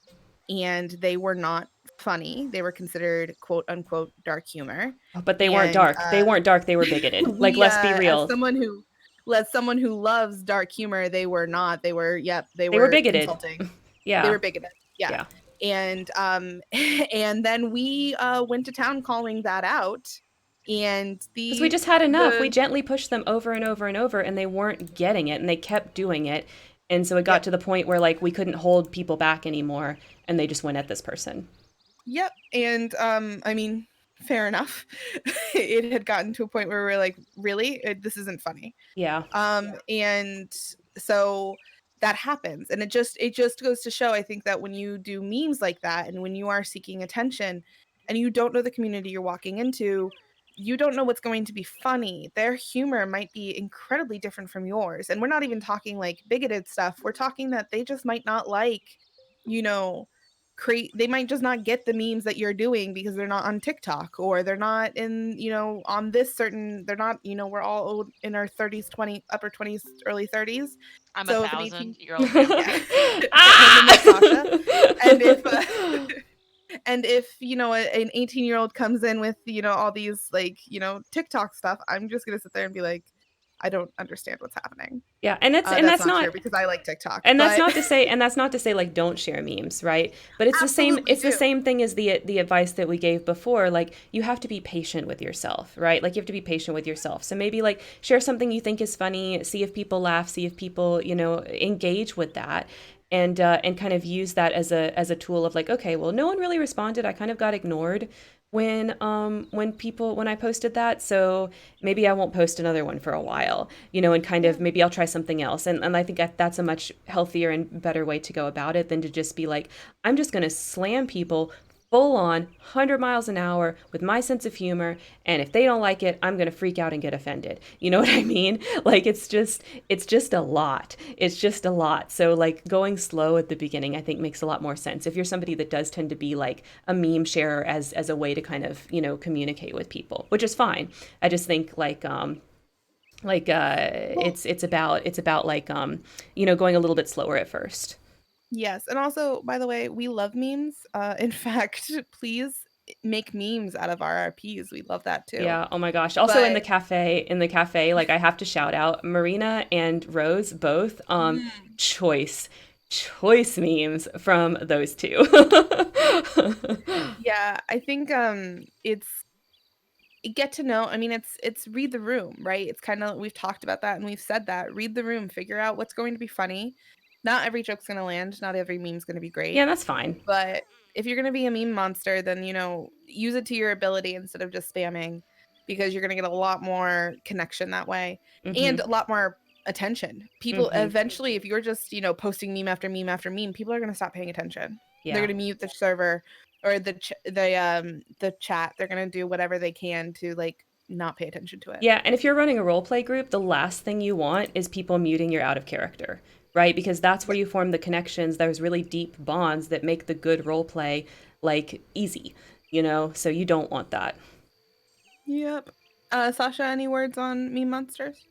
and they were not funny. They were considered quote unquote dark humor. But they weren't And dark. They weren't dark. They were bigoted. Like, we let's be as real. someone who loves dark humor, they were not. They were, yep, they They were were bigoted. insulting. They Yeah. were bigoted. Yeah. Yeah. And and then we went to town calling that out. And Because we just had enough. We the gently pushed them over and over and over, and they weren't getting it, and they kept doing it. And so it got Yep. to the point where, like, we couldn't hold people back anymore, and they just went at this person. Yep. And I mean, fair enough. It had gotten to a point where we were like, really? This isn't funny. Yeah. And so that happens, and it just goes to show, I think, that when you do memes like that, and when you are seeking attention and you don't know the community you're walking into, you don't know what's going to be funny. Their humor might be incredibly different from yours, and we're not even talking like bigoted stuff. We're talking that they just might not like, you know create they might just not get the memes that you're doing because they're not on TikTok, or they're not in, on this certain, they're not, we're all old in our 30s, 20 upper 20s, early 30s. I'm a So if an 18 1,000-year-old grandma. yeah, I'm a Ah! Miss Sasha. And if and if an 18-year-old comes in with, all these, like, TikTok stuff, I'm just gonna sit there and be like, I don't understand what's happening. Yeah, and That's that's not not true, because I like TikTok, and but that's not to say, like, don't share memes, right? But absolutely it's the do. same thing as the advice that we gave before. Like, you have to be patient with yourself, right? Like, you have to be patient with yourself. So maybe, like, share something you think is funny, see if people laugh, see if people, engage with that. And kind of use that as a tool of, like, okay, well, no one really responded. I kind of got ignored when I posted that, so maybe I won't post another one for a while, and kind Yeah. of, maybe I'll try something else. And I think that's a much healthier and better way to go about it than to just be like, I'm just going to slam people full on 100 miles an hour with my sense of humor, and if they don't like it, I'm going to freak out and get offended. You know what I mean? Like, it's just a lot. It's just a lot. So, like, going slow at the beginning, I think, makes a lot more sense if you're somebody that does tend to be like a meme sharer as a way to kind of, communicate with people, which is fine. I just think, Well, it's about, like, going a little bit slower at first. yes, and also, by the way, we love memes. In fact, please make memes out of RRPs. We love that too. Yeah, oh my gosh. Also, But in the cafe, like, I have to shout out Marina and Rose, both mm, choice choice memes from those two. yeah, I think it's get to know. I mean, it's read the room, right? It's kind of, we've talked about that and we've said that. Read the room, figure out what's going to be funny. Not every joke's going to land, not every meme's going to be Yeah, great. that's fine. But if you're going to be a meme monster, then, use it to your ability instead of just spamming, because you're going to get a lot more connection that way, and Mhm. a lot more attention. People Mhm. eventually, if you're just, posting meme after meme after meme, people are going to stop paying attention. They're Yeah. going to mute the server, or the chat. They're going to do whatever they can to, like, not pay attention to it. Yeah, and if you're running a role play group, the last thing you want is people muting your out of character, right? Because that's where Yep. you form the connections, those really deep bonds that make the good role play, like, easy, So you don't want that. Yep. Sasha, any words on meme monsters?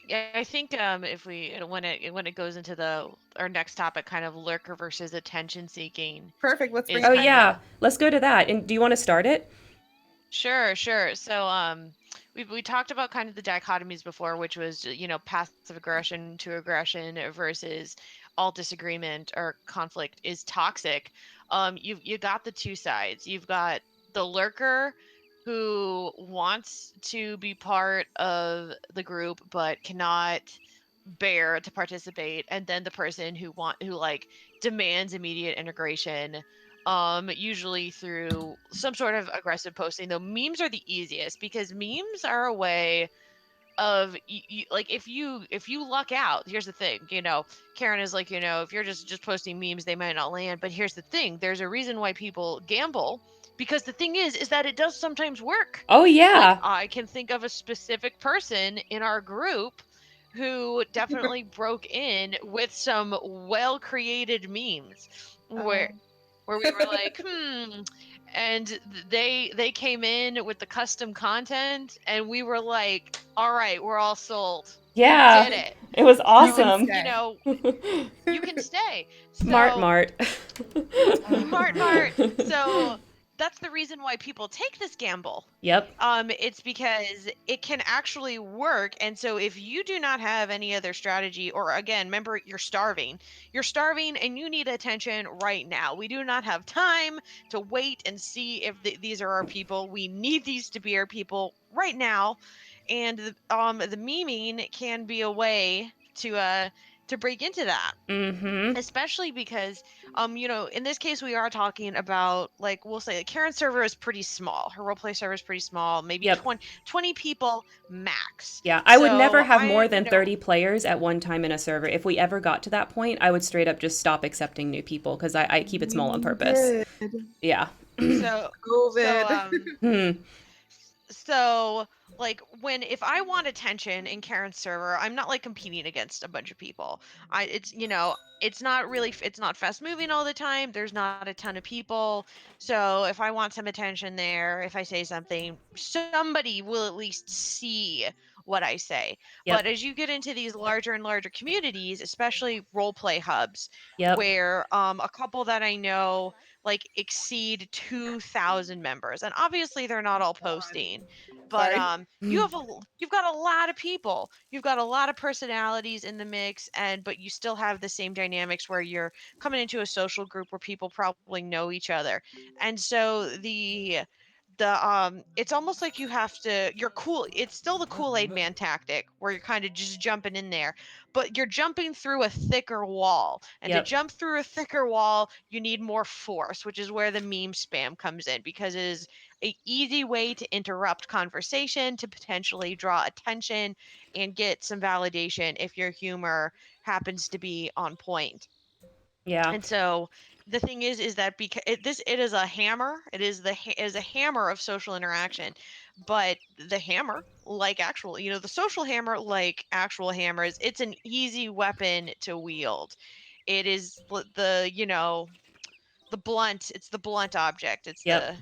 Yeah, I think if we when it goes into the our next topic, kind of lurker versus attention seeking, Perfect. Let's bring is Oh it kind in. of yeah, let's go to that. And do you want to start it? sure, sure. So we talked about kind of the dichotomies before, which was passive aggression to aggression versus all disagreement or conflict is toxic. You got the two sides. You've got the lurker who wants to be part of the group but cannot bear to participate, and then the person who like demands immediate integration, usually through some sort of aggressive posting. Though memes are the easiest because memes are a way of like if you luck out. Here's the thing, Karen is like, if you're just posting memes, they might not land. But here's the thing, there's a reason why people gamble, because the thing is that it does sometimes work. Oh Like, yeah. I can think of a specific person in our group who definitely broke in with some well created memes where Oh. we were like, and they came in with the custom content, and we were like, all right, we're all sold. We Yeah. did it. It was You can So, awesome. stay. you can stay. Mart So, Mart. Mart. So that's the reason why people take this gamble. Yep. It's because it can actually work. And so if you do not have any other strategy, or again, remember, you're starving and you need attention right now. We do not have time to wait and see if these are our people. We need these to be our people right now. And the memeing can be a way to break into that, Mm-hmm. especially because in this case we are talking about, like, we'll say Karen's server is pretty small, her roleplay server is pretty small, maybe Yep. 20 people max. Yeah, I would never So have more than 30 players at one time in a server. If we ever got to that point, I would straight up just stop accepting new people because I keep it small on We purpose. did. Yeah. so so COVID. Hmm. so like, when if I want attention in Karen's server, I'm not like competing against a bunch of people. It's not really, it's not fast moving all the time, there's not a ton of people. So if I want some attention there, if I say something, somebody will at least see what I say. But Yep. as you get into these larger and larger communities, especially role play hubs, Yep. where a couple that I know like exceed 2,000 members, and obviously they're not all God. posting, but Sorry. you've got a lot of people, you've got a lot of personalities in the mix, and but you still have the same dynamics where you're coming into a social group where people probably know each other. And so the it's almost like you have to you're cool, it's still the Kool-Aid man tactic where you're kind of just jumping in there, but you're jumping through a thicker wall, and to Yep. jump through a thicker wall you need more force, which is where the meme spam comes in, because it is a easy way to interrupt conversation, to potentially draw attention and get some validation if your humor happens to be on point. Yeah. And so the thing is that because it is a hammer, it is a hammer of social interaction. But the hammer, like actual, the social hammer, like actual hammers, it's an easy weapon to wield. It is the blunt, it's the blunt object, it's Yep. the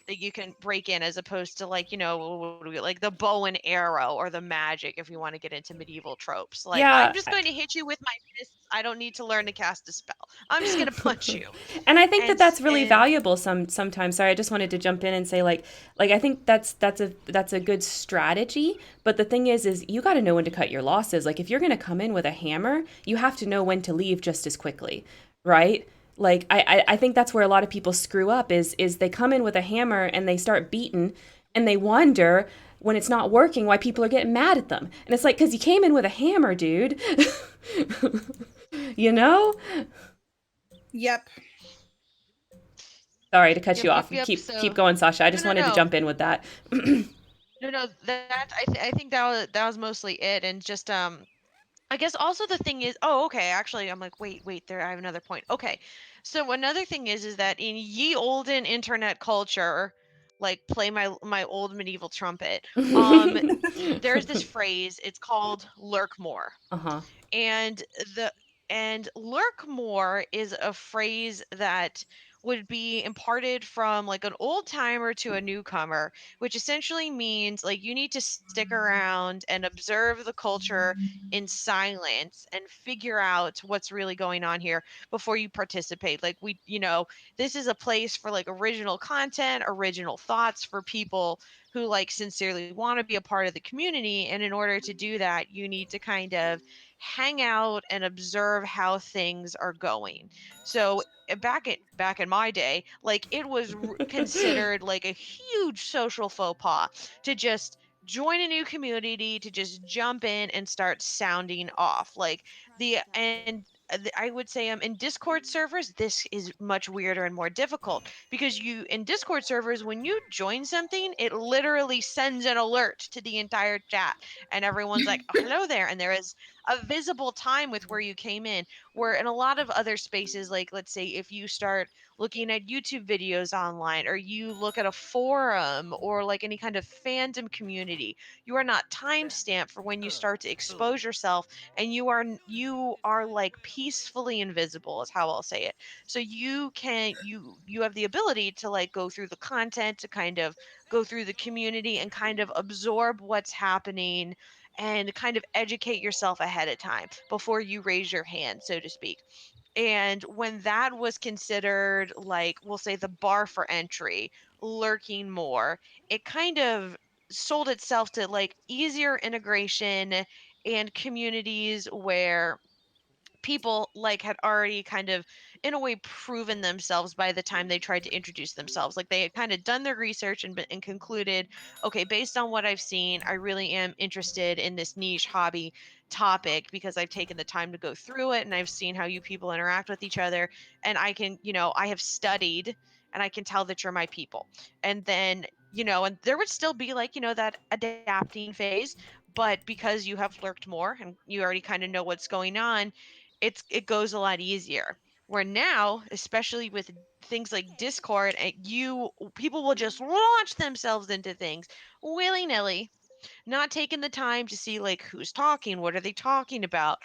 that you can break in, as opposed to, like, like the bow and arrow or the magic, if you want to get into medieval tropes. Like, I'm Yeah. just going to hit you with my fists, I don't need to learn to cast a spell, I'm just going to punch you. And I think that and that's really and valuable sometimes. Sorry, I just wanted to jump in and say like I think that's a good strategy, but the thing is you got to know when to cut your losses. Like if you're going to come in with a hammer, you have to know when to leave just as quickly, right? Like I think that's where a lot of people screw up is they come in with a hammer and they start beating and they wonder when it's not working why people are getting mad at them. And it's like cuz you came in with a hammer, dude. you know? Yep. Sorry to cut yep, you yep, off. yep. Keep So going, Sasha. I no, just no, wanted to no, jump in with that. no, that I think that was mostly it. And just I guess also the thing is, oh, okay, actually, I'm like, wait, there, I have another point. Okay, so another thing is that in ye olden internet culture, like, play my old medieval trumpet, um, there's this phrase. It's called lurk more, Uh-huh. and the and lurk more is a phrase that would be imparted from like an old timer to a newcomer, which essentially means like you need to stick around and observe the culture in silence and figure out what's really going on here before you participate. Like this is a place for like original content, original thoughts for people who like sincerely want to be a part of the community. And in order to do that, you need to kind of hang out and observe how things are going. So back in my day, like it was considered like a huge social faux pas to just join a new community, to just jump in and start sounding off like the and I would say in Discord servers, this is much weirder and more difficult because you in Discord servers, when you join something, it literally sends an alert to the entire chat, and everyone's like, oh, "Hello there," and there is a visible time with where you came in. Where in a lot of other spaces, like let's say if you start looking at YouTube videos online, or you look at a forum, or like any kind of fandom community, you are not time stamped for when you start to expose yourself, and you are like peacefully invisible is how I'll say it. So you have the ability to like go through the content, to kind of go through the community and kind of absorb what's happening and kind of educate yourself ahead of time before you raise your hand, so to speak. And when that was considered, like, we'll say the bar for entry, lurking more, it kind of sold itself to like easier integration and communities where people like had already kind of in a way proven themselves by the time they tried to introduce themselves, like they had kind of done their research and concluded, okay, based on what I've seen, I really am interested in this niche hobby topic because I've taken the time to go through it and I've seen how you people interact with each other, and I can, I have studied and I can tell that you're my people. And then, and there would still be like, that adapting phase, but because you have lurked more and you already kind of know what's going on, it goes a lot easier. Where now, especially with things like Discord, and you people will just launch themselves into things willy-nilly, not taking the time to see like who's talking, what are they talking about,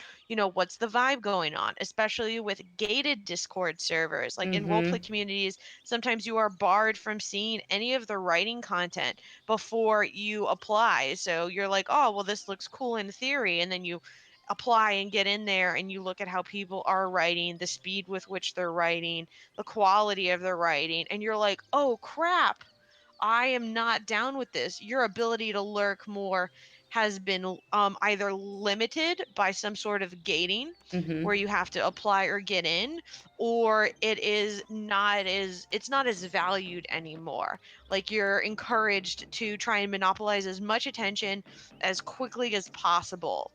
what's the vibe going on, especially with gated Discord servers. Like in roleplay Mm-hmm. communities, sometimes you are barred from seeing any of the writing content before you apply. So you're like, oh, well, this looks cool in theory. And then you apply and get in there and you look at how people are writing, the speed with which they're writing, the quality of their writing, and you're like, oh crap, I am not down with this. Your ability to lurk more has been either limited by some sort of gating Mm-hmm. where you have to apply or get in, or it's not as valued anymore. Like you're encouraged to try and monopolize as much attention as quickly as possible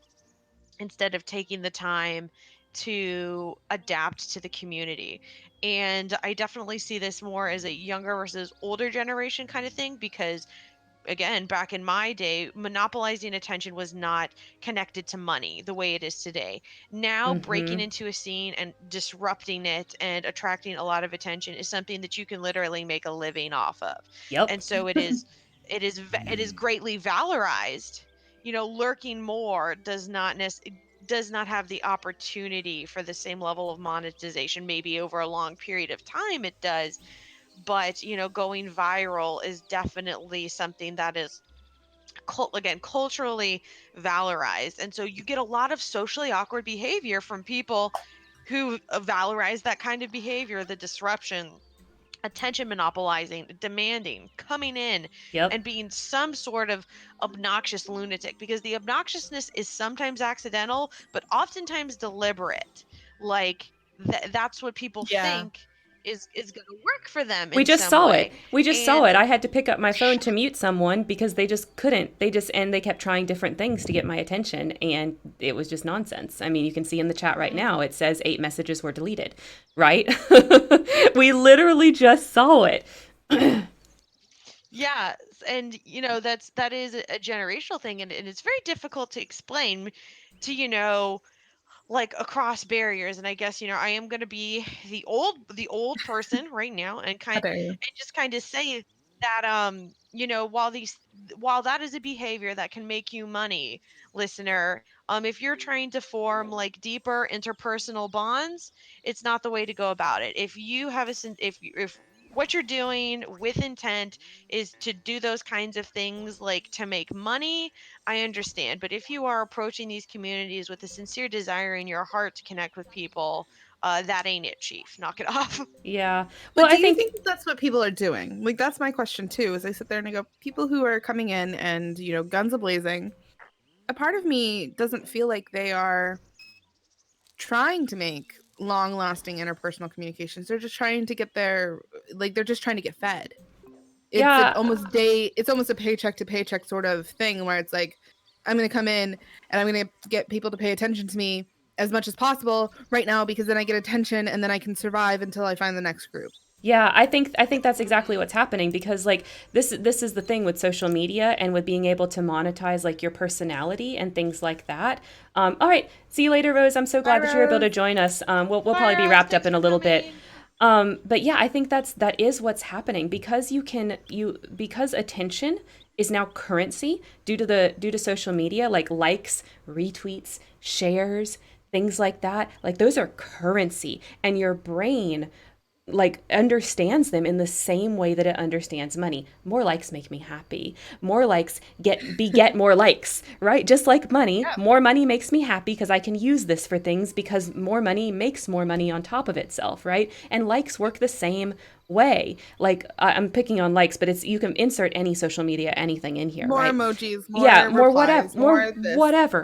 instead of taking the time to adapt to the community. And I definitely see this more as a younger versus older generation kind of thing because, again, back in my day, monopolizing attention was not connected to money the way it is today. Now, breaking Mm-hmm. into a scene and disrupting it and attracting a lot of attention is something that you can literally make a living off of. Yep. And so it is greatly valorized. Lurking more does not have the opportunity for the same level of monetization. Maybe over a long period of time it does, but going viral is definitely something that is again culturally valorized, and so you get a lot of socially awkward behavior from people who valorize that kind of behavior, the disruption, attention monopolizing, demanding, coming in Yep. and being some sort of obnoxious lunatic, because the obnoxiousness is sometimes accidental but oftentimes deliberate. Like that's what people Yeah. think is going to work for them We in just some saw it. way. We just saw And it. I had to pick up my phone to mute someone because they just couldn't. And they kept trying different things to get my attention, and it was just nonsense. I mean, you can see in the chat right mhm. now, it says 8 messages were deleted, right? We literally just saw it. Yeah, and that is a generational thing, and it's very difficult to explain to like across barriers. And I guess I am going to be the old person right now and How dare you? just kind of say, that while that is a behavior that can make you money, listener, if you're trying to form like deeper interpersonal bonds, it's not the way to go about it. If you have if what you're doing with intent is to do those kinds of things like to make money, I understand. But if you are approaching these communities with a sincere desire in your heart to connect with people, that ain't it, chief. Knock it off. Yeah. Well, But do I you think think that that's what people are doing? Like, that's my question too. As I sit there and I go, people who are coming in and, guns a-blazing, a part of me doesn't feel like they are trying to make long-lasting interpersonal communications. They're just trying to get they're just trying to get fed. yeah, It's almost a paycheck to paycheck sort of thing where it's like, I'm going to come in and I'm going to get people to pay attention to me as much as possible right now because then I get attention and then I can survive until I find the next group. yeah, I think that's exactly what's happening because like this is the thing with social media and with being able to monetize like your personality and things like that. All right, see you later, Rose. I'm so Bye, glad that you're able Rose. to join us. We'll Bye, probably be Rose. wrapped up Thanks in a for little bit. coming. But yeah, I think that is what's happening because because attention is now currency due to social media like likes, retweets, shares, things like that. Like those are currency, and your brain like understands them in the same way that it understands money. More likes make me happy. More likes get more likes, right? Just like money, Yeah. more money makes me happy because I can use this for things because more money makes more money on top of itself, right? And likes work the same way. Like I'm picking on likes, but it's you can insert any social media anything in here, More right? emojis, Yeah, more more whatever, replies, more this.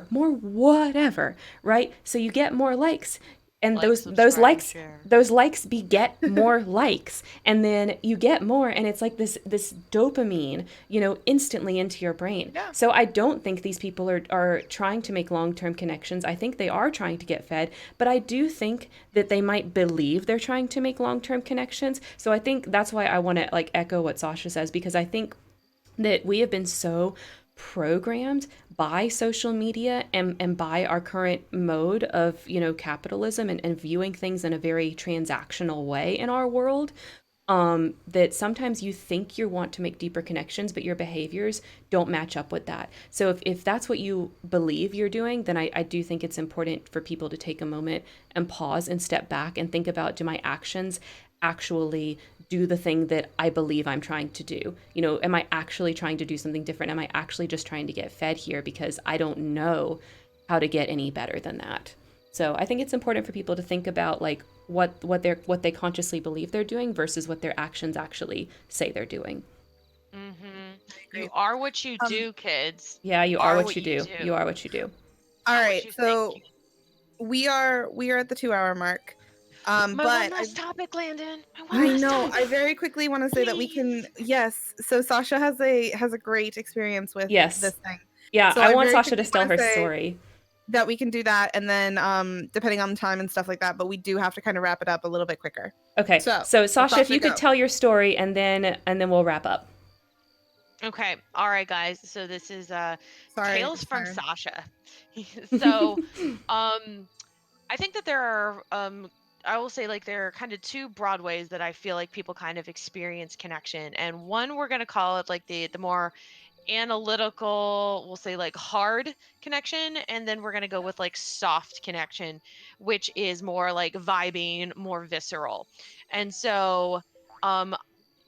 more whatever, right? So you get more likes, and Like, subscribe, and share. those likes beget more likes, and then you get more, and it's like this dopamine, instantly into your brain. Yeah. So I don't think these people are trying to make long term connections. I think they are trying to get fed, but I do think that they might believe they're trying to make long term connections. So I think that's why I want to like echo what Sasha says because I think that we have been so programmed by social media and by our current mode of capitalism and viewing things in a very transactional way in our world, that sometimes you think you want to make deeper connections, but your behaviors don't match up with that. So if that's what you believe you're doing, then I do think it's important for people to take a moment and pause and step back and think about, do my actions actually do the thing that I believe I'm trying to do? Am I actually trying to do something different? Am I actually just trying to get fed here because I don't know how to get any better than that? So I think it's important for people to think about like what they consciously believe they're doing versus what their actions actually say they're doing. I You agree. are what you Um, do, kids. Yeah, You you are are what what you you do. You do, are what you do. all not what right, you think. so we are at the 2 hour mark. My one But last topic, Landon. My one I last know. I topic. very quickly want to say that we can. Please. Yes. So Sasha has a great experience with Yes. this thing. Yeah, So I I want very Sasha to quickly tell want to her say story. that we can do that, and then depending on the time and stuff like that. But we do have to kind of wrap it up a little bit quicker. Okay. So So Sasha, if Sasha, you could go. tell your story and then we'll wrap up. Okay. All right, guys. So this is Sorry, Tales from siren. Sasha. So, um, I think that there are I will say like there are kind of two broad ways that I feel like people kind of experience connection. And one we're going to call it like the more analytical, we'll say like hard connection, and then we're going to go with like soft connection, which is more like vibing, more visceral. And so um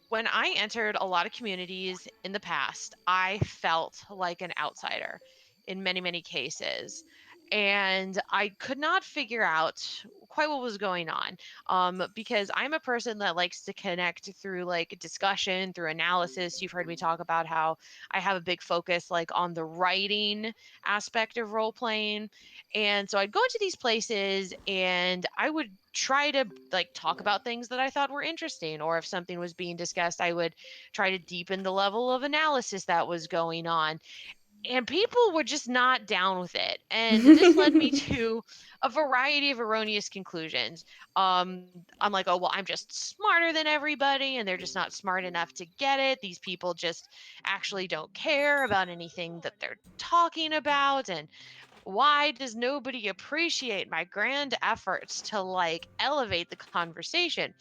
when I entered a lot of communities in the past, I felt like an outsider in many, many cases. And I could not figure out quite what was going on, because I'm a person that likes to connect through like discussion, through analysis. You've heard me talk about how I have a big focus like on the writing aspect of role playing. And so I'd go into these places and I would try to like talk about things that I thought were interesting, or if something was being discussed, I would try to deepen the level of analysis that was going on. And people were just not down with it. And this led me to a variety of erroneous conclusions. I'm like, oh, well, I'm just smarter than everybody, and they're just not smart enough to get it. These people just actually don't care about anything that they're talking about. And why does nobody appreciate my grand efforts to like elevate the conversation?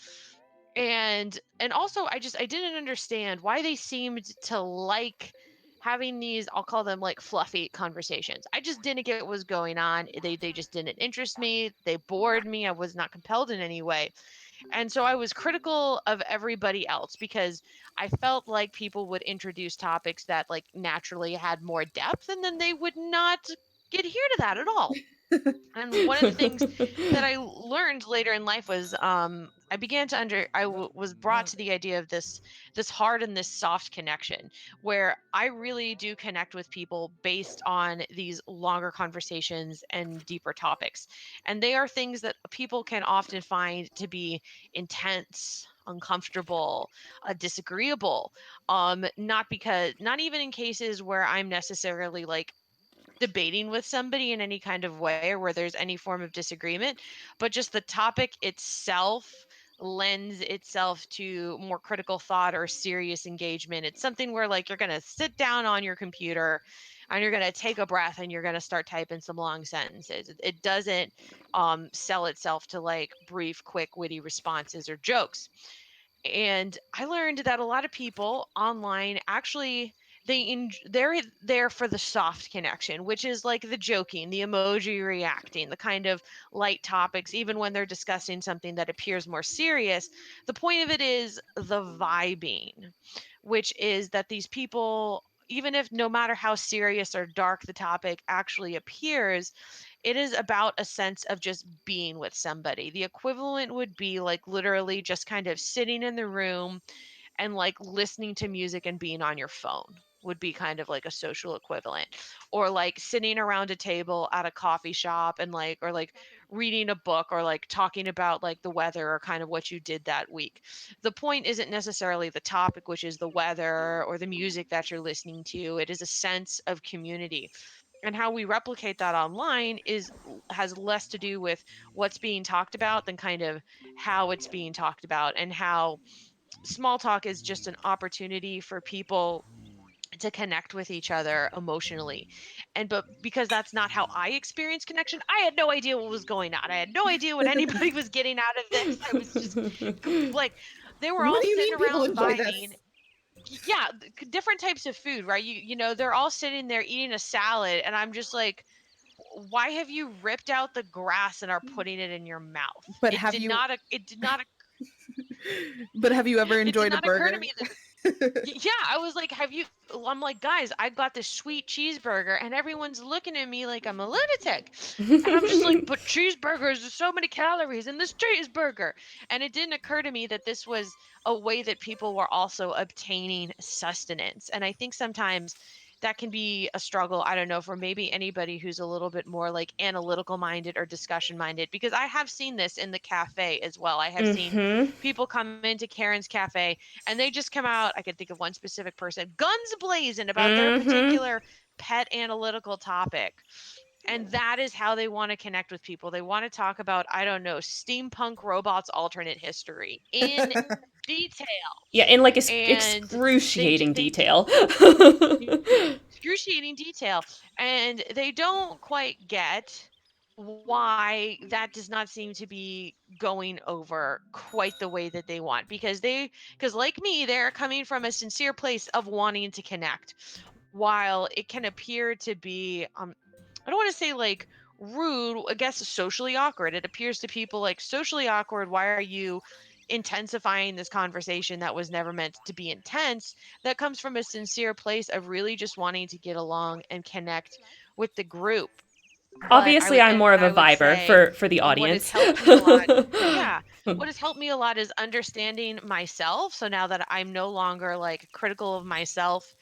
And also I didn't understand why they seemed to like having these, I'll call them like fluffy conversations. I just didn't get what was going on. They just didn't interest me. They bored me. I was not compelled in any way. And so I was critical of everybody else because I felt like people would introduce topics that like naturally had more depth, and then they would not adhere to that at all. And one of the things that I learned later in life was I began to was brought to the idea of this hard and this soft connection, where I really do connect with people based on these longer conversations and deeper topics. And they are things that people can often find to be intense, uncomfortable, disagreeable. Not even in cases where I'm necessarily like debating with somebody in any kind of way or where there's any form of disagreement, but just the topic itself lends itself to more critical thought or serious engagement. It's something where like you're going to sit down on your computer and you're going to take a breath and you're going to start typing some long sentences. It doesn't sell itself to like brief, quick, witty responses or jokes. And I learned that a lot of people online actually they're there for the soft connection, which is like the joking, the emoji reacting, the kind of light topics, even when they're discussing something that appears more serious. The point of it is the vibing, which is that these people, even if no matter how serious or dark the topic actually appears, it is about a sense of just being with somebody. The equivalent would be like literally just kind of sitting in the room and like listening to music and being on your phone would be kind of like a social equivalent, or like sitting around a table at a coffee shop and like or like reading a book or like talking about like the weather or kind of what you did that week. The point isn't necessarily the topic, which is the weather or the music that you're listening to. It is a sense of community, and how we replicate that online is has less to do with what's being talked about than kind of how it's being talked about, and how small talk is just an opportunity for people to connect with each other emotionally. And but because that's not how I experienced connection, I had no idea what was going on. I had no idea what anybody was getting out of this. I was just like, they were What all do you sitting mean people around enjoy vibing. this? Yeah, different types of food, right? They're all sitting there eating a salad, and I'm just like, why have you ripped out the grass and are putting it in your mouth? But have you but have you ever it did enjoyed a not occur to burger? me that yeah, I was like, I'm like, guys, I got this sweet cheeseburger, and everyone's looking at me like I'm a lunatic. And I'm just like, but cheeseburgers, there's so many calories in this cheeseburger. And it didn't occur to me that this was a way that people were also obtaining sustenance. And I think sometimes that can be a struggle. I don't know, for maybe anybody who's a little bit more like analytical minded or discussion minded, because I have seen this in the cafe as well. I have seen Mm-hmm. people come into Karen's cafe and they just come out. I can think of one specific person, guns blazing about their Mm-hmm. particular pet analytical topic. And that is how they want to connect with people. They want to talk about, I don't know, steampunk robots alternate history in detail. Yeah, in like And excruciating they detail. excruciating detail, and they don't quite get why that does not seem to be going over quite the way that they want, because like me, they're coming from a sincere place of wanting to connect, while it can appear to be I don't want to say like rude, I guess socially awkward. It appears to people like socially awkward. Why are you intensifying this conversation that was never meant to be intense? That comes from a sincere place of really just wanting to get along and connect with the group. But Obviously, I'm more of a I would viber say for the what has audience. helped me a lot, yeah, what has helped me a lot is understanding myself. So now that I'm no longer like critical of myself,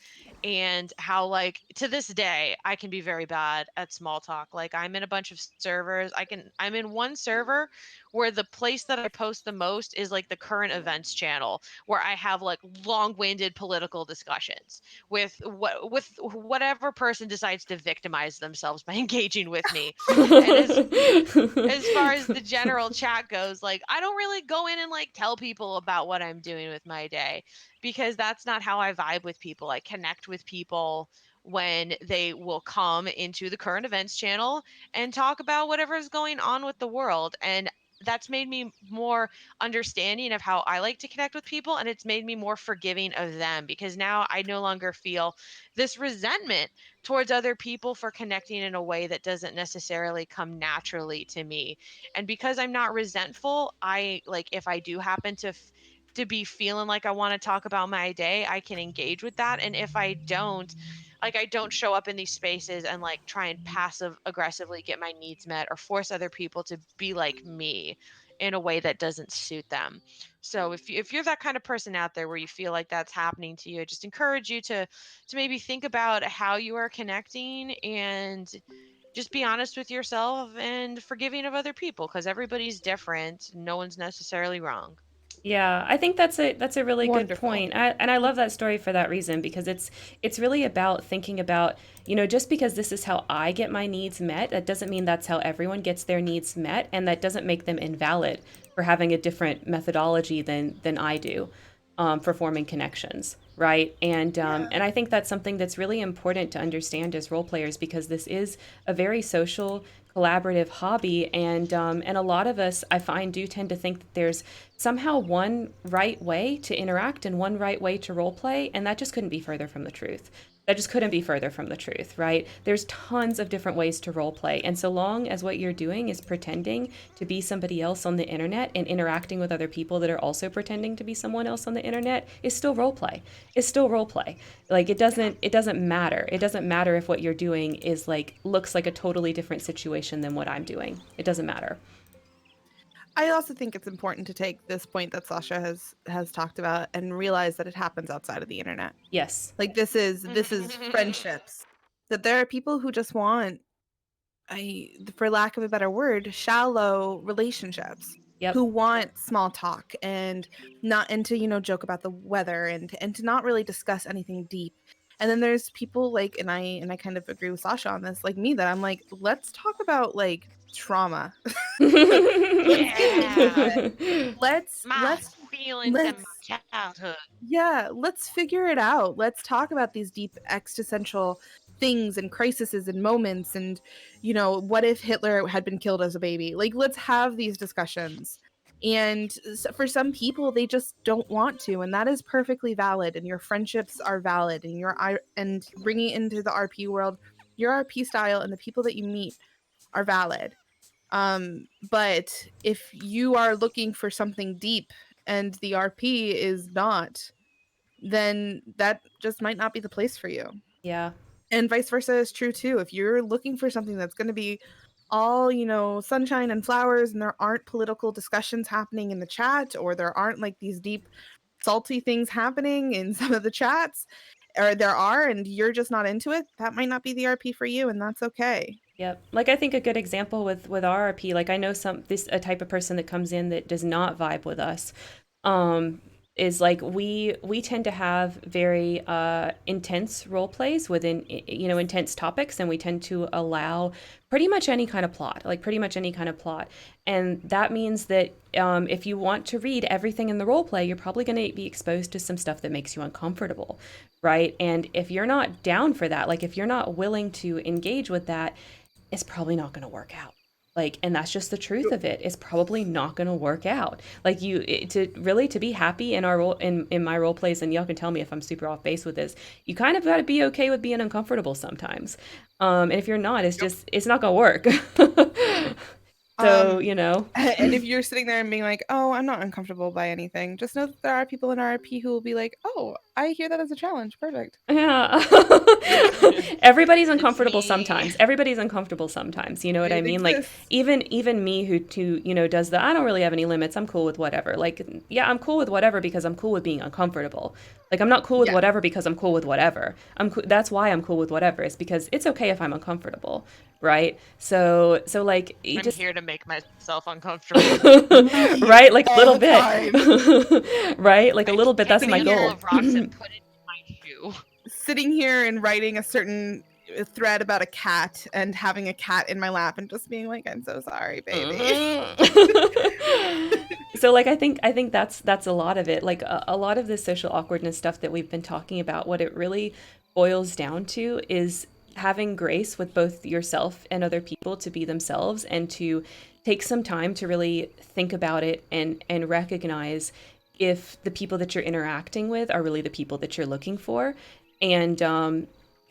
and how like to this day I can be very bad at small talk. Like I'm in a bunch of servers. I'm in one server where the place that I post the most is like the current events channel, where I have like long-winded political discussions with whatever person decides to victimize themselves by engaging with me. And as far as the general chat goes, like I don't really go in and like tell people about what I'm doing with my day, because that's not how I vibe with people. I connect with people when they will come into the current events channel and talk about whatever is going on with the world. And that's made me more understanding of how I like to connect with people, and it's made me more forgiving of them, because now I no longer feel this resentment towards other people for connecting in a way that doesn't necessarily come naturally to me. And because I'm not resentful, I like, if I do happen to be feeling like I want to talk about my day, I can engage with that. And if I don't, like, I don't show up in these spaces and like try and passive aggressively get my needs met or force other people to be like me in a way that doesn't suit them. So if you're that kind of person out there where you feel like that's happening to you, I just encourage you to maybe think about how you are connecting, and just be honest with yourself and forgiving of other people, because everybody's different. No one's necessarily wrong. Yeah, I think that's a really good Wonderful. point. And I love that story for that reason, because it's really about thinking about, just because this is how I get my needs met, that doesn't mean that's how everyone gets their needs met, and that doesn't make them invalid for having a different methodology than I do, for forming connections, right? And I think that's something that's really important to understand as role players, because this is a very social, collaborative hobby, and a lot of us, I find, do tend to think that there's somehow one right way to interact and one right way to role play, and that just couldn't be further from the truth. That just couldn't be further from the truth, right? There's tons of different ways to role play, and so long as what you're doing is pretending to be somebody else on the internet and interacting with other people that are also pretending to be someone else on the internet, is still role play. It's still role play. Like, Yeah. it doesn't matter. It doesn't matter if what you're doing is like looks like a totally different situation than what I'm doing. It doesn't matter. I also think it's important to take this point that Sasha has talked about and realize that it happens outside of the internet. Yes. Like this is friendships. That there are people who just want, for lack of a better word, shallow relationships, Yep. who want small talk and not, and to, joke about the weather and to not really discuss anything deep. And then there's people like, and I kind of agree with Sasha on this, like me, that I'm like, let's talk about like trauma. Let's get into it. Yeah. Let's My let's feelings and let's my childhood. yeah, let's figure it out. Let's talk about these deep existential things and crises and moments, and what if Hitler had been killed as a baby? Like, let's have these discussions. And for some people, they just don't want to, and that is perfectly valid. And your friendships are valid, and and bringing it into the RP world, your RP style and the people that you meet are valid. But if you are looking for something deep and the RP is not, then that just might not be the place for you. Yeah. And vice versa is true too. If you're looking for something that's going to be all, sunshine and flowers, and there aren't political discussions happening in the chat, or there aren't like these deep, salty things happening in some of the chats, or there are, and you're just not into it, that might not be the RP for you, and that's okay. Yep. Like, I think a good example with RRP, like, I know this a type of person that comes in that does not vibe with us, um, is like, we tend to have very intense role plays within, intense topics, and we tend to allow pretty much any kind of plot, like pretty much any kind of plot. And that means that, if you want to read everything in the role play, you're probably going to be exposed to some stuff that makes you uncomfortable, right? And if you're not down for that, like if you're not willing to engage with that, it's probably not going to work out. Like, and that's just the truth of it. It's probably not going to work out. Like, to be happy in our role, in my role plays, and y'all can tell me if I'm super off base with this, you kind of got to be okay with being uncomfortable sometimes. And if you're not, it's not going to work. So, Um, and if you're sitting there and being like, "Oh, I'm not uncomfortable by anything," just know that there are people in RP who will be like, "Oh, I hear that as a challenge. Perfect." Yeah. Everybody's It's uncomfortable me. sometimes. Everybody's uncomfortable sometimes. You know what I It mean? Like, exists. even me who does the, I don't really have any limits. I'm cool with whatever. Like, yeah, I'm cool with whatever because I'm cool with being uncomfortable. Like, I'm not cool with Yeah. whatever because I'm cool with whatever. That's why I'm cool with whatever. It's because it's okay if I'm uncomfortable, right? So like, you I'm just here to make myself uncomfortable. right? Like a All little the bit. time. Right? Like a I little just bit, take that's a my Sitting handful here, goal. of rocks and put it in my shoe. sitting here and writing a certain thread about a cat and having a cat in my lap and just being like, "I'm so sorry, baby." So like, I think that's a lot of it. Like, a lot of this social awkwardness stuff that we've been talking about, what it really boils down to is having grace with both yourself and other people to be themselves, and to take some time to really think about it and recognize if the people that you're interacting with are really the people that you're looking for. And then,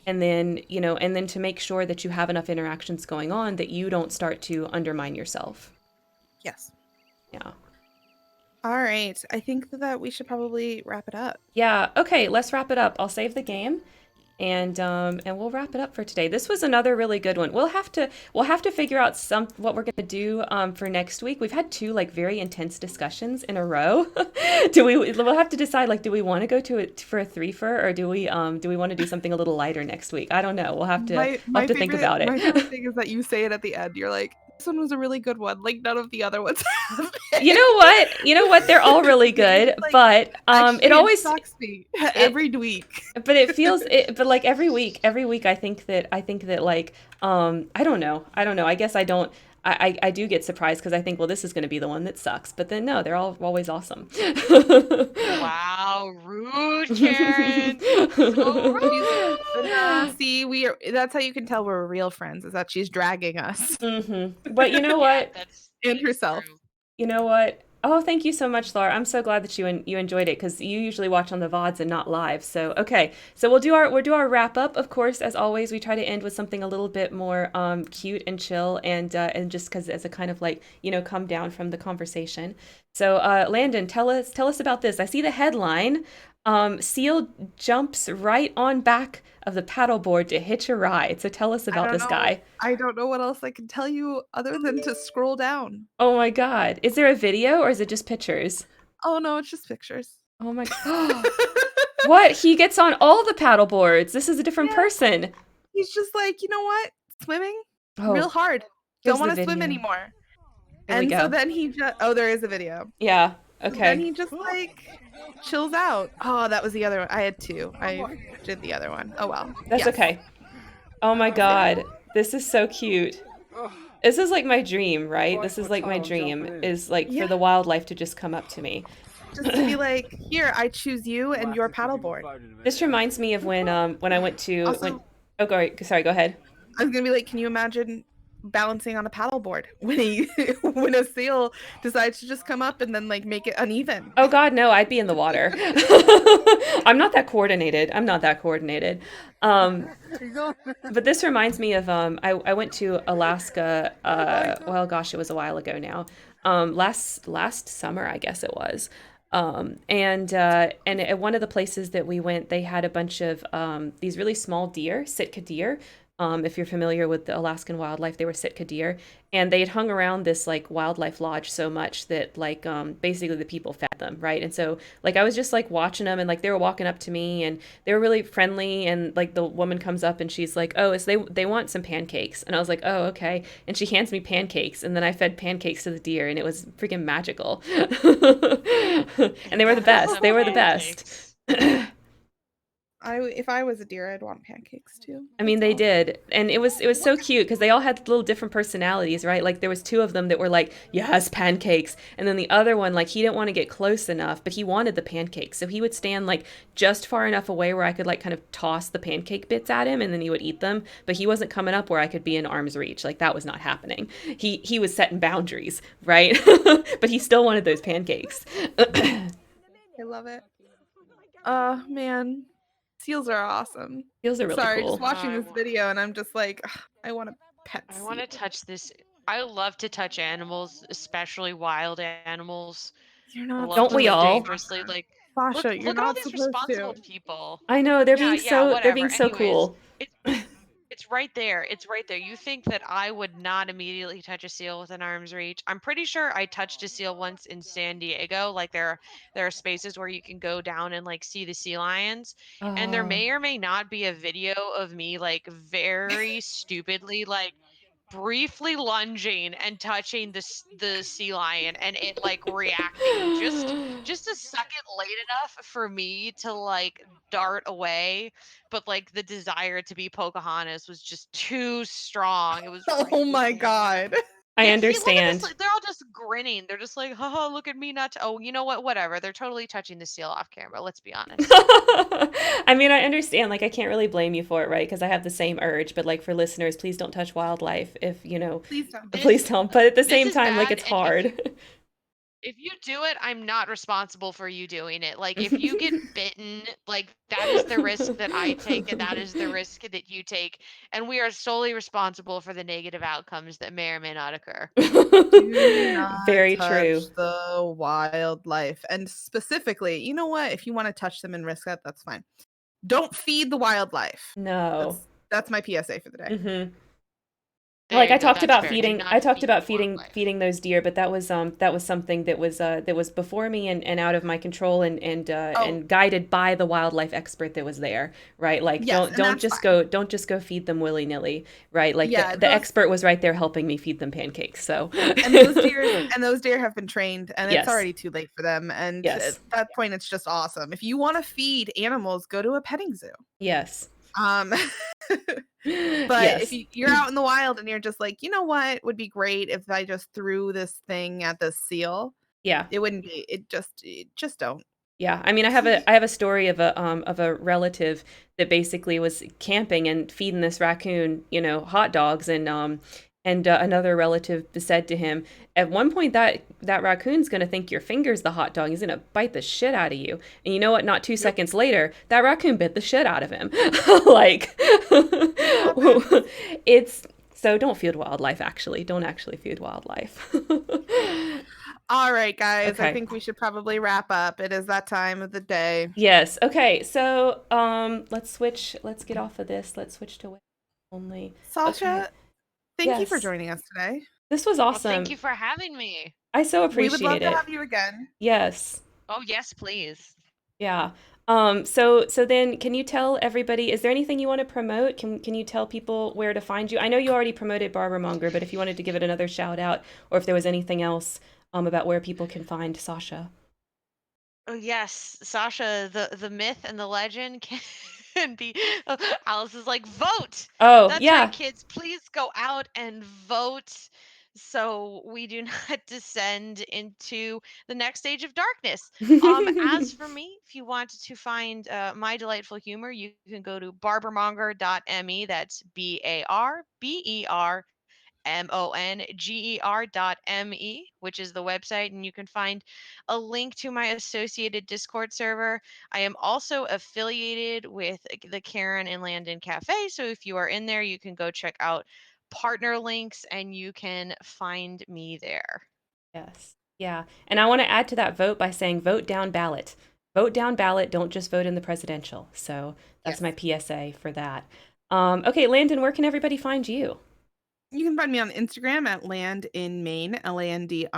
and then to make sure that you have enough interactions going on that you don't start to undermine yourself. Yes. Yeah. All right. I think that we should probably wrap it up. Yeah. Okay, let's wrap it up. I'll save the game, and we'll wrap it up for today. This was another really good one. We'll have to figure out what we're gonna do for next week. We've had two like very intense discussions in a row. We'll have to decide, like, do we want to go to it for a threefer, or do we want to do something a little lighter next week? I don't know. We'll have to think about it. My favorite thing is that you say it at the end. You're like, this one was a really good one. Like none of the other ones have been. You know what? They're all really good, Like, but actually, it always shocks me every week. but it feels it but like every week I think that like I don't know. I guess I don't I do get surprised because I think, well, this is going to be the one that sucks, but then no, they're all always awesome. Wow, rude, Karen. So rude. See, that's how you can tell we're real friends, is that she's dragging us But you know Yeah, what? and that's herself. true. You know what? Oh, thank you so much, Laura. I'm so glad that you enjoyed it, because you usually watch on the VODs and not live. So okay, so we'll do our wrap up. Of course, as always, we try to end with something a little bit more cute and chill, and just because as a kind of like, come down from the conversation. So Landon, tell us about this. I see the headline. Seal jumps right on back of the paddleboard to hitch a ride. So tell us about this guy. I don't know what else I can tell you other than to scroll down. Oh my God. Is there a video, or is it just pictures? Oh no, it's just pictures. Oh my God. What? He gets on all the paddle boards. This is a different Yeah. person. He's just like, you know what? Swimming real Oh, hard. here's Don't want the to swim video. anymore. Here we And so go. then he just there is a video. Yeah. So then Okay. he just like chills out. Oh, that was the other one. I had two. I did the other one. Oh well. That's Yes. okay. Oh my God. This is so cute. This is like my dream, right? This is like my dream, is like Yeah. for the wildlife to just come up to me. Just to be like, here, I choose you and your paddleboard. This reminds me of when I went to Also, oh, sorry, go ahead. I was gonna be like, can you imagine balancing on a paddleboard when when a seal decides to just come up and then like make it uneven? Oh God, no, I'd be in the water. I'm not that coordinated. But this reminds me of I went to Alaska, well, gosh, it was a while ago now. Last summer, I guess it was. And at one of the places that we went, they had a bunch of these really small deer, Sitka deer. If you're familiar with the Alaskan wildlife, they were Sitka deer, and they had hung around this like wildlife lodge so much that like basically the people fed them, right? And so like I was just like watching them, and like they were walking up to me, and they were really friendly, and like the woman comes up and she's like, "Oh, it's they want some pancakes," and I was like, "Oh, okay," and she hands me pancakes, and then I fed pancakes to the deer, and it was freaking magical. And they were the best. They were the best. If I was a deer, I'd want pancakes too. I mean, they did, and it was so cute because they all had little different personalities, right? Like there was two of them that were like, "Yes, pancakes," and then the other one, like, he didn't want to get close enough, but he wanted the pancakes, so he would stand like just far enough away where I could like kind of toss the pancake bits at him, and then he would eat them. But he wasn't coming up where I could be in arm's reach. Like that was not happening. He was setting boundaries, right? But he still wanted those pancakes. I love it. Man. Seals are awesome. Seals are really Sorry, cool. just watching this video and I'm just like, ugh, I want a pet I want to seal. touch this. I love to touch animals, especially wild animals. You're I not love Don't to we live all? dangerously. Like, Sasha, look, you're look at all not these supposed responsible to. people. I know they're Yeah, being yeah, so whatever. Anyways, cool. it's right there. It's right there. You think that I would not immediately touch a seal within arm's reach? I'm pretty sure I touched a seal once in San Diego. Like there are spaces where you can go down and like see the sea lions, and there Oh. may or may not be a video of me like very stupidly like briefly lunging and touching the sea lion and it like reacting just a second late enough for me to like dart away, but like the desire to be Pocahontas was just too strong. It was Oh right my there. god. I Yeah, see, look at this. understand. Like, they're all just grinning. They're just like, haha, look at me not. Oh, you know what? Whatever. They're totally touching the seal off camera. Let's be honest. I mean, I understand. Like, I can't really blame you for it, right? Because I have the same urge. But like for listeners, please don't touch wildlife. If you know, Please don't. please This don't. But at the this same is time, like bad. it's And hard. if you do it, I'm not responsible for you doing it. Like if you get bitten, like that is the risk that I take, and that is the risk that you take, and we are solely responsible for the negative outcomes that may or may not occur. Do not Very touch true. the wildlife. And specifically, you know what? If you want to touch them and risk that, that's fine. Don't feed the wildlife. No. That's my PSA for the day. Hmm. There Like you go. That's fair. Do I not talked feed about the feeding wildlife. feeding those deer, but that was something that was before me and out of my control Oh, and guided by the wildlife expert that was there, right? Like yes, and that's fine. don't just go feed them willy-nilly, right? Like Yeah, the those expert was right there helping me feed them pancakes. So and those deer have been trained, and it's yes. already too late for them. And at Yes. that point, it's just awesome. If you want to feed animals, go to a petting zoo. Yes. Um, but if Yes. you're out in the wild and you're just like, you know what would be great if I just threw this thing at this seal, Yeah. it wouldn't be. It just don't. Yeah, I mean, I have a story of a relative that basically was camping and feeding this raccoon, you know, hot dogs, and another relative said to him, at one point that raccoon's gonna think your finger's the hot dog. He's gonna bite the shit out of you. And you know what? Not two Yep. seconds later, that raccoon bit the shit out of him. Like, It happens. it's so don't feed wildlife. Actually, don't actually feed wildlife. All right, guys. I Okay. think we should probably wrap up. It is that time of the day. Yes. Okay. So, let's switch. Let's get off of this. Let's switch to web only. Okay. Sasha, thank you for Yes. joining us today. This was Well, thank awesome. you for having me. I so We would love appreciate to it. have you again. Yes. Oh, yes, please. Yeah. So then can you tell everybody, is there anything you want to promote? Can you tell people where to find you? I know you already promoted Barber Monger, but if you wanted to give it another shout out or if there was anything else about where people can find Sasha. Oh yes, Sasha, the myth and the legend can be. Oh, Alice is like, vote. Oh, That's right, yeah. kids. Please go out and vote, so we do not descend into the next stage of darkness. As for me, if you want to find my delightful humor, you can go to barbermonger.me. That's BARBERMONGER.me, which is the website, and you can find a link to my associated Discord server. I am also affiliated with the Karen and Landon Cafe, so if you are in there, you can go check out partner links and you can find me there. Yes. Yeah. And I want to add to that vote by saying vote down ballot. Vote down ballot. Don't just vote in the presidential. So that's Yes. my PSA for that. Okay, Landon, where can everybody find you? You can find me on Instagram at Land in Maine, LandinMaine.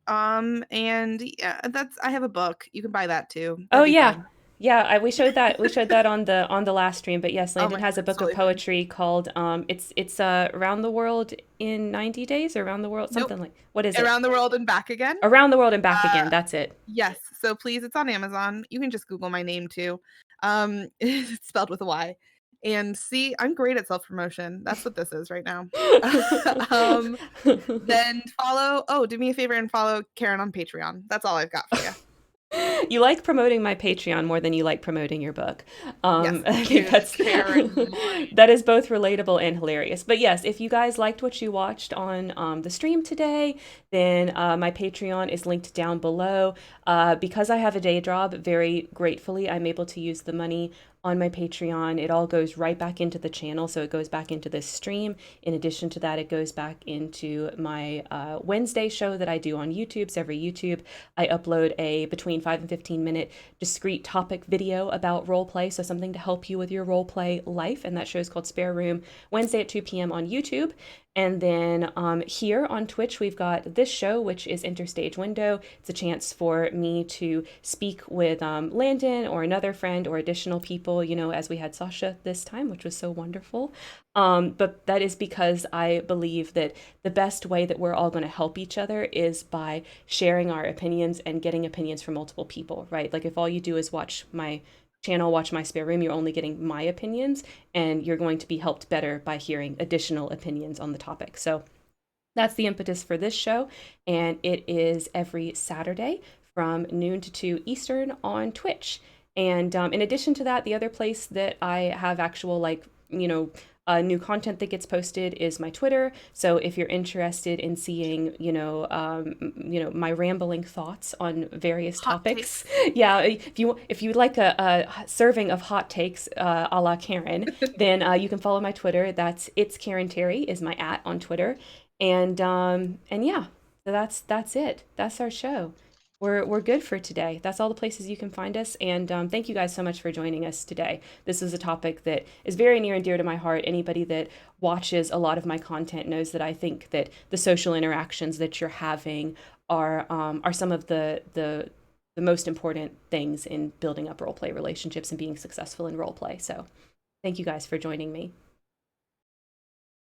And yeah, that's I have a book. You can buy that too. Oh That'd be yeah. fun. Yeah, we showed that on the last stream, but yes, Oh Landon my has god, a it's book of totally fun. poetry called it's Around the World in 90 days or Around the World Nope. something like. What is it? Around the World and Back Again. Around the World and Back Uh Again. That's it. yes. So please, it's on Amazon. You can just Google my name too. It's spelled with a Y. And see, I'm great at self-promotion. That's what this is right now. um, then do me a favor and follow Karen on Patreon. That's all I've got for you. You like promoting my Patreon more than you like promoting your book. Yes. I think Dude, Karen, that is both relatable and hilarious. But yes, if you guys liked what you watched on the stream today, then my Patreon is linked down below. Because I have a day job, very gratefully, I'm able to use the money on my Patreon. It all goes right back into the channel, so it goes back into this stream. In addition to that, it goes back into my Wednesday show that I do on YouTube. So every YouTube, I upload a between 5 and 15-minute discrete topic video about role play, so something to help you with your role play life. And that show is called Spare Room, Wednesday at 2 p.m. on YouTube. And then here on Twitch, we've got this show, which is Interstage Window. It's a chance for me to speak with Landon or another friend or additional people, you know, as we had Sasha this time, which was so wonderful. But that is because I believe that the best way that we're all going to help each other is by sharing our opinions and getting opinions from multiple people, right? Like if all you do is watch my channel Watch My Spare Room, you're only getting my opinions, and you're going to be helped better by hearing additional opinions on the topic. So that's the impetus for this show, and it is every Saturday from noon to 2 Eastern on Twitch. And in addition to that, the other place that I have actual, like, new content that gets posted is my Twitter. So if you're interested in seeing, my rambling thoughts on various Hot topics, yeah, if you like a serving of hot takes, a la Karen, then you can follow my Twitter. That's It's Karen Terry is my @ on Twitter, and yeah, so that's it. That's our show. We're good for today. That's all the places you can find us. And thank you guys so much for joining us today. This is a topic that is very near and dear to my heart. Anybody that watches a lot of my content knows that I think that the social interactions that you're having are some of the most important things in building up role play relationships and being successful in role play. So thank you guys for joining me.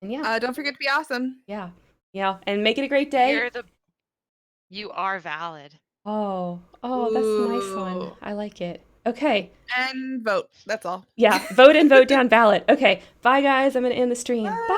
And yeah, Don't forget to be awesome. yeah, and make it a great day. You are valid. Oh, that's a nice one. Ooh. I like it. Okay. And vote. That's all. Yeah, vote and vote down ballot. Okay. Bye, guys. I'm going to end the stream. Bye. Bye.